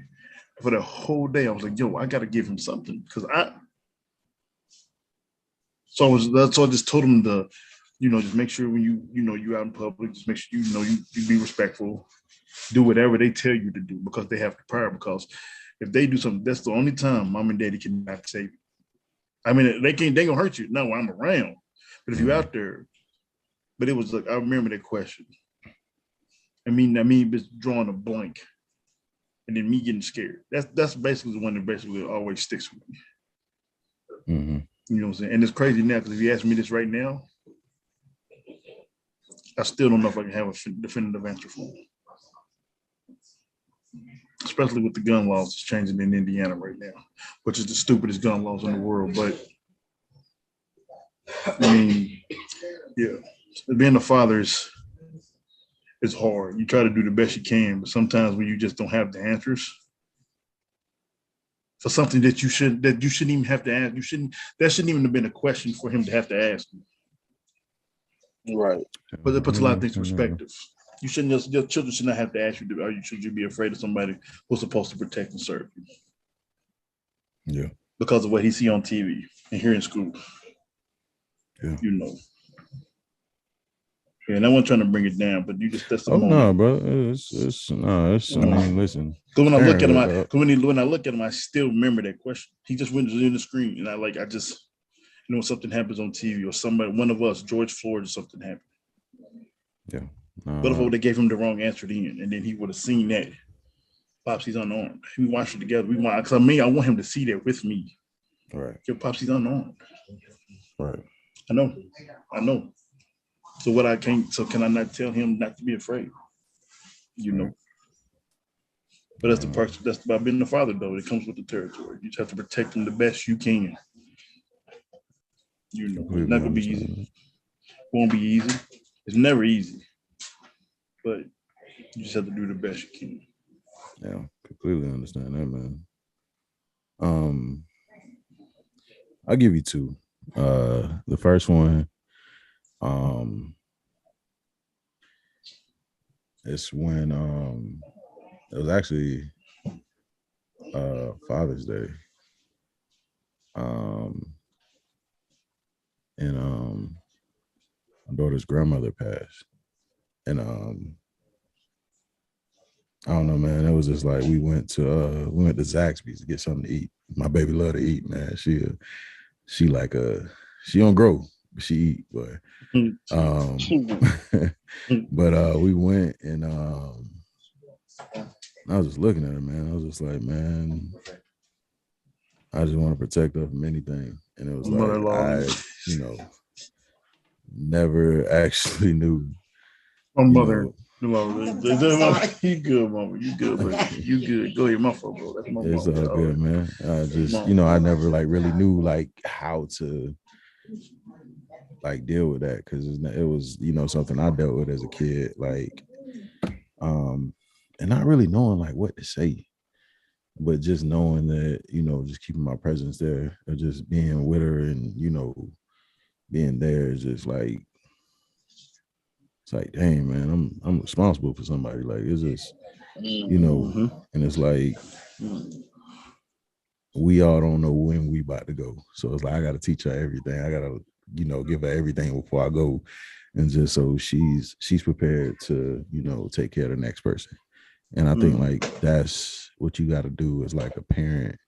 for the whole day. I was like, yo, I got to give him something because I. So I just told him to, just make sure when you out in public, just make sure you be respectful, do whatever they tell you to do because they have the power. Because if they do something, that's the only time mom and daddy cannot save you. I mean, they gonna hurt you. No, I'm around, but if you Mhm. out there, but it was like I remember that question. I mean, just drawing a blank and then me getting scared. That's basically the one that basically always sticks with me. Mhm. You know what I'm saying? And it's crazy now because if you ask me this right now, I still don't know if I can have a definitive answer for him. Especially with the gun laws that's changing in Indiana right now, which is the stupidest gun laws in the world. But I mean, yeah, being a father is it's hard. You try to do the best you can, but sometimes when you just don't have the answers for something that you shouldn't even have to ask, that shouldn't even have been a question for him to have to ask you. Right. But it puts a lot of things in perspective. You shouldn't your children should not have to ask you, should you be afraid of somebody who's supposed to protect and serve you? Yeah. Because of what he see on TV and here in school. Yeah. You know. Yeah, and I wasn't trying to bring it down, but that's the moment. No, bro. I mean, listen. Because when I look at him, when I look at him, I still remember that question. He just went in the screen, and when something happens on TV or somebody, one of us, George Floyd, or something happened. Yeah. What if they gave him the wrong answer then, and then he would have seen that? Pops, he's unarmed. We watched it together. Because I want him to see that with me. Right. Your Pops, he's unarmed. Right. I know. So can I not tell him not to be afraid? You know. But that's the part. That's about being the father, though. It comes with the territory. You just have to protect them the best you can. You know, it's not gonna be easy. It won't be easy. It's never easy. But you just have to do the best you can. Yeah, completely understand that, man. I'll give you two. The first one, it's when it was actually Father's Day. And my daughter's grandmother passed. And I don't know, man. It was just like we went to Zaxby's to get something to eat. My baby love to eat, man. She don't grow, but she eat, but but we went and I was just looking at her, man. I was just like, man, I just want to protect her from anything. And it was like I, never actually knew. My mother. You good, mama. You good, baby. You good. Go ahead, my fault, bro. That's my mom. It's all good, man. I just, I never really knew how to deal with that because it was, something I dealt with as a kid, and not really knowing what to say, but just knowing that, just keeping my presence there or just being with her and, being there is just it's like, dang, man, I'm responsible for somebody. It's just, and it's like, we all don't know when we about to go. So it's like, I got to teach her everything. I got to, give her everything before I go. And just so she's prepared to, take care of the next person. And I think that's what you got to do as a parent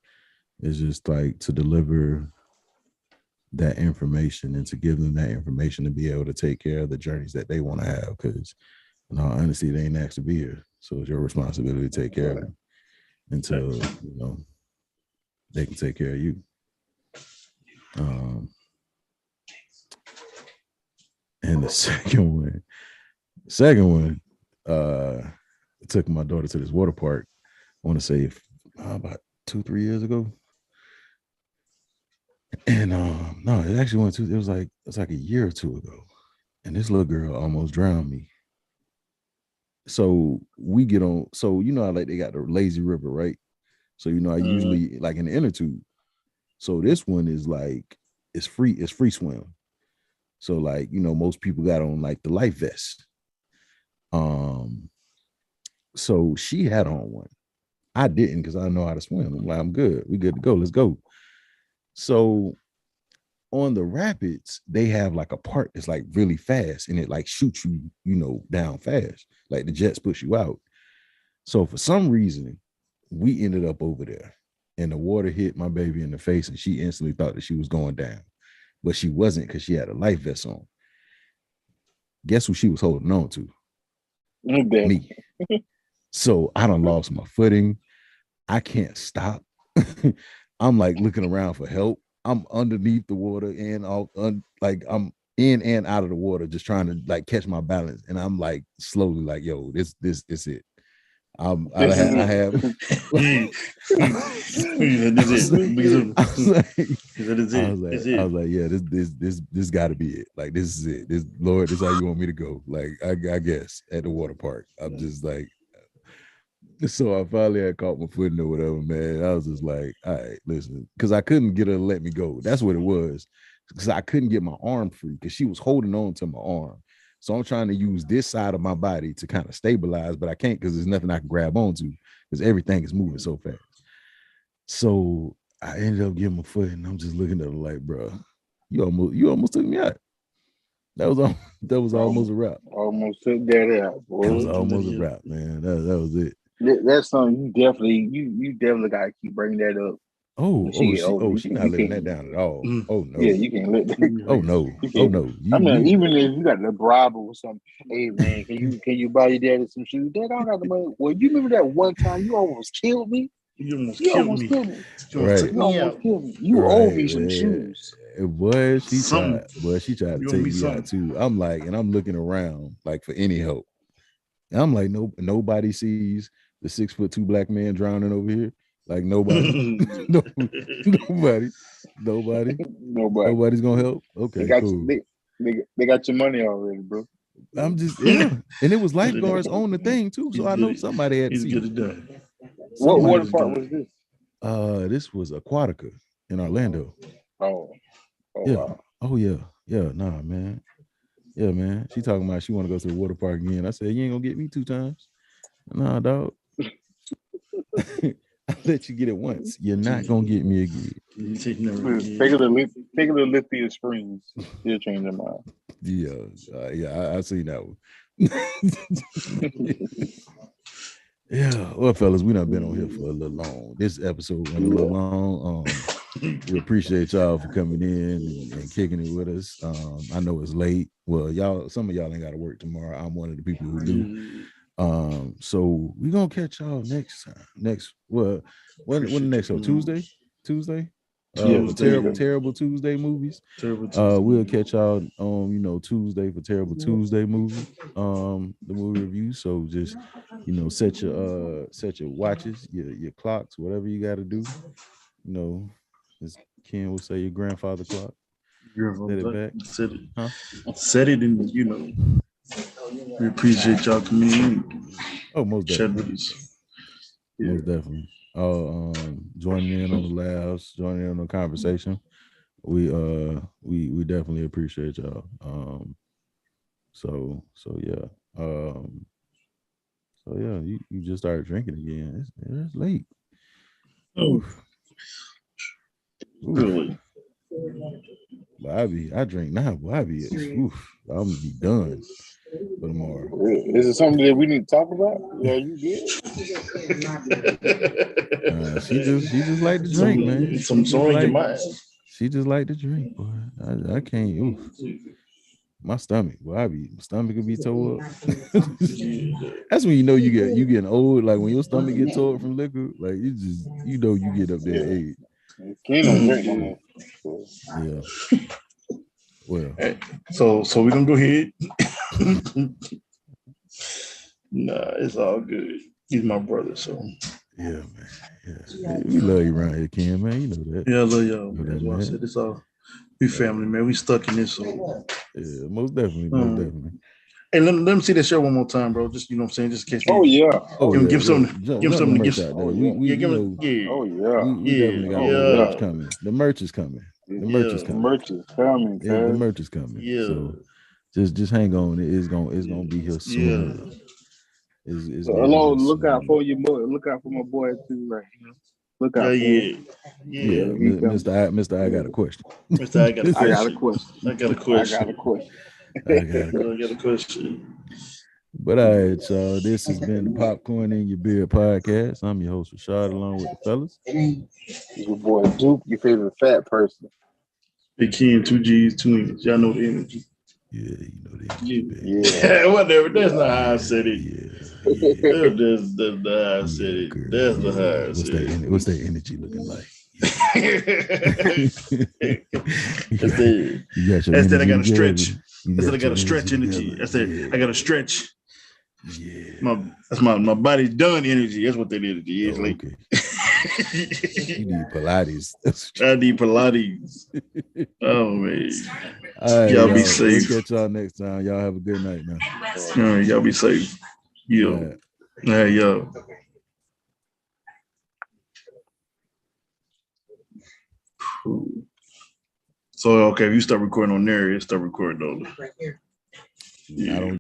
is just to deliver that information and to give them that information to be able to take care of the journeys that they want to have. Because in all honesty, they ain't asked to be here. So it's your responsibility to take care of them until, they can take care of you. And the second one, I took my daughter to this water park. I want to say about 2-3 years ago. And no, it actually went it was like a year or two ago. And this little girl almost drowned me. So we get on, so how they got the lazy river, right? So I usually in the inner tube. So this one is it's free swim. So most people got on the life vest. So she had on one. I didn't because I know how to swim. I'm like, I'm good. We good to go. Let's go. So on the rapids, they have a part that's really fast and it shoots you, down fast. The jets push you out. So for some reason, we ended up over there and the water hit my baby in the face and she instantly thought that she was going down, but she wasn't because she had a life vest on. Guess who she was holding on to? Me. So I done lost my footing. I can't stop. I'm looking around for help. I'm underneath the water and I'm in and out of the water, just trying to catch my balance. And I'm slowly yo, this is it. I have. I was like, yeah, this got to be it. Like, this is it. This, Lord, this is how you want me to go. Like, I guess at the water park, I'm just like. So I finally had caught my foot or whatever, man. I was just like, all right, listen, because I couldn't get her to let me go. That's what it was. Because I couldn't get my arm free because she was holding on to my arm. So I'm trying to use this side of my body to kind of stabilize, but I can't because there's nothing I can grab onto because everything is moving so fast. So I ended up getting my foot and I'm just looking at her like, bro, you almost took me out. That was almost a wrap. Almost took that out, boy. That was almost a wrap, man. That was it. That's something you definitely gotta keep bringing that up. She not letting that down at all. Oh no. Yeah, you can't let that. Oh no. Even if you got the bribe or something, hey man, can you buy your daddy some shoes? Dad, I don't have the money. Well, you remember that one time you almost killed me? You almost killed me. Right. You almost killed me. You owe me some shoes. It was she tried to take me out too. I'm like, and I'm looking around like for any help. And I'm like, nobody sees the 6'2" black man drowning over here. Like nobody. Nobody's gonna help. Okay, cool. They got your money already, bro. I'm just and it was lifeguards on the thing too, so I know somebody had to see it done. What water park was this? This was Aquatica in Orlando. Oh yeah. Wow. Oh yeah. Nah, man. Yeah, man. She talking about she want to go to the water park again. I said, you ain't gonna get me 2 times. Nah, dog. I let you get it once. You're not gonna get me again. Take a lithium springs. You'll change your mind. Yeah, I seen that one. Yeah, well, fellas, we done been on here for a little long. This episode went a little long. We appreciate y'all for coming in and kicking it with us. I know it's late. Well, some of y'all ain't got to work tomorrow. I'm one of the people who do. So we're gonna catch y'all next time. When the next show? Tuesday? Terrible Tuesday movies. We'll catch y'all on Tuesday for Terrible Tuesday movie. The movie review. So just set your watches, your clocks, whatever you got to do. As Ken will say, your grandfather clock. Set it back. Set it, and we appreciate y'all coming in. Oh, most definitely. Chat with us. Most definitely. Joining in on the laughs, joining in on the conversation. We definitely appreciate y'all. So yeah, you just started drinking again. It's late. Oof. Really? But I drink now. But I'm gonna be done for tomorrow. Is it something that we need to talk about? Yeah, you good? She just like to drink, man. Some song in your mind. She just like to drink, boy. I can't. Oof. My stomach, my stomach could be tore up. That's when you getting old. Like when your stomach get tore up from liquor, like you get up there age. Yeah. Well, so we're gonna go ahead. Nah, it's all good. He's my brother, so yeah, man. Yeah. We love you around here, Ken, man. You know that. Yeah, I love y'all, man. That's why I said it's all we family, man. We stuck in this, so yeah, most definitely. And let me see that show one more time, bro. Just what I'm saying, just in case. Give something to give. We definitely got merch coming. The merch is coming. The merch is coming. The merch is coming. Yeah. So just hang on. It's gonna be here soon. Hello, look out for your boy. Look out for my boy too, right? Look out. Yeah. Mr. I got a question. Mr. I got a question. But all right, y'all. This has been the Popcorn in Your Beard podcast. I'm your host, Rashad, along with the fellas. Your boy Duke, your favorite fat person. Big Ken, 2 G's, 2 N's. Y'all know the energy. Yeah, you know the energy. Yeah. Whatever. That's not how I said it. Yeah. That's not how I said it. That's not how I said it. What's that energy looking like? That's that I got to stretch. That's that I got to stretch energy. That's that I got to stretch. Yeah. That's my body's done energy. That's what that energy is. Like, Okay. You need Pilates. I need Pilates. Oh man. All right, Y'all be y'all. safe. We'll catch y'all next time. Y'all have a good night now. All right, y'all be safe. Yo. All right. Hey, yo. So okay, if you start recording on there, it start recording on. I don't